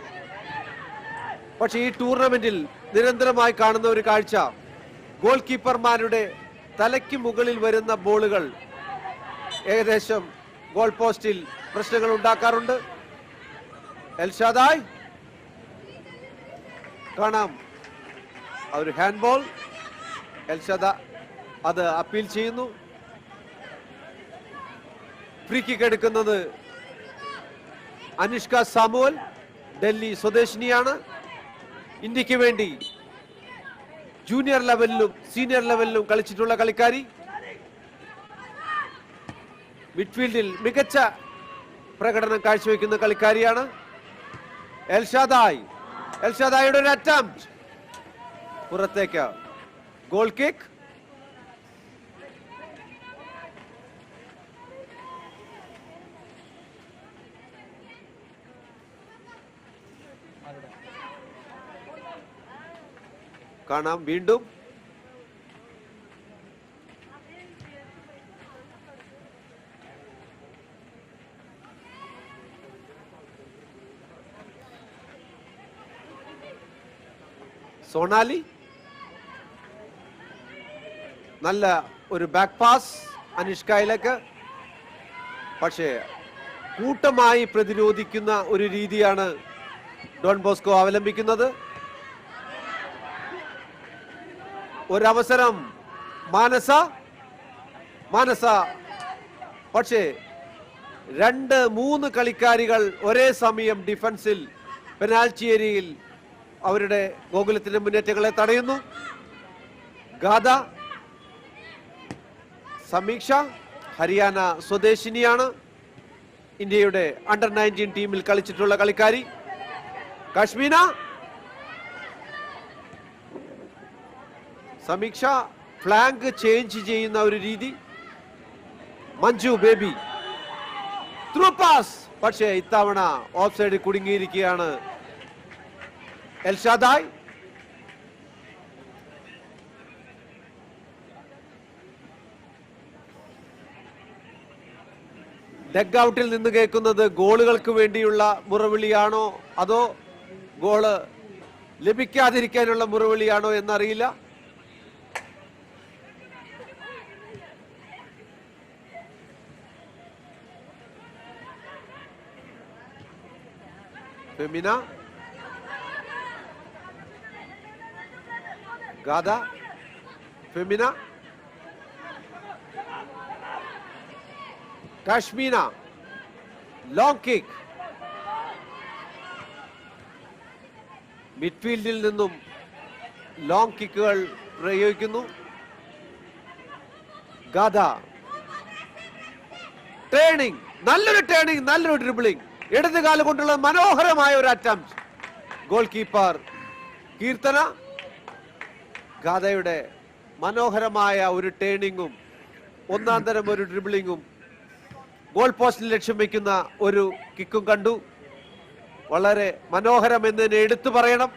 Speaker 1: പക്ഷേ ഈ ടൂർണമെന്റിൽ നിരന്തരമായി കാണുന്ന ഒരു കാഴ്ച, ഗോൾ കീപ്പർമാരുടെ തലയ്ക്ക് മുകളിൽ വരുന്ന ബോളുകൾ ഏകദേശം ഗോൾ പോസ്റ്റിൽ പ്രശ്നങ്ങൾ ഉണ്ടാക്കാറുണ്ട്. എൽഷാദായ് കാണാം ഒരു ഹാൻഡ് ബോൾ. എൽഷാദ അത് അപ്പീൽ ചെയ്യുന്നു. ഫ്രീ കിക്ക് എടുക്കുന്നത് അനുഷ്ക സാമുവൽ, ഡൽഹി സ്വദേശിനിയാണ്. ഇന്ത്യക്ക് വേണ്ടി ജൂനിയർ ലെവലിലും സീനിയർ ലെവലിലും കളിച്ചിട്ടുള്ള കളിക്കാരി. മിഡ്ഫീൽഡിൽ മികച്ച പ്രകടനം കാഴ്ചവെക്കുന്ന കളിക്കാരിയാണ്. എൽഷാദായുടെ ഒരു അറ്റംപ്റ്റ് പുറത്തേക്ക്. Goal kick. കാണാം വീണ്ടും സോണാലി. നല്ല ഒരു ബാക്ക് പാസ് അനുഷ്കയിലേക്ക്. പക്ഷേ കൂട്ടമായി പ്രതിരോധിക്കുന്ന ഒരു രീതിയാണ് ഡോൺ ബോസ്കോ അവലംബിക്കുന്നത്. ഒരവസരം മാനസ. പക്ഷേ 2-3 കളിക്കാരികൾ ഒരേ സമയം ഡിഫൻസിൽ പെനാൽറ്റി ഏരിയയിൽ അവരുടെ ഗോകുലത്തിന്റെ മുന്നേറ്റങ്ങളെ തടയുന്നു. ഗാദ, സമീക്ഷ ഹരിയാന സ്വദേശിനിയാണ്. ഇന്ത്യയുടെ അണ്ടർ 19 ടീമിൽ കളിച്ചിട്ടുള്ള കളിക്കാരി. കാശ്മീന, സമീക്ഷ ഫ്ലാങ്ക് ചേഞ്ച് ചെയ്യുന്ന ഒരു രീതി. Manju baby through pass. പക്ഷേ ഇത്തവണ ഓഫ് സൈഡിൽ കുടുങ്ങിയിരിക്കുകയാണ് എൽഷാദായ്. ഡഗ് ഔട്ടിൽ നിന്ന് കേൾക്കുന്നത് ഗോളുകൾക്ക് വേണ്ടിയുള്ള മുറവിളിയാണോ അതോ ഗോള് ലഭിക്കാതിരിക്കാനുള്ള മുറവിളിയാണോ എന്നറിയില്ല. Femina, Gatha, Femina, Kashmina, long kick. മിഡ്ഫീൽഡിൽ നിന്നും ലോങ് കിക്കുകൾ പ്രയോഗിക്കുന്നു. ഗാദ, ടേണിംഗ്, നല്ലൊരു ഡ്രിബിളിംഗ്. ഇടത് കാല് കൊണ്ടുള്ള മനോഹരമായ ഒരു അറ്റംപ്റ്റ്. Goal keeper Keerthana. ഗാദയുടെ മനോഹരമായ ഒരു ടേണിങ്ങും ഒന്നാം തരം ഒരു ഡ്രിബിളിങ്ങും ഗോൾ പോസ്റ്റിൽ ലക്ഷ്യം വയ്ക്കുന്ന ഒരു കിക്കും കണ്ടു. വളരെ മനോഹരം എന്നതിനെ എടുത്തു പറയണം.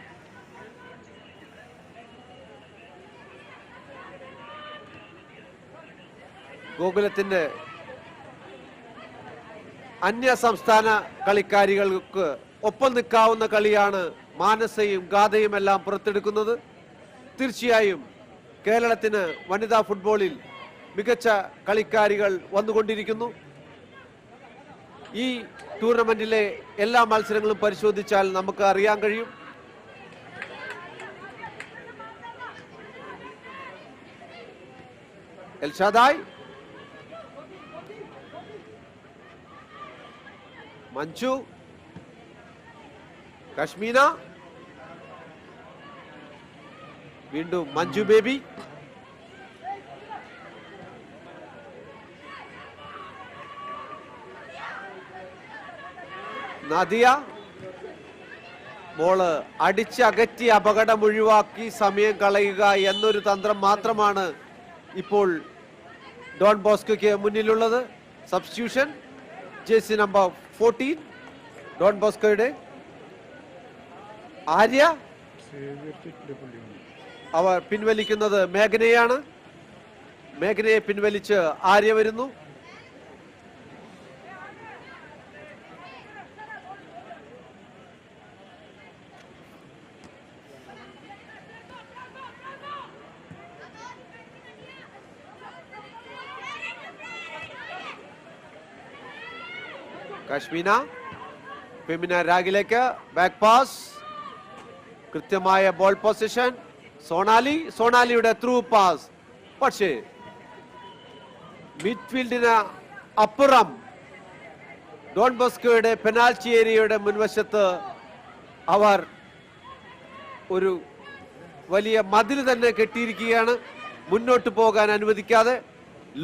Speaker 1: ഗോകുലത്തിന്റെ അന്യ സംസ്ഥാന കളിക്കാരികൾക്ക് ഒപ്പം നിൽക്കാവുന്ന കളിയാണ് മാനസയും ഗാഥയും എല്ലാം പുറത്തെടുക്കുന്നത്. തീർച്ചയായും കേരളത്തിന് വനിതാ ഫുട്ബോളിൽ മികച്ച കളിക്കാരികൾ വന്നുകൊണ്ടിരിക്കുന്നു. ഈ ടൂർണമെന്റിലെ എല്ലാ മത്സരങ്ങളും പരിശോധിച്ചാൽ നമുക്ക് അറിയാൻ കഴിയും. എൽഷാദായ്, മഞ്ജു, കശ്മീന, വീണ്ടും മഞ്ജു ബേബി, നദിയ. ബോള് അടിച്ചകറ്റി അപകടം ഒഴിവാക്കി സമയം കളയുക എന്നൊരു തന്ത്രം മാത്രമാണ് ഇപ്പോൾ ഡോൺ ബോസ്കോയ്ക്ക് മുന്നിലുള്ളത്. സബ്സ്റ്റിറ്റ്യൂഷൻ ജേഴ്സി നമ്പർ 14 ഡോൺ ബോസ്കോയുടെ ആര്യ. അവർ പിൻവലിക്കുന്നത് മേഘനയാണ്. മേഘനയെ പിൻവലിച്ച് ആര്യ വരുന്നു. കശ്മീന, ഫെമിന രാഗിലേക്ക് ബാക്ക് പാസ്, കൃത്യമായ ബോൾ പൊസിഷൻ. സോണാലിയുടെ ത്രൂ പാസ്. പക്ഷേ മിഡ്ഫീൽഡിന് അപ്പുറം ഡോൺ ബോസ്കോയുടെ പെനാൽറ്റി ഏരിയയുടെ മുൻവശത്ത് അവർ ഒരു വലിയ മതിൽ തന്നെ കെട്ടിയിരിക്കുകയാണ്, മുന്നോട്ട് പോകാൻ അനുവദിക്കാതെ.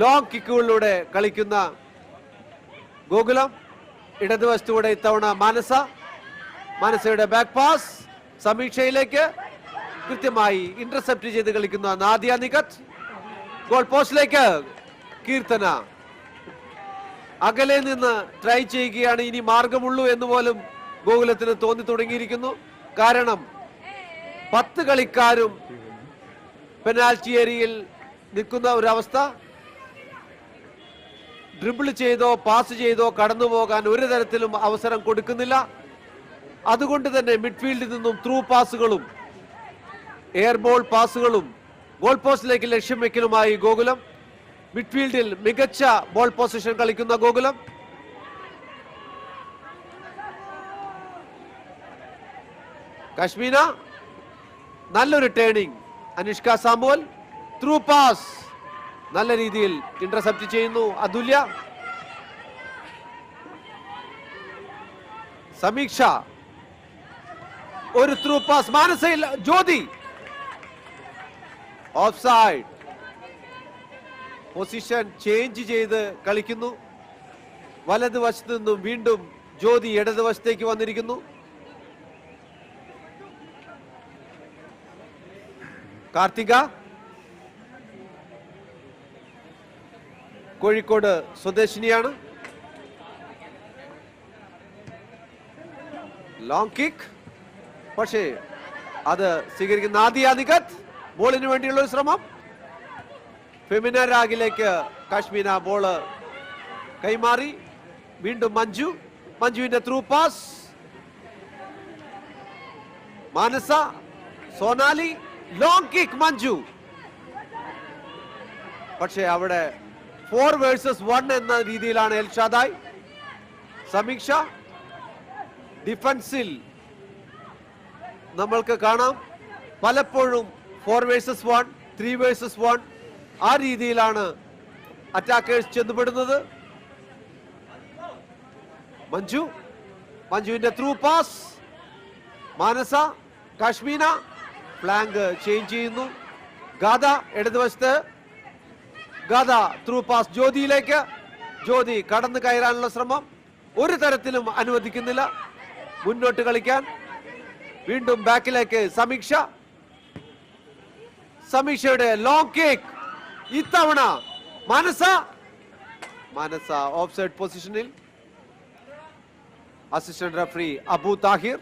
Speaker 1: ലോങ് കിക്കുകളിലൂടെ കളിക്കുന്ന ഗോകുലം. ഇടതുവശത്തൂടെ ഇത്തവണ മാനസയുടെ ബാക്ക് പാസ് സമീക്ഷയിലേക്ക് കൃത്യമായി ഇന്റർസെപ്റ്റ് ചെയ്ത് കളിക്കുന്ന നാദിയ നികത്ത്. ഗോൾ പോസ്റ്റിലേക്ക് കീർത്തന. അകലെ നിന്ന് ട്രൈ ചെയ്യുകയാണ്. ഇനി മാർഗമുള്ളൂ എന്ന് പോലും ഗോകുലത്തിന് തോന്നി തുടങ്ങിയിരിക്കുന്നു. കാരണം 10 കളിക്കാരും പെനാൽറ്റി ഏരിയയിൽ നിൽക്കുന്ന ഒരവസ്ഥ. ഡ്രിബിൾ ചെയ്തോ പാസ് ചെയ്തോ കടന്നു പോകാൻ ഒരു തരത്തിലും അവസരം കൊടുക്കുന്നില്ല. അതുകൊണ്ട് തന്നെ മിഡ്ഫീൽഡിൽ നിന്നും ത്രൂ പാസുകളും എയർ ബോൾ പാസുകളും ഗോൾ പോസ്റ്റിലേക്ക് ലക്ഷ്യം വെക്കലുമായി ഗോകുലം. മിഡ്ഫീൽഡിൽ മികച്ച ബോൾ പൊസിഷൻ കളിക്കുന്ന ഗോകുലം. കശ്മീന, നല്ലൊരു turning. Anushka Samuel through pass നല്ല രീതിയിൽ ഇന്റർസെപ്റ്റ് ചെയ്യുന്നു. അതുല്യ. സമീക്ഷ ഒരു ത്രൂ പാസ്. മാനസയിൽ Jyothi. Off side. Position change ചെയ്ത് കളിക്കുന്നു. വലതുവശത്ത് നിന്നും വീണ്ടും ജ്യോതി ഇടതുവശത്തേക്ക് വന്നിരിക്കുന്നു. കാർത്തിക കോഴിക്കോട് സ്വദേശിനിയാണ്. ലോങ് കിക്ക്, പക്ഷേ അത് സ്വീകരിക്കുന്ന നാദിയ നികത്ത്. ബോളിന് വേണ്ടിയുള്ള ഒരു ശ്രമം. ഫെമിന രാഗിലേക്ക് കാശ്മീന ബോള് കൈമാറി. വീണ്ടും മഞ്ജുവിന്റെ ത്രൂ പാസ്. മാനസ, സോനാലി, ലോങ് കിക്ക് മഞ്ജു. പക്ഷേ അവിടെ 4 വേഴ്സസ് 1 എന്ന രീതിയിലാണ് എൽഷാദായ്. സമീക്ഷ ഡിഫൻസിൽ നമ്മൾക്ക് കാണാം പലപ്പോഴും 4 വേഴ്സസ് 1, 3 വേഴ്സസ് 1 ആ രീതിയിലാണ് അറ്റാക്കേഴ്സ് ചെന്നുപെടുന്നത്. മഞ്ജുവിന്റെ through pass. Manasa, Kashmina flank change ചെയ്യുന്നു. ഗാഥ ഇടതുവശത്ത്. ഗാഥ ത്രൂ പാസ് ജ്യോതിയിലേക്ക്. ജ്യോതി കടന്നു കയറാനുള്ള ശ്രമം ഒരു തരത്തിലും അനുവദിക്കുന്നില്ല. മുന്നോട്ട് കളിക്കാൻ വീണ്ടും ബാക്കിലേക്ക് സമീക്ഷ. സമീക്ഷയുടെ ലോങ് കേക്ക്. ഇത്തവണ മനസ ഓഫ്സൈഡ് പൊസിഷനിൽ. Assistant referee Abu Thahir.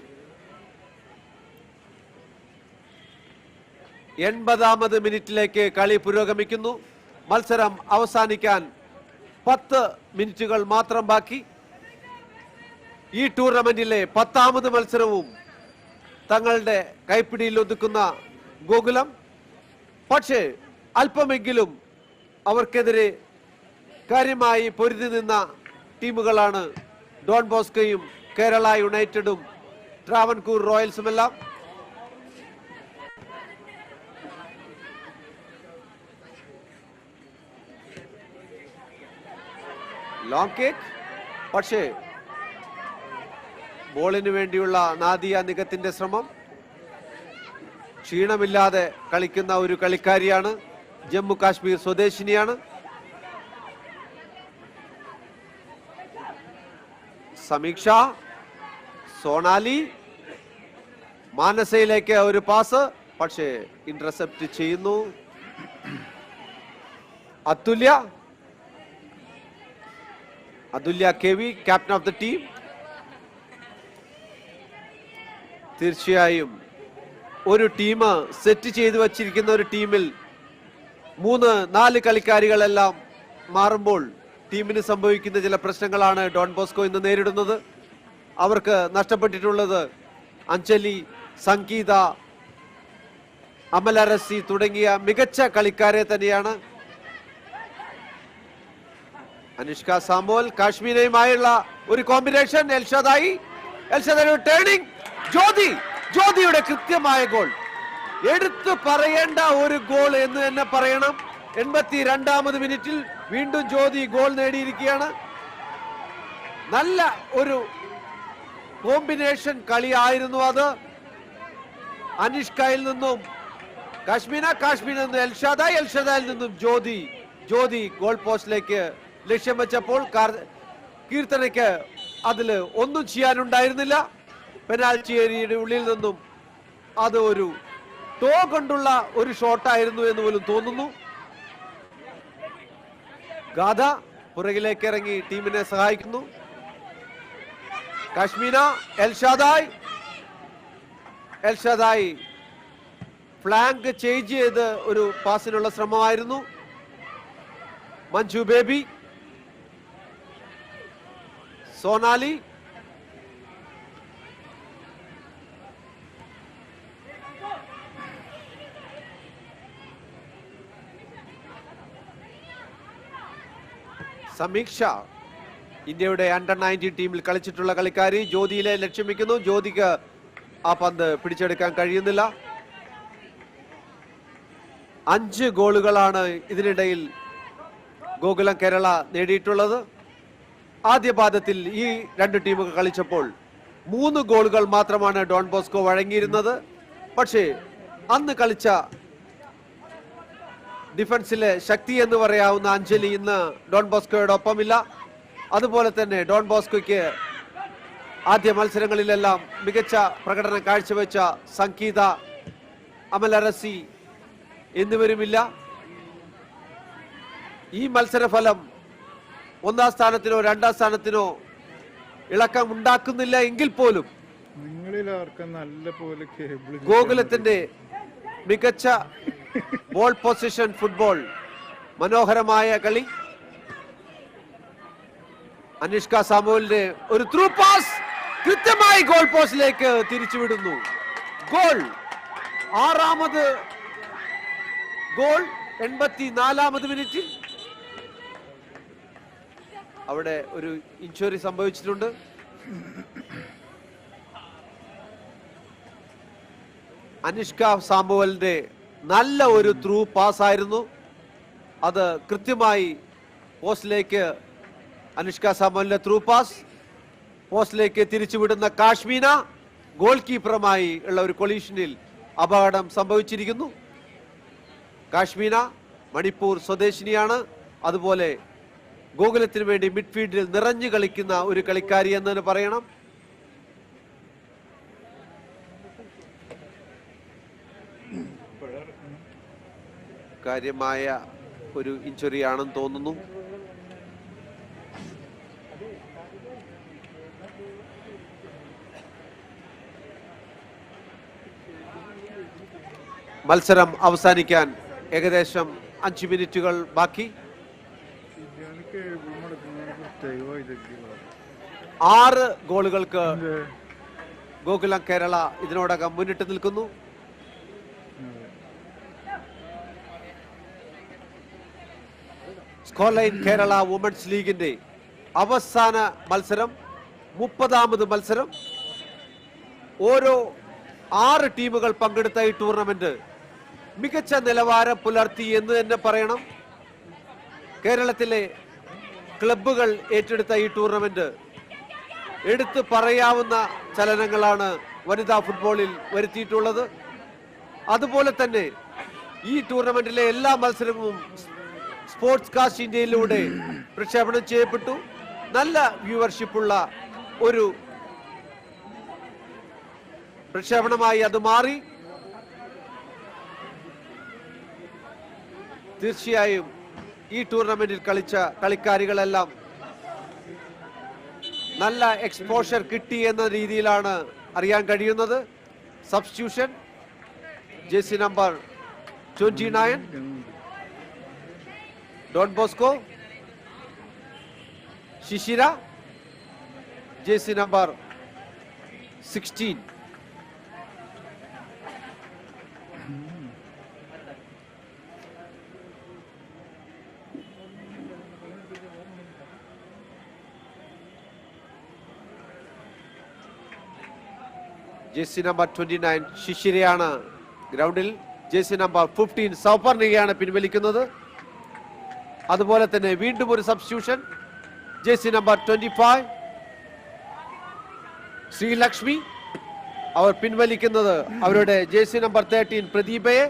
Speaker 1: 80ാമത് മിനിറ്റിലേക്ക് കളി പുരോഗമിക്കുന്നു. മത്സരം അവസാനിക്കാൻ 10 മിനിറ്റുകൾ മാത്രം ബാക്കി. ഈ ടൂർണമെന്റിലെ 10ാമത് മത്സരവും തങ്ങളുടെ കൈപ്പിടിയിൽ ഒതുക്കുന്ന ഗോകുലം. പക്ഷേ അല്പമെങ്കിലും അവർക്കെതിരെ കാര്യമായി പൊരുതി നിന്ന ടീമുകളാണ് ഡോൺ ബോസ്കോയും കേരള യുണൈറ്റഡും ട്രാവൻകൂർ റോയൽസുമെല്ലാം. Long cake. പക്ഷേ ബോളിന് വേണ്ടിയുള്ള നാദിയ നിഗത്തിന്റെ ശ്രമം. ക്ഷീണമില്ലാതെ കളിക്കുന്ന ഒരു കളിക്കാരിയാണ്. ജമ്മു കാശ്മീർ സ്വദേശിനിയാണ്. സമീക്ഷ, സോണാലി, മാനസയിലേക്ക് ഒരു പാസ്, പക്ഷേ ഇന്റർസെപ്റ്റ് ചെയ്യുന്നു. Athulya K V, captain of the team. തീർച്ചയായും ഒരു ടീം സെറ്റ് ചെയ്തു വച്ചിരിക്കുന്ന ഒരു ടീമിൽ 3-4 കളിക്കാരികളെല്ലാം മാറുമ്പോൾ ടീമിന് സംഭവിക്കുന്ന ചില പ്രശ്നങ്ങളാണ് ഡോൺ ബോസ്കോ ഇന്ന് നേരിടുന്നത്. അവർക്ക് നഷ്ടപ്പെട്ടിട്ടുള്ളത് അഞ്ജലി, സംഗീത, അമലരസി തുടങ്ങിയ മികച്ച കളിക്കാരെ തന്നെയാണ്. അനുഷ്ക സാമുവൽ കാശ്മീരയുമായുള്ള ഒരു കോമ്പിനേഷൻ. എൽഷദായി ടേണിംഗ്. ജ്യോതിയുടെ കൃത്യമായ ഗോൾ. എടുത്തു പറയേണ്ട ഒരു ഗോൾ എന്ന് തന്നെ പറയണം. 82ാമത് മിനിറ്റിൽ വീണ്ടും ജ്യോതി ഗോൾ നേടിയിരിക്കുകയാണ്. നല്ല ഒരു കോമ്പിനേഷൻ കളിയായിരുന്നു അത്. അനിഷ്കയിൽ നിന്നും കാശ്മീരിൽ നിന്നും എൽഷദായിൽ നിന്നും ജ്യോതി ഗോൾ പോസ്റ്റിലേക്ക് ലക്ഷ്യം വെച്ചപ്പോൾ കീർത്തനയ്ക്ക് അതില് ഒന്നും ചെയ്യാനുണ്ടായിരുന്നില്ല. പെനാൽറ്റി ഏരിയയുടെ ഉള്ളിൽ നിന്നും അത് ഒരു ടോ കൊണ്ടുള്ള ഒരു ഷോട്ടായിരുന്നു എന്ന് പോലും തോന്നുന്നു. ഗാഥ പുറകിലേക്ക് ഇറങ്ങി ടീമിനെ സഹായിക്കുന്നു. കാശ്മീര, എൽഷദായി ഫ്ലാങ്ക് ചേഞ്ച് ചെയ്ത് ഒരു പാസിനുള്ള ശ്രമമായിരുന്നു. മഞ്ജു ബേബി, സോണാലി, സമീക്ഷ, ഇന്ത്യയുടെ അണ്ടർ 19 ടീമിൽ കളിച്ചിട്ടുള്ള കളിക്കാരി. ജ്യോതിയിലെ ലക്ഷ്യം വെക്കുന്നു. ജ്യോതിക്ക് ആ പന്ത് പിടിച്ചെടുക്കാൻ കഴിയുന്നില്ല. 5 ഗോളുകളാണ് ഇതിനിടയിൽ ഗോകുലം കേരള നേടിയിട്ടുള്ളത്. ആദ്യ പാദത്തിൽ ഈ 2 ടീമുകൾ കളിച്ചപ്പോൾ 3 ഗോളുകൾ മാത്രമാണ് ഡോൺ ബോസ്കോ വഴങ്ങിയിരുന്നത്. പക്ഷേ അന്ന് കളിച്ച ഡിഫൻസിലെ ശക്തി എന്ന് പറയാവുന്ന അഞ്ജലി ഇന്ന് ഡോൺ ബോസ്കോയുടെ ഒപ്പമില്ല. അതുപോലെ തന്നെ ഡോൺ ബോസ്കോയ്ക്ക് ആദ്യ മത്സരങ്ങളിലെല്ലാം മികച്ച പ്രകടനം കാഴ്ചവെച്ച സംഗീത, അമലരസി എന്നിവരുമില്ല. ഈ മത്സരഫലം 1ാം സ്ഥാനത്തിനോ 2ാം സ്ഥാനത്തിനോ ഇളക്കം ഉണ്ടാക്കുന്നില്ല എങ്കിൽ പോലും ഗോകുലത്തിന്റെ മികച്ച ബോൾ പൊസിഷൻ ഫുട്ബോൾ, മനോഹരമായ കളി. അനുഷ്ക സാമുവലിന്റെ ഒരു ത്രൂ പാസ് കൃത്യമായി ഗോൾ പോസ്റ്റിലേക്ക് തിരിച്ചുവിടുന്നു. ഗോൾ, 6ാമത് ഗോൾ 84ാമത് മിനിറ്റിൽ. അവിടെ ഒരു ഇഞ്ചുറി സംഭവിച്ചിട്ടുണ്ട്. അനുഷ്ക സാമുവലിന്റെ നല്ല ഒരു ത്രൂ പാസ് ആയിരുന്നു. അത് കൃത്യമായി പോസ്റ്റിലേക്ക്, അനുഷ്ക സാമുവലിന്റെ ത്രൂ പാസ് പോസ്റ്റിലേക്ക് തിരിച്ചുവിടുന്ന കാശ്മീര. ഗോൾ കീപ്പറുമായി ഉള്ള ഒരു കൊളീഷനിൽ അപകടം സംഭവിച്ചിരിക്കുന്നു. കാശ്മീര മണിപ്പൂർ സ്വദേശിനിയാണ്. അതുപോലെ ഗോകുലത്തിന് വേണ്ടി മിഡ്ഫീൽഡിൽ നിറഞ്ഞു കളിക്കുന്ന ഒരു കളിക്കാരി എന്ന് തന്നെ പറയണം. കാര്യമായ ഒരു ഇഞ്ചുറി ആണെന്ന് തോന്നുന്നു. മത്സരം അവസാനിക്കാൻ ഏകദേശം 5 മിനിറ്റുകൾ ബാക്കി. 6 ഗോളുകൾക്ക് ഗോകുലം കേരള ഇതിനോടകം മുന്നിട്ട് നിൽക്കുന്നു. സ്കോർലൈൻ കേരള വുമൻസ് ലീഗിന്റെ അവസാന മത്സരം, 30ാമത് മത്സരം. ഓരോ 6 ടീമുകൾ പങ്കെടുത്ത ഈ ടൂർണമെന്റ് മികച്ച നിലവാരം പുലർത്തി എന്ന് തന്നെ പറയണം. കേരളത്തിലെ ക്ലബ്ബുകൾ ഏറ്റെടുത്ത ഈ ടൂർണമെന്റ് എടുത്തു പറയാവുന്ന ചലനങ്ങളാണ് വനിതാ ഫുട്ബോളിൽ വരുത്തിയിട്ടുള്ളത്. അതുപോലെ തന്നെ ഈ ടൂർണമെന്റിലെ എല്ലാ മത്സരങ്ങളും സ്പോർട്സ് കാസ്റ്റ് ഇന്ത്യയിലൂടെ പ്രക്ഷേപണം ചെയ്യപ്പെട്ടു. നല്ല വ്യൂവർഷിപ്പുള്ള ഒരു പ്രക്ഷേപണമായി അത് മാറി. തീർച്ചയായും ഈ ടൂർണമെന്റിൽ കളിച്ച കളിക്കാരികളെല്ലാം നല്ല എക്സ്പോഷർ കിട്ടി എന്ന രീതിയിലാണ് അറിയാൻ കഴിയുന്നത്. Substitution jersey number 29 Don Bosco, Shishira jersey number 16. Jersey number 29 ശിശിരയാണ് ഗ്രൗണ്ടിൽ. ജേഴ്സി നമ്പർ 15 സൗപർണികയാണ് പിൻവലിക്കുന്നത്. അതുപോലെ തന്നെ വീണ്ടും ഒരു സബ്സ്റ്റിറ്റ്യൂഷൻ, ജേഴ്സി നമ്പർ 25 ശ്രീലക്ഷ്മി. അവർ പിൻവലിക്കുന്നത് അവരുടെ ജേഴ്സി നമ്പർ 13 പ്രദീപയെ.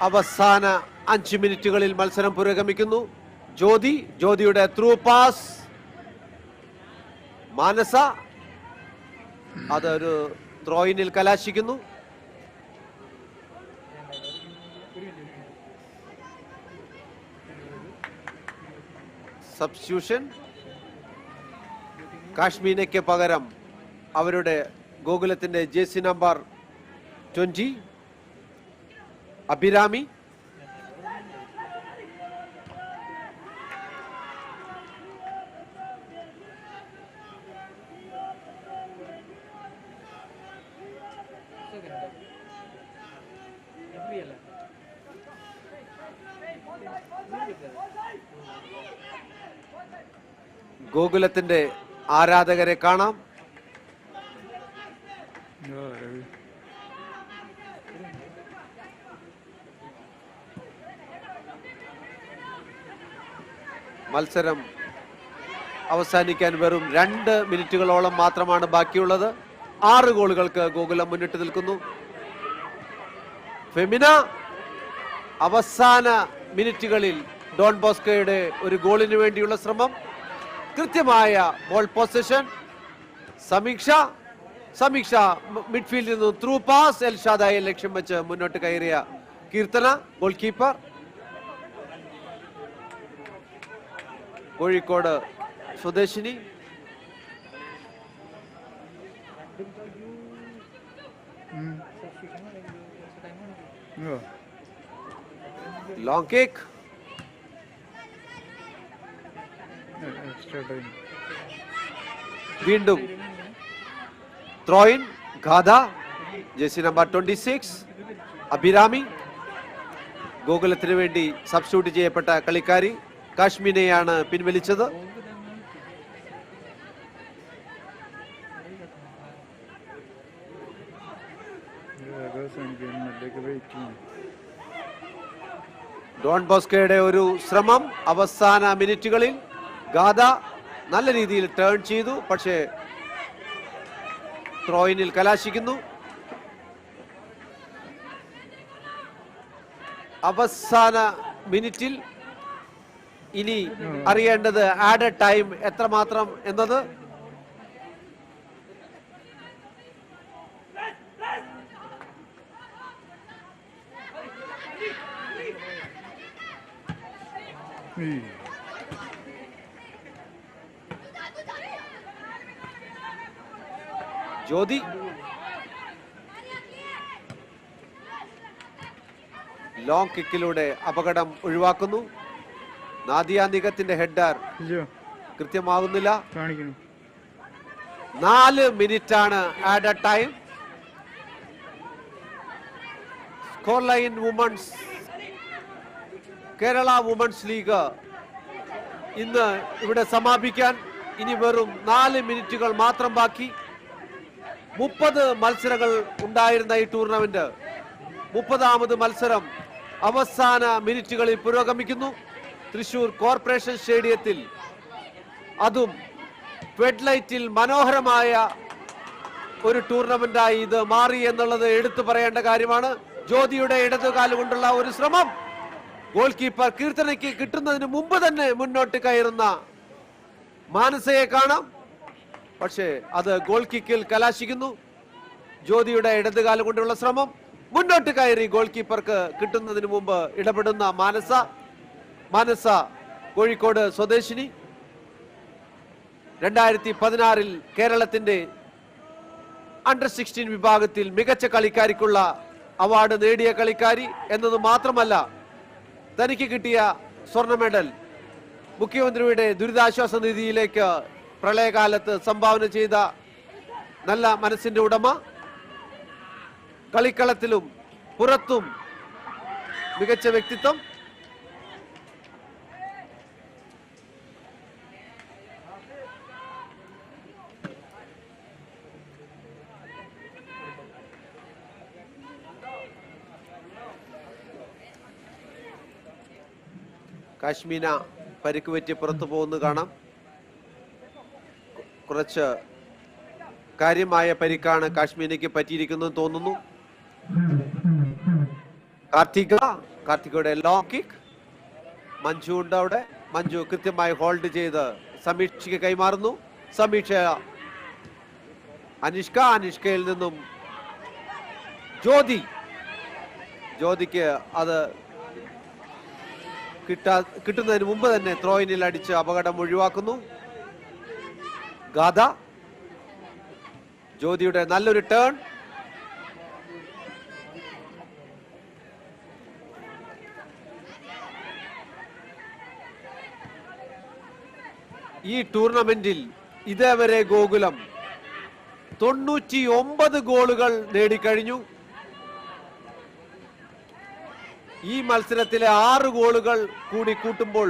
Speaker 1: അവസാന 5 മിനിറ്റുകളിൽ മത്സരം പുരോഗമിക്കുന്നു. ജ്യോതിയുടെ ത്രൂ പാസ്, മാനസ അതൊരു ത്രോയിനിൽ കലാശിക്കുന്നു. സബ്സ്റ്റിറ്റ്യൂഷൻ, കാശ്മീനയ്ക്ക് പകരം അവരുടെ ഗോകുലത്തിന്റെ ജേഴ്സി നമ്പർ 20 അഭിരാമി. ഗോകുലത്തിന്റെ ആരാധകരെ കാണാം. മത്സരം അവസാനിക്കാൻ വെറും 2 മിനിറ്റുകളോളം മാത്രമാണ് ബാക്കിയുള്ളത്. 6 ഗോളുകൾക്ക് ഗോകുലം മുന്നിട്ട് നിൽക്കുന്നു. ഫെമിന അവസാന മിനിറ്റുകളിൽ ഡോൺ ബോസ്കോയുടെ ഒരു ഗോളിന് വേണ്ടിയുള്ള ശ്രമം, കൃത്യമായ ബോൾ പൊസിഷൻ. സമീക്ഷ മിഡ്ഫീൽഡിൽ നിന്ന് ത്രൂ പാസ്, എൽഷാദായെ ലക്ഷ്യം വെച്ച് മുന്നോട്ട് കയറിയ കീർത്തന ഗോൾ കീപ്പർ. കോഴിക്കോട് സ്വദേശിനി. ലോങ് കിക്ക്, വീണ്ടും ത്രോയിൻ. ഗാഥ ജേഴ്സി നമ്പർ 26 അഭിരാമി. ഗോകുലത്തിന് വേണ്ടി സബ്സ്റ്റിറ്റ്യൂട്ട് ചെയ്യപ്പെട്ട കളിക്കാരി കാശ്മീനെയാണ് പിൻവലിച്ചത്. ഡോൺ ബോസ്കോയുടെ ഒരു ശ്രമം അവസാന മിനിറ്റുകളിൽ. ഗാഥ നല്ല രീതിയിൽ ടേൺ ചെയ്തു, പക്ഷേ ത്രോയിനിൽ കലാശിക്കുന്നു. അവസാന മിനിറ്റിൽ ഇനി അറിയേണ്ടത് ആഡഡ് ടൈം എത്രമാത്രം എന്നത്. ജ്യോതി ലോങ് കിക്കിലൂടെ അപകടം ഒഴിവാക്കുന്നു. നാദിയ നിഗത്തിന്റെ ഹെഡർ കൃത്യമാകുന്നില്ല. 4 മിനിറ്റ് ആണ് added time. Score line women's Kerala women's league ഇന്ന് ഇവിടെ സമാപിക്കാൻ ഇനി വെറും 4 മിനിറ്റുകൾ മാത്രം ബാക്കി. 30 മത്സരങ്ങൾ ഉണ്ടായിരുന്ന ഈ ടൂർണമെന്റ് 30ാമത് മത്സരം അവസാന മിനിറ്റുകളിൽ പുരോഗമിക്കുന്നു. തൃശൂർ കോർപ്പറേഷൻ സ്റ്റേഡിയത്തിൽ, അതും ഫെഡ് ലൈറ്റിൽ മനോഹരമായ ഒരു ടൂർണമെന്റായി ഇത് മാറി എന്നുള്ളത് എടുത്തു പറയേണ്ട കാര്യമാണ്. ജ്യോതിയുടെ ഇടതുകാല് കൊണ്ടുള്ള ഒരു ശ്രമം ഗോൾ കീപ്പർ കീർത്തനയ്ക്ക് കിട്ടുന്നതിന് മുമ്പ് തന്നെ മുന്നോട്ട് കയറുന്ന മാനസയെ കാണാം. പക്ഷേ അത് ഗോൾ കിക്കിൽ കലാശിക്കുന്നു. ജ്യോതിയുടെ ഇടതുകാല് കൊണ്ടുള്ള ശ്രമം മുന്നോട്ട് കയറി ഗോൾ കീപ്പർക്ക് കിട്ടുന്നതിന് മുമ്പ് ഇടപെടുന്ന മാനസ കോഴിക്കോട് സ്വദേശിനി. 2016 കേരളത്തിന്റെ അണ്ടർ-16 വിഭാഗത്തിൽ മികച്ച കളിക്കാരിക്കുള്ള അവാർഡ് നേടിയ കളിക്കാരി എന്നത് മാത്രമല്ല, തനിക്ക് കിട്ടിയ സ്വർണ്ണ മെഡൽ മുഖ്യമന്ത്രിയുടെ ദുരിതാശ്വാസ നിധിയിലേക്ക് പ്രളയകാലത്ത് സംഭാവന ചെയ്ത നല്ല മനസ്സിന്റെ ഉടമ. കളിക്കളത്തിലും പുറത്തും മികച്ച വ്യക്തിത്വം. കാശ്മീന പരിക്ക് പറ്റി പുറത്തു പോകുന്നു കാണാം. കുറച്ച് കാര്യമായ പരിക്കാണ് കാശ്മീനയ്ക്ക് പറ്റിയിരിക്കുന്നത് തോന്നുന്നു. കാർത്തികയുടെ ലോങ് കിക്ക്. മഞ്ജു ഉണ്ട് അവിടെ. മഞ്ജു കൃത്യമായി ഹോൾഡ് ചെയ്ത് സമീക്ഷയ്ക്ക് കൈമാറുന്നു. സമീക്ഷ അനിഷ്കയിൽ നിന്നും ജ്യോതിക്ക് അത് കിട്ടുന്നതിന് മുമ്പ് തന്നെ ത്രോയിനിൽ അടിച്ച് അപകടം ഒഴിവാക്കുന്നു. ഗാഥ, ജ്യോതിയുടെ നല്ലൊരു ടേൺ. ഈ ടൂർണമെന്റിൽ ഇതേവരെ ഗോകുലം 99 ഗോളുകൾ നേടിക്കഴിഞ്ഞു. ഈ മത്സരത്തിലെ 6 ഗോളുകൾ കൂടി കൂട്ടുമ്പോൾ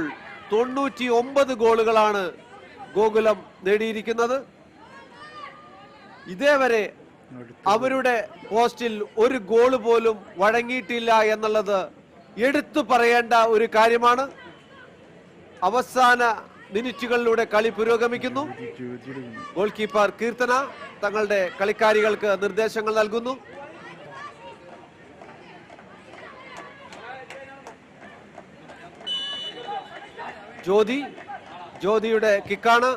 Speaker 1: 99 ഗോളുകളാണ് ഗോകുലം നേടിയിരിക്കുന്നത്. ഇതേവരെ അവരുടെ പോസ്റ്റിൽ ഒരു ഗോൾ പോലും വഴങ്ങിയിട്ടില്ല എന്നുള്ളത് എടുത്തു പറയേണ്ട ഒരു കാര്യമാണ്. അവസാന മിനിറ്റുകളിലൂടെ കളി പുരോഗമിക്കുന്നു. ഗോൾ കീപ്പർ കീർത്തന തങ്ങളുടെ കളിക്കാരികൾക്ക് നിർദ്ദേശങ്ങൾ നൽകുന്നു. ജ്യോതിയുടെ കിക്കാണ്.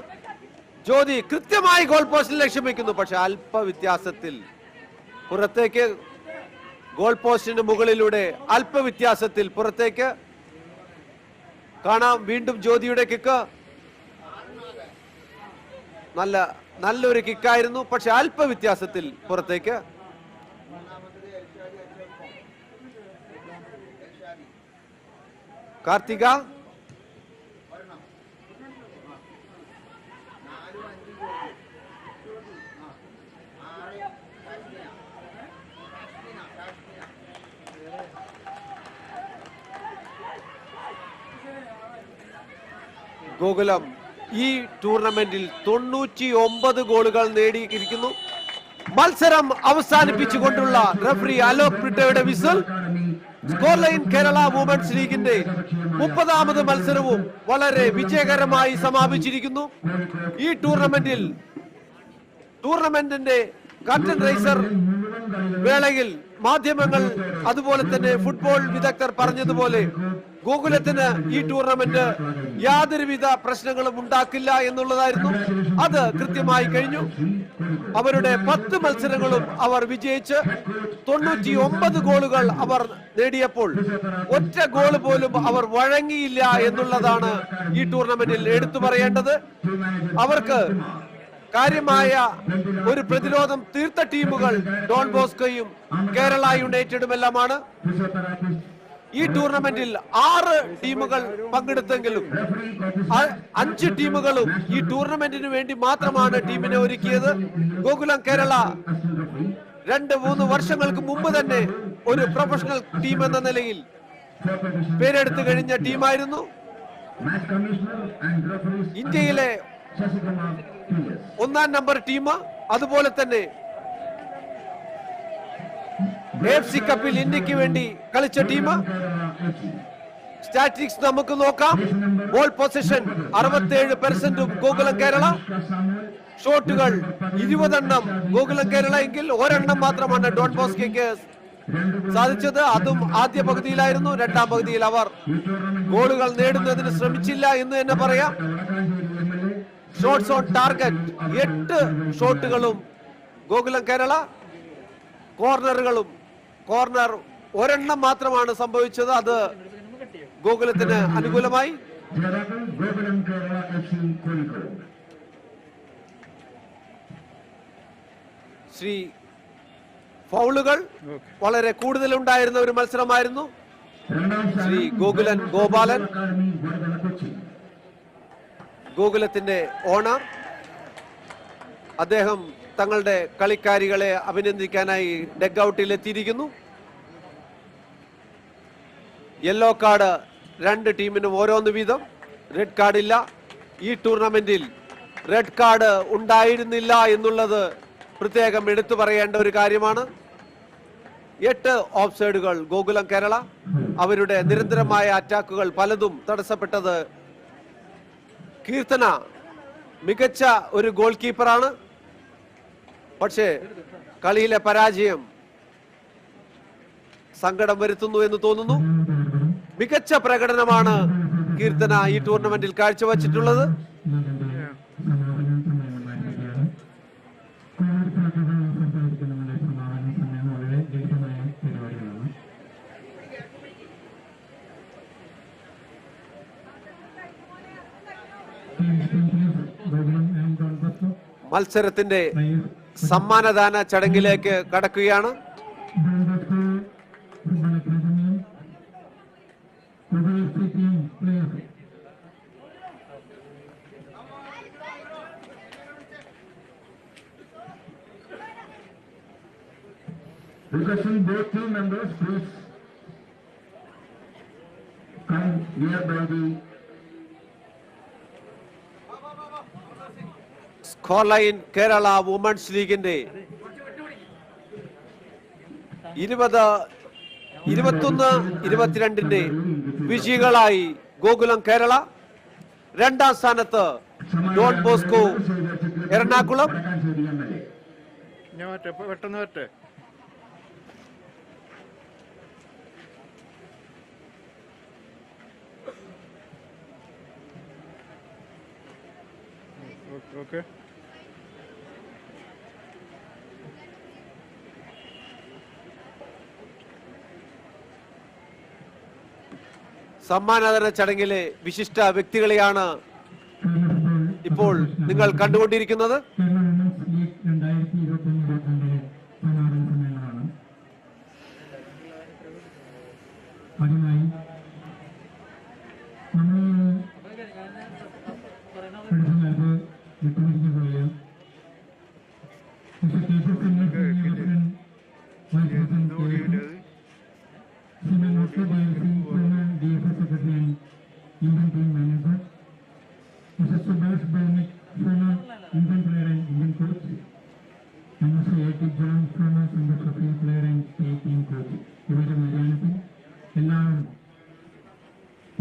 Speaker 1: ജ്യോതി കൃത്യമായി ഗോൾ പോസ്റ്റിൽ ലക്ഷ്യം വയ്ക്കുന്നു. പക്ഷെ അല്പ വ്യത്യാസത്തിൽ പുറത്തേക്ക്. ഗോൾ പോസ്റ്റിന് മുകളിലൂടെ അല്പ വ്യത്യാസത്തിൽ പുറത്തേക്ക് കാണാം. വീണ്ടും ജ്യോതിയുടെ കിക്ക്. നല്ലൊരു കിക്കായിരുന്നു, പക്ഷെ അല്പ വ്യത്യാസത്തിൽ പുറത്തേക്ക്. കാർത്തിക, ഗോകുലം ഈ ടൂർണമെന്റിൽ 99 ഗോളുകൾ നേടിയിരിക്കുന്നു. മത്സരം അവസാനിപ്പിച്ചുകൊണ്ടുള്ള റഫറി അലോക് ബ്രിട്ടയുടെ വിസിൽ. സ്കോർ ലൈൻ കേരള വുമൻസ് ലീഗിന്റെ 30ാമത് മത്സരവും വളരെ വിജയകരമായി സമാപിച്ചിരിക്കുന്നു. ഈ ടൂർണമെന്റിന്റെ കർട്ടൻ റൈസർ വേളയിൽ മാധ്യമങ്ങൾ അതുപോലെ തന്നെ ഫുട്ബോൾ വിദഗ്ധർ പറഞ്ഞതുപോലെ ഗോകുലത്തിന് ഈ ടൂർണമെന്റ് യാതൊരുവിധ പ്രശ്നങ്ങളും ഉണ്ടാക്കില്ല എന്നുള്ളതായിരുന്നു. അത് കൃത്യമായി കഴിഞ്ഞു. അവരുടെ 10 മത്സരങ്ങളും അവർ വിജയിച്ച് 99 ഗോളുകൾ അവർ നേടിയപ്പോൾ ഒറ്റ ഗോൾ പോലും അവർ വഴങ്ങിയില്ല എന്നുള്ളതാണ് ഈ ടൂർണമെന്റിൽ എടുത്തു പറയേണ്ടത്. അവർക്ക് കാര്യമായ ഒരു പ്രതിരോധം തീർത്ത ടീമുകൾ ഡോൺ ബോസ്കോയും കേരള യുണൈറ്റഡുമെല്ലാമാണ്. ഈ ടൂർണമെന്റിൽ 6 ടീമുകൾ പങ്കെടുത്തെങ്കിലും 5 ടീമുകളും ഈ ടൂർണമെന്റിന് വേണ്ടി മാത്രമാണ് ടീമിനെ ഒരുക്കിയത്. ഗോകുലം കേരള 2-3 വർഷങ്ങൾക്ക് മുമ്പ് തന്നെ ഒരു പ്രൊഫഷണൽ ടീം എന്ന നിലയിൽ പേരെടുത്തു കഴിഞ്ഞ ടീമായിരുന്നു. ഇന്ത്യയിലെ 1ാം നമ്പർ ടീം, അതുപോലെ തന്നെ AFC കപ്പിൽ ഇന്ത്യക്ക് വേണ്ടി കളിച്ച ടീം. സ്റ്റാറ്റിസ്റ്റിക്സ് നമുക്ക് നോക്കാം. ബോൾ പൊസിഷൻ 67% ഗോകുലം കേരള, ഷോട്ടുകൾ 20 എണ്ണം ഗോകുലം കേരള എങ്കിൽ 1 എണ്ണം മാത്രമാണ് ഡോൺ ബോസ്കോയ്ക്ക് സാധിച്ചത്. അതും ആദ്യ പകുതിയിലായിരുന്നു. 2ാം പകുതിയിൽ അവർ ഗോളുകൾ നേടുന്നതിന് ശ്രമിച്ചില്ല എന്ന് തന്നെ പറയാം. ഷോട്ട്സ് ഓൺ ടാർഗറ്റ് 8 ഷോട്ടുകളും ഗോകുലം കേരള, കോർണർ 1 എണ്ണം മാത്രമാണ് സംഭവിച്ചത്. അത് ഗോകുലത്തിന് അനുകൂലമായി. ശ്രീ ഫൗളുകൾ വളരെ കൂടുതലുണ്ടായിരുന്ന ഒരു മത്സരമായിരുന്നു. ശ്രീ ഗോപാലൻ, ഗോകുലത്തിന്റെ ഓണർ, അദ്ദേഹം തങ്ങളുടെ കളിക്കാരികളെ അഭിനന്ദിക്കാനായി ഡഗ് ഔട്ടിൽ എത്തിയിരിക്കുന്നു. യെല്ലോ കാർഡ് 2 ടീമിനും ഓരോന്ന് വീതം. റെഡ് കാർഡില്ല. ഈ ടൂർണമെന്റിൽ റെഡ് കാർഡ് ഉണ്ടായിരുന്നില്ല എന്നുള്ളത് പ്രത്യേകം എടുത്തു പറയേണ്ട ഒരു കാര്യമാണ്. 8 ഓഫ് സൈഡുകൾ ഗോകുലം കേരള. അവരുടെ നിരന്തരമായ അറ്റാക്കുകൾ പലതും തടസ്സപ്പെട്ടത് കീർത്തന മികച്ച ഒരു ഗോൾ കീപ്പറാണ്. പക്ഷേ കളിയിലെ പരാജയം സങ്കടം വരുത്തുന്നു എന്ന് തോന്നുന്നു. മികച്ച പ്രകടനമാണ് കീർത്തന ഈ ടൂർണമെന്റിൽ കാഴ്ചവച്ചിട്ടുള്ളത്. മത്സരത്തിന്റെ സമ്മാനദാന ചടങ്ങിലേക്ക് കടക്കുകയാണ്.
Speaker 3: Requesting both team members, please come nearby the
Speaker 1: score line Kerala women's ലീഗിന്റെ 20-21-22 വിജയികളായി ഗോകുലം കേരള. 2ാം സ്ഥാനത്ത് ഡോൺ ബോസ്കോ എറണാകുളം.
Speaker 4: പെട്ടെന്ന് വരട്ടെ. ഓക്കെ.
Speaker 1: സമ്മാനദാന ചടങ്ങിലെ വിശിഷ്ട വ്യക്തികളെയാണ് ഇപ്പോൾ നിങ്ങൾ കണ്ടുകൊണ്ടിരിക്കുന്നത്.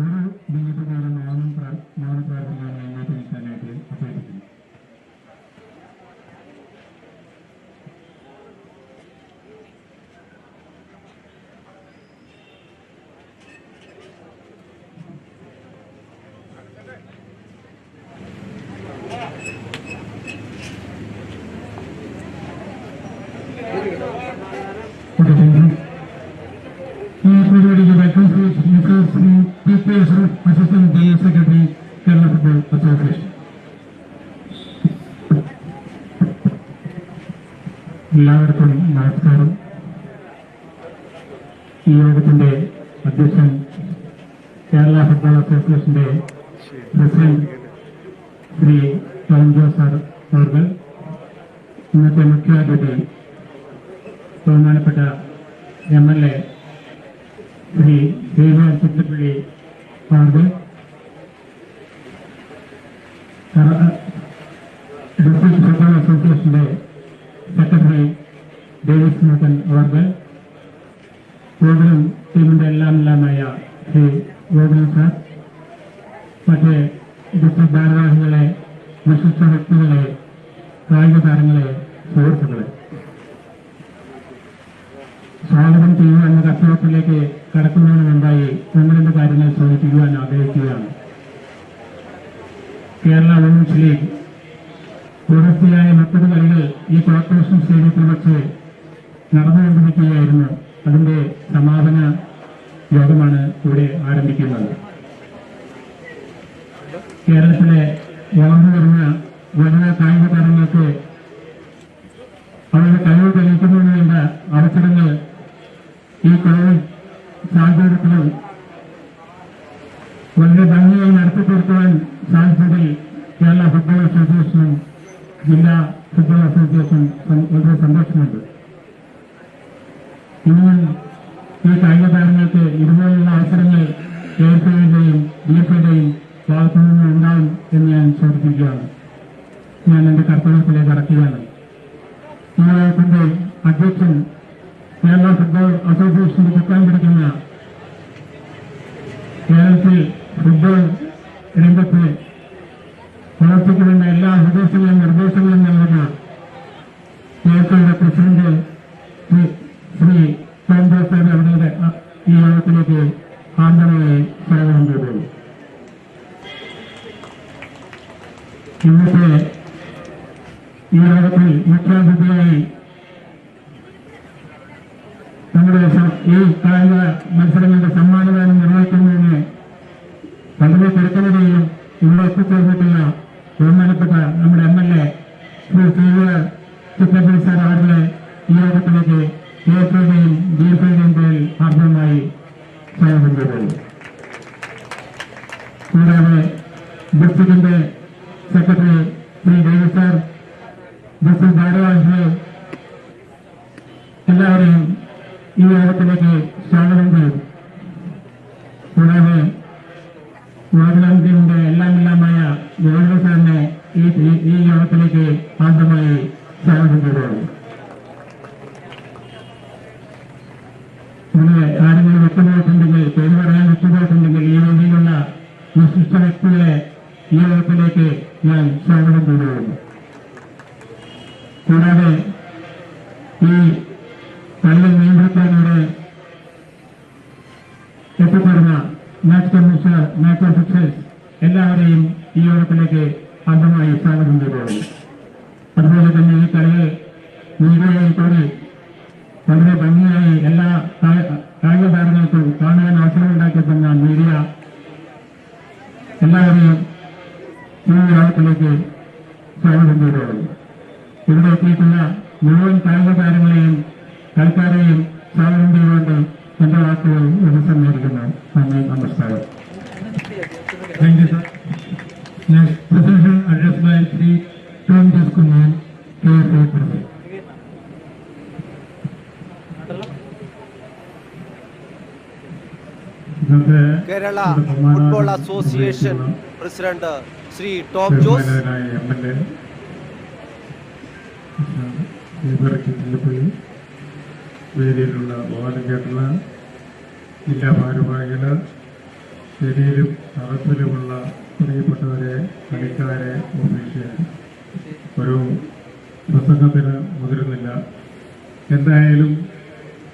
Speaker 3: ഒരു മിനിറ്റ് നേരം മൗനം പ്രാർത്ഥനയാണ് മുന്നോട്ട് നിൽക്കാനായിട്ട് അഭ്യർത്ഥിക്കുന്നു. ഈ പരിപാടിക്ക് assistant general secretary Kerala football association. എല്ലാവർക്കും നമസ്കാരം. ഈ യോഗത്തിന്റെ അധ്യക്ഷൻ കേരള ഫുട്ബോൾ അസോസിയേഷന്റെ president Shri Tom Jose sir അവർ, ഇന്നത്തെ മുഖ്യാതിഥി ബഹുമാനപ്പെട്ട MLA ശ്രീ ചിത്രപ്പള്ളി അവർ, ഡിസ്ട്രിക്ട് ഫുട്ബോൾ അസോസിയേഷന്റെ സെക്രട്ടറി ഡേവിസ് മോഹൻ അവർ, ഗോകുലം ടീമിന്റെ എല്ലാമായ ശ്രീ ഗോകുലം സാർ, മറ്റ് ഡിസ്ട്രിക്ട് ഭാരവാഹികളെ, വിശിഷ്ട വ്യക്തികളെ, കായിക താരങ്ങളെ, സുഹൃത്തുക്കളെ, സ്വാഗതം ചെയ്യുക എന്ന കർത്തവ്യത്തിലേക്ക് കടക്കുന്നതിന് മുമ്പായി ഒന്ന് രണ്ട് കാര്യങ്ങൾ സൂചിപ്പിക്കുവാൻ ആഗ്രഹിക്കുകയാണ്. കേരള വുമൻസ് ലീഗ് തുടർച്ചയായ 30 കളികൾ ഈ കോർപ്പറേഷൻ സ്റ്റേഡിയത്തിൽ വെച്ച് നടന്നുകൊണ്ടിരിക്കുകയായിരുന്നു. അതിന്റെ സമാപന യോഗമാണ് ഇവിടെ ആരംഭിക്കുന്നത്. കേരളത്തിലെ വളർന്നു വരുന്ന വനിതാ കായിക താരങ്ങൾക്ക് അവരുടെ കഴിവ് തെളിയിക്കുന്നതിന് വേണ്ട അവസരങ്ങൾ ഈ കോവിഡ് സാഹചര്യത്തിലും വളരെ ഭംഗിയായി നടത്തിത്തീർക്കുവാൻ സാധിച്ചതിൽ കേരള ഫുട്ബോൾ അസോസിയേഷനും ജില്ലാ ഫുട്ബോൾ അസോസിയേഷൻ വളരെ സന്തോഷമുണ്ട്. ഇനിയും ഈ കായിക താരങ്ങൾക്ക് ഇതുപോലുള്ള അവസരങ്ങൾ KSEBയുടെയും DFAയുടെയും ഭാഗത്തു നിന്ന് ഉണ്ടാവും എന്ന് ഞാൻ സൂചിപ്പിക്കുകയാണ്. ഞാൻ എന്റെ കർത്തവ്യത്തിലേക്ക് കടക്കുകയാണ്. ഈ യോഗത്തിന്റെ അധ്യക്ഷൻ കേരള ഫുട്ബോൾ അസോസിയേഷന്റെ ചുക്കാൻ പിടിക്കുന്ന കേരളത്തിൽ ഫുട്ബോൾ രംഗത്ത് വളർച്ചയ്ക്ക് വേണ്ട എല്ലാ ഉപദേശങ്ങളും നിർദ്ദേശങ്ങളും നൽകുന്ന KSEBയുടെ പ്രസിഡന്റ് ശ്രീ ടോം ജോസ് അവരുടെ ഈ യോഗത്തിലേക്ക് ആന്തരമായി സ്വാഗതം ചെയ്തു. ഇന്നത്തെ ഈ യോഗത്തിൽ മുഖ്യാതിഥിയായി നമ്മുടെ ഈ കായിക മത്സരങ്ങളുടെ സമ്മാനദാനം നിർവഹിക്കുന്നതിന് വളരെ തിരക്കഥയും ഇവിടെ എത്തിച്ചേർന്നിട്ടുള്ള ബഹുമാനപ്പെട്ട നമ്മുടെ MLA ശ്രീ ചിത്രപ്പള്ളി സാർ അവരുടെ ഈ യോഗത്തിലേക്ക് KSEBയുടെയും DFAയുടെയും പേരിൽ ആർദ്രമായി സ്വാഗതം ചെയ്തു. കൂടാതെ ഡിസ്ട്രിക്റ്റിന്റെ secretary Shri Davis sir, district ഭാരവാഹികളെ എല്ലാവരെയും ഈ യോഗത്തിലേക്ക് സ്വാഗതം ചെയ്തു. കൂടാതെ ഗോകുലം ടീമിന്റെ എല്ലാമായ ഗോകുലം സാറിനെ ഈ യോഗത്തിലേക്ക് ആദ്യമായി സ്വാഗതം ചെയ്തു. ഇവിടെ ആരെങ്കിലും വിട്ടുപോയിട്ടുണ്ടെങ്കിൽ, പേര് പറയാൻ വിട്ടുപോയിട്ടുണ്ടെങ്കിൽ ഈ രീതിയിലുള്ള വിശിഷ്ട വ്യക്തികളെ ഈ യോഗത്തിലേക്ക് ഞാൻ സ്വാഗതം ചെയ്തു. കൂടാതെ ഈ കളികൾ നിയന്ത്രിക്കാനിവിടെ എത്തിപ്പെടുന്ന മാച്ച് കമ്മീഷണർ, മാച്ച് ഓഫീസേഴ്സ് എല്ലാവരെയും ഈ യോഗത്തിലേക്ക് ആദ്യമായി സ്വാഗതം ചെയ്തു. അതുപോലെ തന്നെ ഈ കളികൾ മീഡിയയിൽ കൂടി വളരെ ഭംഗിയായി എല്ലാ കായിക താരങ്ങൾക്കും കാണുവാൻ അവസരമുണ്ടാക്കിയെത്തുന്ന മീഡിയ എല്ലാവരെയും ഈ യോഗത്തിലേക്ക് സ്വാഗതം ചെയ്തു. ഇവിടെ എത്തിയിട്ടുള്ള മുഴുവൻ കായിക താരങ്ങളെയും കളിക്കാരെയും സ്വാഗതം ചെയ്തുകൊണ്ട് എന്റെ വാക്കുകൾ ഉപസംഹരിക്കുന്നു. നന്ദി, നമസ്കാരം. Thank you sir. Presentation address by Shri Tom Jose Kumar, KSEB president.
Speaker 1: Kerala football association president Shri Tom Jose,
Speaker 3: വേദിയിലുള്ള ബഹുമാനപ്പെട്ട ജില്ലാ ഭാരവാഹികൾ, ശരിയിലും അകത്തിലുമുള്ള പ്രിയപ്പെട്ടവരെ, കളിക്കാരെ, ഒഫീഷ്യൽ ഒരു പ്രസംഗത്തിന് മുതിരുന്നില്ല. എന്തായാലും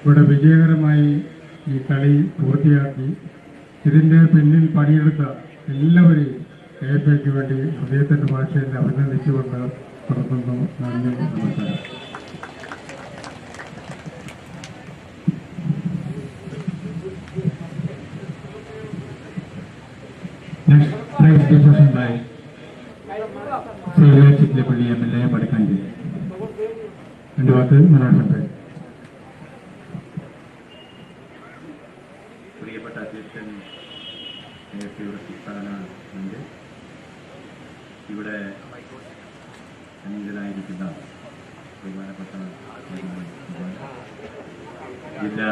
Speaker 3: ഇവിടെ വിജയകരമായി ഈ കളി പൂർത്തിയാക്കി ഇതിൻ്റെ പിന്നിൽ പണിയെടുത്ത എല്ലാവരെയും KSEBക്ക് വേണ്ടി ഹൃദയത്തിൻ്റെ ഭാഷയിൽ അഭിനന്ദിച്ചുകൊണ്ട് നടത്തുന്നു. നന്ദി, നമസ്കാരം. Next prize discussion by Sri Chiklipalli MLA Padikandi. And what is Manasante?
Speaker 5: പ്രിയപ്പെട്ട അധ്യക്ഷൻ KSEBയുടെ സംസ്ഥാന ഉണ്ട്, ഇവിടെ സന്നിഹിതനായിരിക്കുന്ന ബഹുമാനപ്പെട്ട ജില്ലാ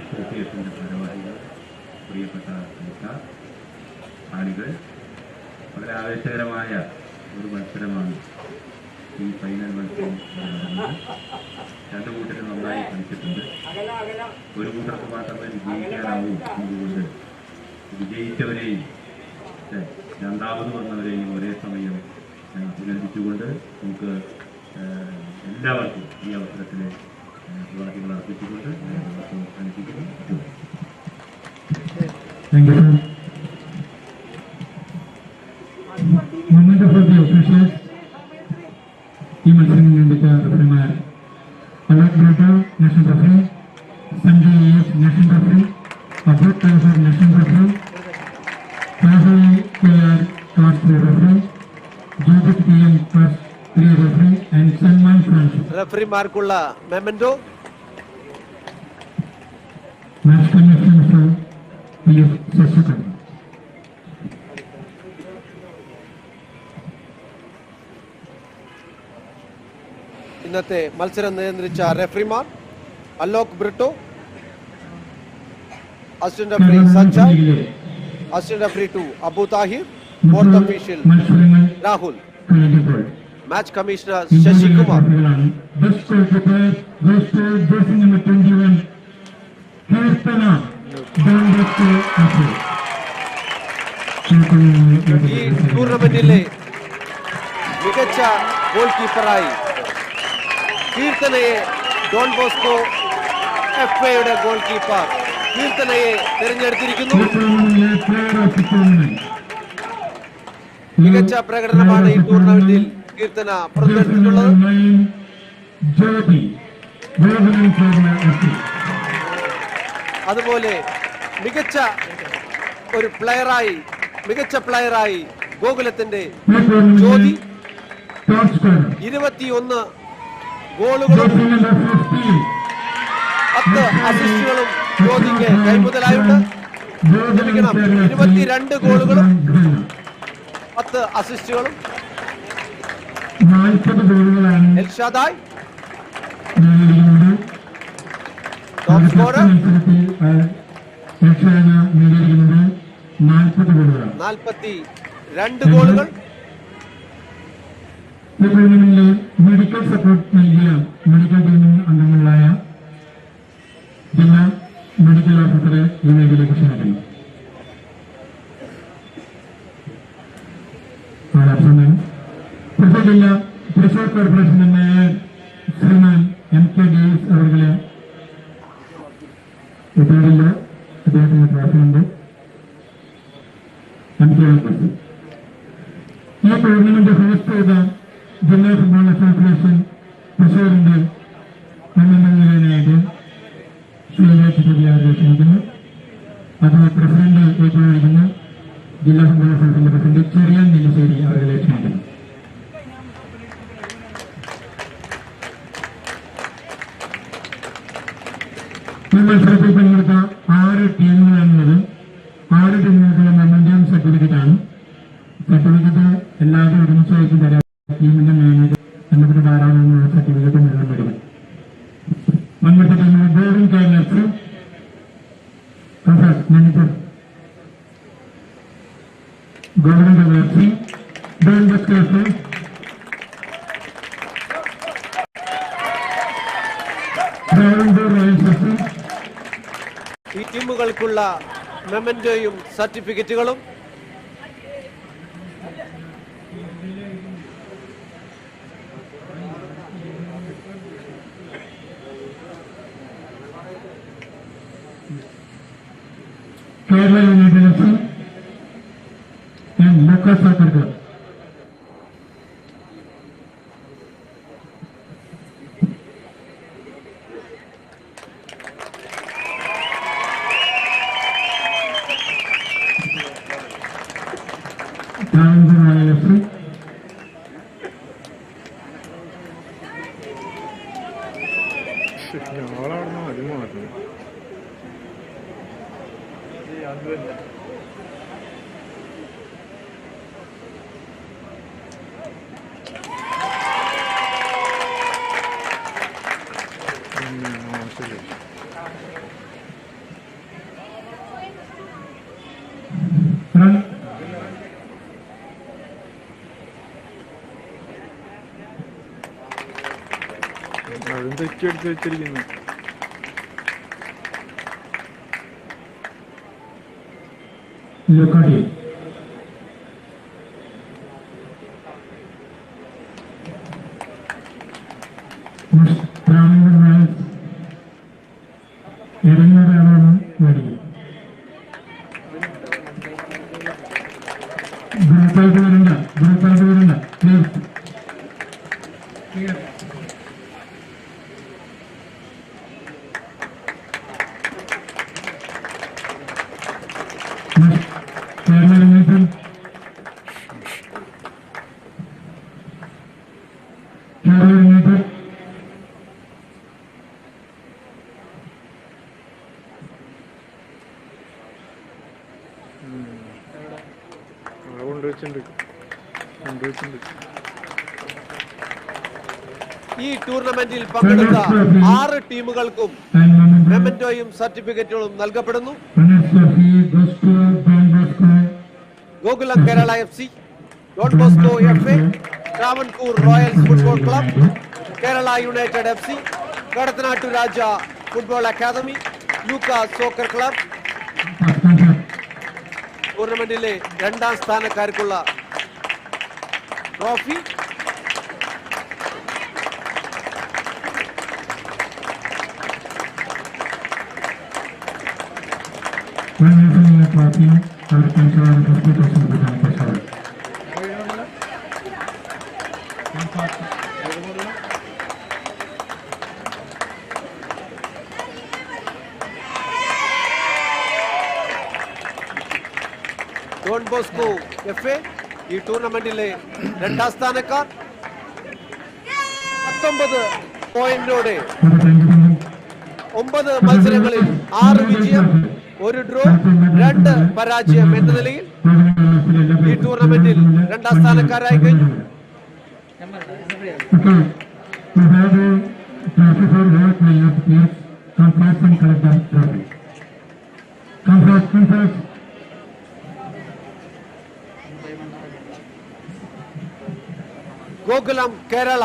Speaker 5: അസോസിയേഷൻ്റെ ഭാരവാഹികൾ, പ്രിയപ്പെട്ട കളിക്കാർ, ആളുകൾ, വളരെ ആവേശകരമായ ഒരു മത്സരമാണ് ഈ ഫൈനൽ മത്സരം നടന്നത്. രണ്ടു കൂട്ടരും നന്നായി കളിച്ചിട്ടുണ്ട്. ഒരു കൂട്ടർക്ക് മാത്രമേ വിജയിക്കാനാവൂ എന്നതുകൊണ്ട് വിജയിച്ചവരെയും രണ്ടാമത് വന്നവരെയും ഒരേ സമയം അഭിനന്ദിച്ചുകൊണ്ട് നമുക്ക് എല്ലാവർക്കും ഈ അവസരത്തിൽ പ്രവർത്തികൾ അർപ്പിച്ചുകൊണ്ട് അവസാനിപ്പിക്കുന്നു.
Speaker 3: Moment of the officials, ഈ മത്സരം വേണ്ടിയിട്ട് റഫറിമാർ Alok Bruto national referee, Sanjay S national referee, അബൂത് കൈസർ national referee, Rahul KR class 3 referee, Jobik PM class 3 referee and Salman Francis.
Speaker 1: റഫറിമാർക്കുള്ള memento.
Speaker 3: Match commission mister PS Sasikala.
Speaker 1: ഇന്നത്തെ മത്സരം നിയന്ത്രിച്ച റഫറിമാർ Alok Britto, assistant referee Sanjay, assistant referee 2 Abu Thahir, fourth official Rahul, match commissioner Sasikumar. ഈ ടൂർണമെന്റിലെ മികച്ച ഗോൾ കീപ്പറായി കീർത്തനയെ ഡോൺ ബോസ്കോ FAയുടെ ഗോൾ കീപ്പർ കീർത്തനയെ തിരഞ്ഞെടുത്തിരിക്കുന്നു. മികച്ച പ്രകടനമാണ് ഈ ടൂർണമെന്റിൽ കീർത്തന പുറത്തെടുത്തിട്ടുള്ളത്. അതുപോലെ മികച്ച പ്ലെയറായി ഗോകുലത്തിന്റെ ജ്യോതി 21 ഗോളുകളും 10 അസിസ്റ്റുകളും ജ്യോതിക്ക് കൈമുതലായുണ്ട്. 22 ഗോളുകളും 10 അസിസ്റ്റുകളും. എൽഷാദായ് ടോപ്പ് സ്കോറർ 42 ഗോളുകൾ.
Speaker 3: ഈ ടൂർണമെന്റിൽ മെഡിക്കൽ സപ്പോർട്ട് നൽകിയ മെഡിക്കൽ ടീമിംഗ് അംഗങ്ങളായ ജില്ലാ മെഡിക്കൽ ഓഫീസറെ ഈ വേദിയിലേക്ക് ക്ഷണിക്കുന്നു. ജില്ലാ തൃശൂർ കോർപ്പറേഷന്റെ മേയർ ശ്രീമാൻ MK ഡേവിസ് അവരുടെ പേരിൽ അദ്ദേഹത്തിന്റെ ട്രോഫിയുണ്ട്. MK ഈ ടൂർണമെന്റ് ഹോസ്റ്റ് ചെയ്ത ജില്ലാ ഫുട്ബോൾ അസോസിയേഷൻ തൃശൂരിന്റെ മെമ്പർമാരായിട്ട് അവരെ ക്ഷണിക്കുന്നു. അത് പ്രസിഡന്റ് ഏറ്റുമാനിക്കുന്ന ജില്ലാ ഫുട്ബോൾ അസോസിയേഷന്റെ പ്രസിഡന്റ് ചെറിയാൻ നെല്ലിശ്ശേരി അവരെ ക്ഷണിക്കുന്നു. ഈ മത്സരത്തിൽ പങ്കെടുത്ത 6 ടീമുകളാണുള്ളത്. 6 ടീമുകൾക്കുള്ള മെമ്മന്റം സർട്ടിഫിക്കറ്റാണ്. സർട്ടിഫിക്കറ്റ് എല്ലാവരും ഒരുമിച്ചായിട്ട് തരാം. ടീമിന്റെ മാനേജർ എന്നതിന് ധാരാളം സർട്ടിഫിക്കറ്റ് മുഴുവൻ വരും. പങ്കെടുത്ത ടീമിന് ഗോവിന്ദ് കേരളത്തിൽ മാനേജർ ഗോവിന്ദ് കേരളത്തിൽ ഡോൺ ബോസ്കോ
Speaker 1: ഈ ടീമുകൾക്കുള്ള മെമന്റോയും സർട്ടിഫിക്കറ്റുകളും
Speaker 3: Kerala United FC and local soccer club. Royal FC.
Speaker 4: ഞങ്ങളവിടുന്ന് മതി മാറുന്നു. മോശമില്ല.
Speaker 3: Run.
Speaker 4: അതും തെറ്റിയെടുത്ത് വെച്ചിരിക്കുന്നു.
Speaker 3: Locally.
Speaker 4: കൊണ്ടുവച്ചിട്ടുണ്ട്.
Speaker 1: ഈ ടൂർണമെന്റിൽ പങ്കെടുത്ത 6 ടീമുകൾക്കും മെമന്റോയും സർട്ടിഫിക്കറ്റുകളും നൽകപ്പെടുന്നു. Gokulam Kerala FC, Don Bosco FA, Travancore Royals football club, Kerala United FC, Kadathanattu Raja football academy, Lucas soccer club. ടൂർണമെന്റിലെ 2ാം സ്ഥാനക്കാർക്കുള്ള ട്രോഫി ഡോൺ ബോസ്കോ FA ഈ ടൂർണമെന്റിലെ 2ാം സ്ഥാനക്കാർ 19 പോയിന്റോടെ 9 മത്സരങ്ങളിൽ 6 വിജയം, 1 ഡ്രോ, 2 പരാജയം എന്ന നിലയിൽ ഈ ടൂർണമെന്റിൽ 2ാം സ്ഥാനക്കാരായി കഴിഞ്ഞു. ഗോകുലം കേരള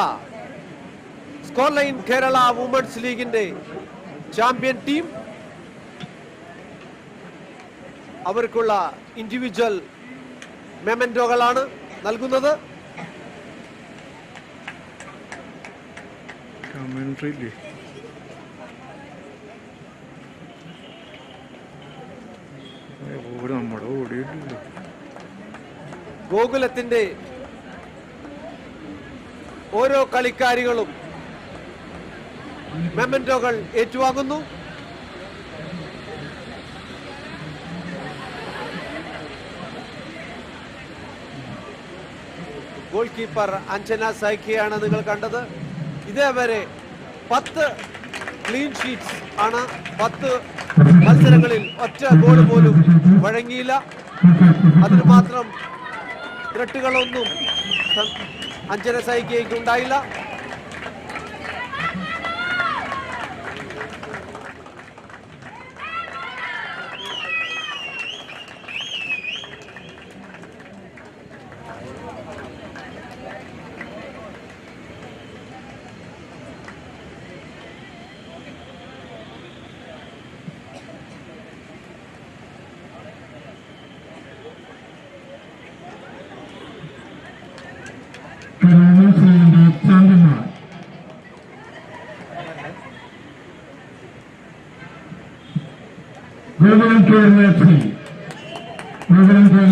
Speaker 1: സ്കോർലൈൻ കേരള വുമൻസ് ലീഗിന്റെ ചാമ്പ്യൻ ടീം അവർക്കുള്ള ഇൻഡിവിജ്വൽ മെമന്റോകളാണ് നൽകുന്നത്. ഗോകുലത്തിന്റെ ഓരോ കളിക്കാരികളും മെമന്റോകൾ ഏറ്റുവാങ്ങുന്നു. ഗോൾ കീപ്പർ അഞ്ജന സൈക്കിയാണ് നിങ്ങൾ കണ്ടത്. ഇതേവരെ 10 ക്ലീൻ ഷീറ്റ്സ് ആണ്. 10 മത്സരങ്ങളിൽ ഒറ്റ ഗോൾ പോലും വഴങ്ങിയില്ല. അതിന് മാത്രം ത്രട്ടുകളൊന്നും അഞ്ജന സൈക്കിയയ്ക്ക് ഉണ്ടായില്ല.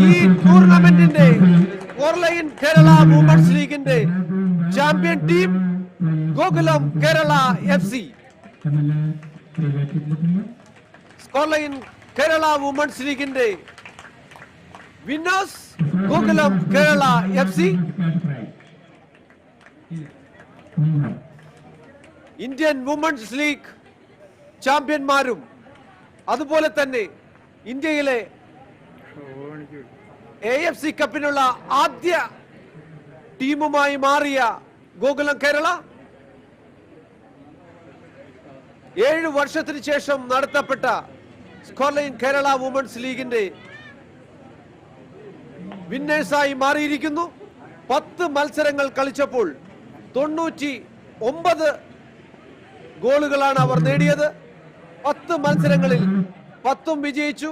Speaker 1: ഈ ടൂർണമെന്റിന്റെ ഓർലൈൻ കേരള വുമൺസ് ലീഗിന്റെ champion team Gokulam Kerala FC. Scoreline Kerala women's ലീഗിന്റെ winners Gokulam Kerala FC. Indian women's league ചാമ്പ്യന്മാരും അതുപോലെ തന്നെ ഇന്ത്യയിലെ AFC കപ്പിനുള്ള ആദ്യ ടീമുമായി മാറിയ ഗോകുലം കേരള 7 വർഷത്തിന് ശേഷം നടത്തപ്പെട്ട സ്കോർലൈൻ കേരള വുമൺസ് ലീഗിന്റെ വിന്നേഴ്സായി മാറിയിരിക്കുന്നു. 10 മത്സരങ്ങൾ കളിച്ചപ്പോൾ 99 ഗോളുകളാണ് അവർ നേടിയത്. 10 മത്സരങ്ങളിൽ 10ഉം വിജയിച്ചു.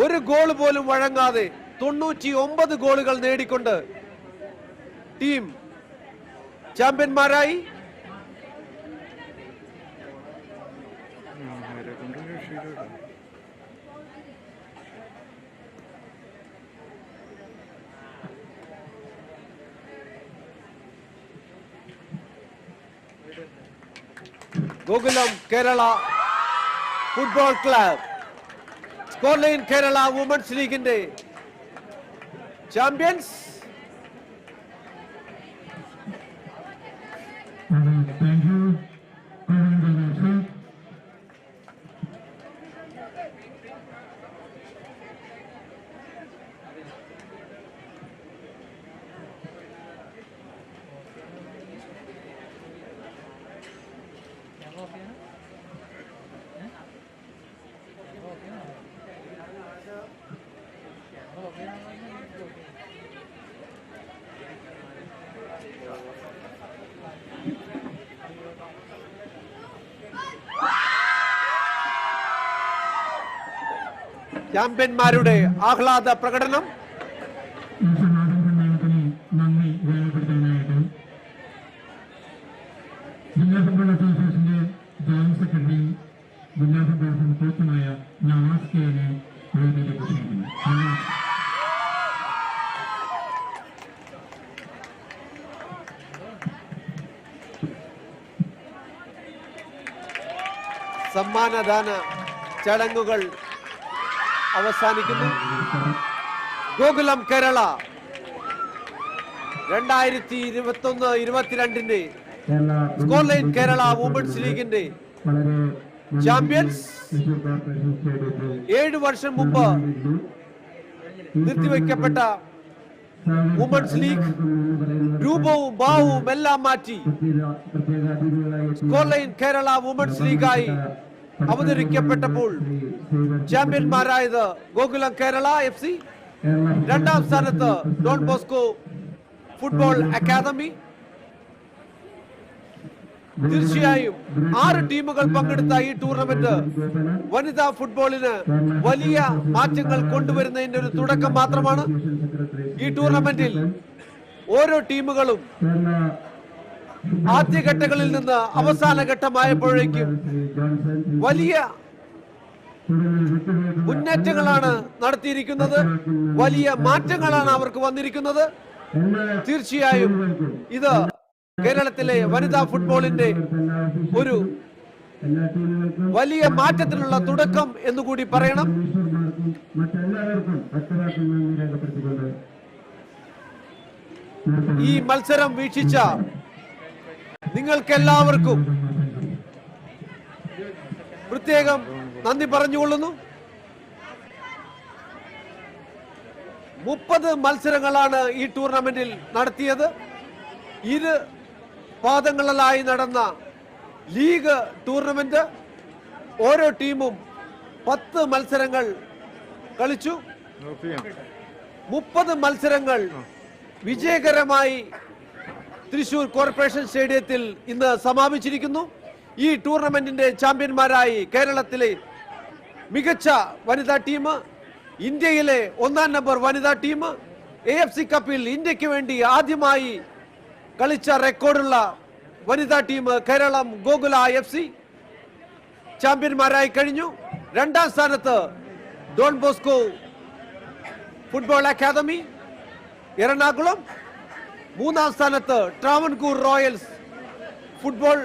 Speaker 1: ഒരു ഗോൾ പോലും വഴങ്ങാതെ 99 ഗോളുകൾ നേടിക്കൊണ്ട് ടീം ചാമ്പ്യന്മാരായി. Gokulam Kerala football club scoreline Kerala women's ലീഗിന്റെ ചാമ്പ്യൻസ്. ചാമ്പ്യന്മാരുടെ ആഹ്ലാദ പ്രകടനം.
Speaker 3: നന്ദി രേഖപ്പെടുത്താനായിട്ട് ജില്ലാ ഫുട്ബോൾ അസോസിയേഷന്റെ ജോയിന്റ് സെക്രട്ടറിയും ജില്ലാ ഫുട്ബോൾ കോച്ചുമായ നവാസ് കെനെ വേദിയിലേക്ക് ക്ഷണിക്കുന്നു.
Speaker 1: സമ്മാനദാന ചടങ്ങുകൾ അവസാനിക്കുന്നു. ഗോകുലം കേരള 2021-22 സ്കോർലൈൻ കേരള വുമൺസ് ലീഗിന്റെ ചാമ്പ്യൻസ്. 7 വർഷം മുമ്പ് നിർത്തിവെക്കപ്പെട്ട വുമൺസ് ലീഗ് രൂപവും ഭാവവും എല്ലാം മാറ്റി സ്കോർലൈൻ കേരള വുമൺസ് ലീഗായി അവതരിക്കപ്പെട്ടപ്പോൾ ചാമ്പ്യന്മാരായത് ഗോകുലം കേരള FC. 2ാം സ്ഥാനത്ത് ഡോൺ ബോസ്കോ ഫുട്ബോൾ അക്കാദമി. തീർച്ചയായും 6 ടീമുകൾ പങ്കെടുത്ത ഈ ടൂർണമെന്റ് വനിതാ ഫുട്ബോളിന് വലിയ മാറ്റങ്ങൾ കൊണ്ടുവരുന്നതിന്റെ ഒരു തുടക്കം മാത്രമാണ്. ഈ ടൂർണമെന്റിൽ ഓരോ ടീമുകളും ആദ്യഘട്ടങ്ങളിൽ നിന്ന് അവസാന ഘട്ടമായപ്പോഴേക്കും വലിയ മുന്നേറ്റങ്ങളാണ് നടത്തിയിരിക്കുന്നത്. വലിയ മാറ്റങ്ങളാണ് അവർക്ക് വന്നിരിക്കുന്നത്. തീർച്ചയായും ഇത് കേരളത്തിലെ വനിതാ ഫുട്ബോളിന്റെ ഒരു വലിയ മാറ്റത്തിനുള്ള തുടക്കം എന്നുകൂടി പറയണം. ഈ മത്സരം വീക്ഷിച്ച നിങ്ങൾക്കെല്ലാവർക്കും പ്രത്യേകം നന്ദി പറഞ്ഞുകൊള്ളുന്നു. 30 മത്സരങ്ങളാണ് ഈ ടൂർണമെന്റിൽ നടത്തിയത്. 2 പാദങ്ങളിലായി നടന്ന ലീഗ് ടൂർണമെന്റ്. ഓരോ ടീമും 10 മത്സരങ്ങൾ കളിച്ചു. 30 മത്സരങ്ങൾ വിജയകരമായി തൃശൂർ കോർപ്പറേഷൻ സ്റ്റേഡിയത്തിൽ ഇന്ന് സമാപിച്ചിരിക്കുന്നു. ഈ ടൂർണമെന്റിന്റെ ചാമ്പ്യന്മാരായി കേരളത്തിലെ മികച്ച വനിതാ ടീം, ഇന്ത്യയിലെ 1ാം നമ്പർ വനിതാ ടീം, AFC കപ്പിൽ ഇന്ത്യക്ക് വേണ്ടി ആദ്യമായി കളിച്ച റെക്കോർഡുള്ള വനിതാ ടീം കേരളം ഗോകുല FC ചാമ്പ്യന്മാരായി കഴിഞ്ഞു. 2ാം സ്ഥാനത്ത് Don Bosco football academy Ernakulam. 3-ാം സ്ഥാനത്ത് ട്രാവൻകൂർ റോയൽസ് ഫുട്ബോൾ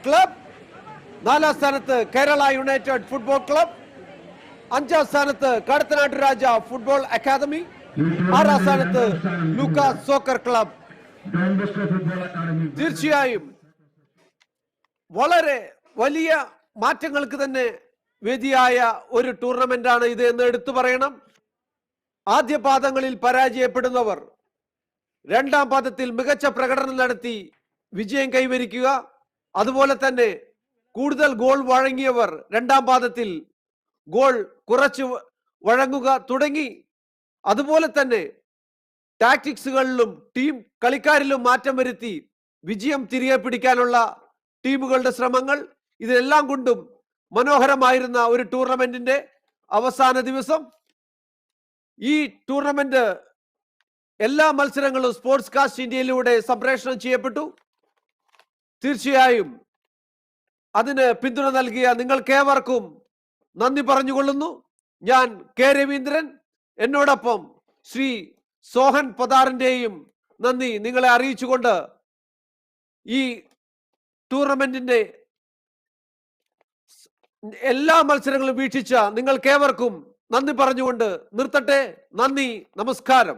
Speaker 1: ക്ലബ്. 4-ാം സ്ഥാനത്ത് കേരള യുണൈറ്റഡ് ഫുട്ബോൾ ക്ലബ്. 5-ാം സ്ഥാനത്ത് കടത്തനാട്ട് രാജ ഫുട്ബോൾ അക്കാദമി. 6-ാം സ്ഥാനത്ത് ലൂക്കാസ് സോക്കർ ക്ലബ്. തീർച്ചയായും വളരെ വലിയ മാറ്റങ്ങൾക്ക് തന്നെ വേദിയായ ഒരു ടൂർണമെന്റ് ആണ് ഇത് എന്ന് എടുത്തു പറയണം. ആദ്യ പാദങ്ങളിൽ പരാജയപ്പെടുന്നവർ 2-ാം പാദത്തിൽ മികച്ച പ്രകടനം നടത്തി വിജയം കൈവരിക്കുക. അതുപോലെ തന്നെ കൂടുതൽ ഗോൾ വഴങ്ങിയവർ 2-ാം പാദത്തിൽ ഗോൾ കുറച്ച് വഴങ്ങുക തുടങ്ങി. അതുപോലെ തന്നെ ടാക്ടിക്സുകളിലും ടീം കളിക്കാരിലും മാറ്റം വരുത്തി വിജയം തിരികെ പിടിക്കാനുള്ള ടീമുകളുടെ ശ്രമങ്ങൾ, ഇതെല്ലാം കൊണ്ടും മനോഹരമായിരുന്ന ഒരു ടൂർണമെന്റിന്റെ അവസാന ദിവസം. ഈ ടൂർണമെന്റ് എല്ലാ മത്സരങ്ങളും സ്പോർട്സ് കാസ്റ്റ് ഇന്ത്യയിലൂടെ സംപ്രേഷണം ചെയ്യപ്പെട്ടു. തീർച്ചയായും അതിന് പിന്തുണ നൽകിയ നിങ്ങൾക്കേവർക്കും നന്ദി പറഞ്ഞുകൊള്ളുന്നു. ഞാൻ കെ രവീന്ദ്രൻ, എന്നോടൊപ്പം ശ്രീ സോഹൻ പതാറിന്റെയും നന്ദി നിങ്ങളെ അറിയിച്ചുകൊണ്ട് ഈ ടൂർണമെന്റിന്റെ എല്ലാ മത്സരങ്ങളും വീക്ഷിച്ച നിങ്ങൾക്കേവർക്കും നന്ദി പറഞ്ഞുകൊണ്ട് നിർത്തട്ടെ. നന്ദി, നമസ്കാരം.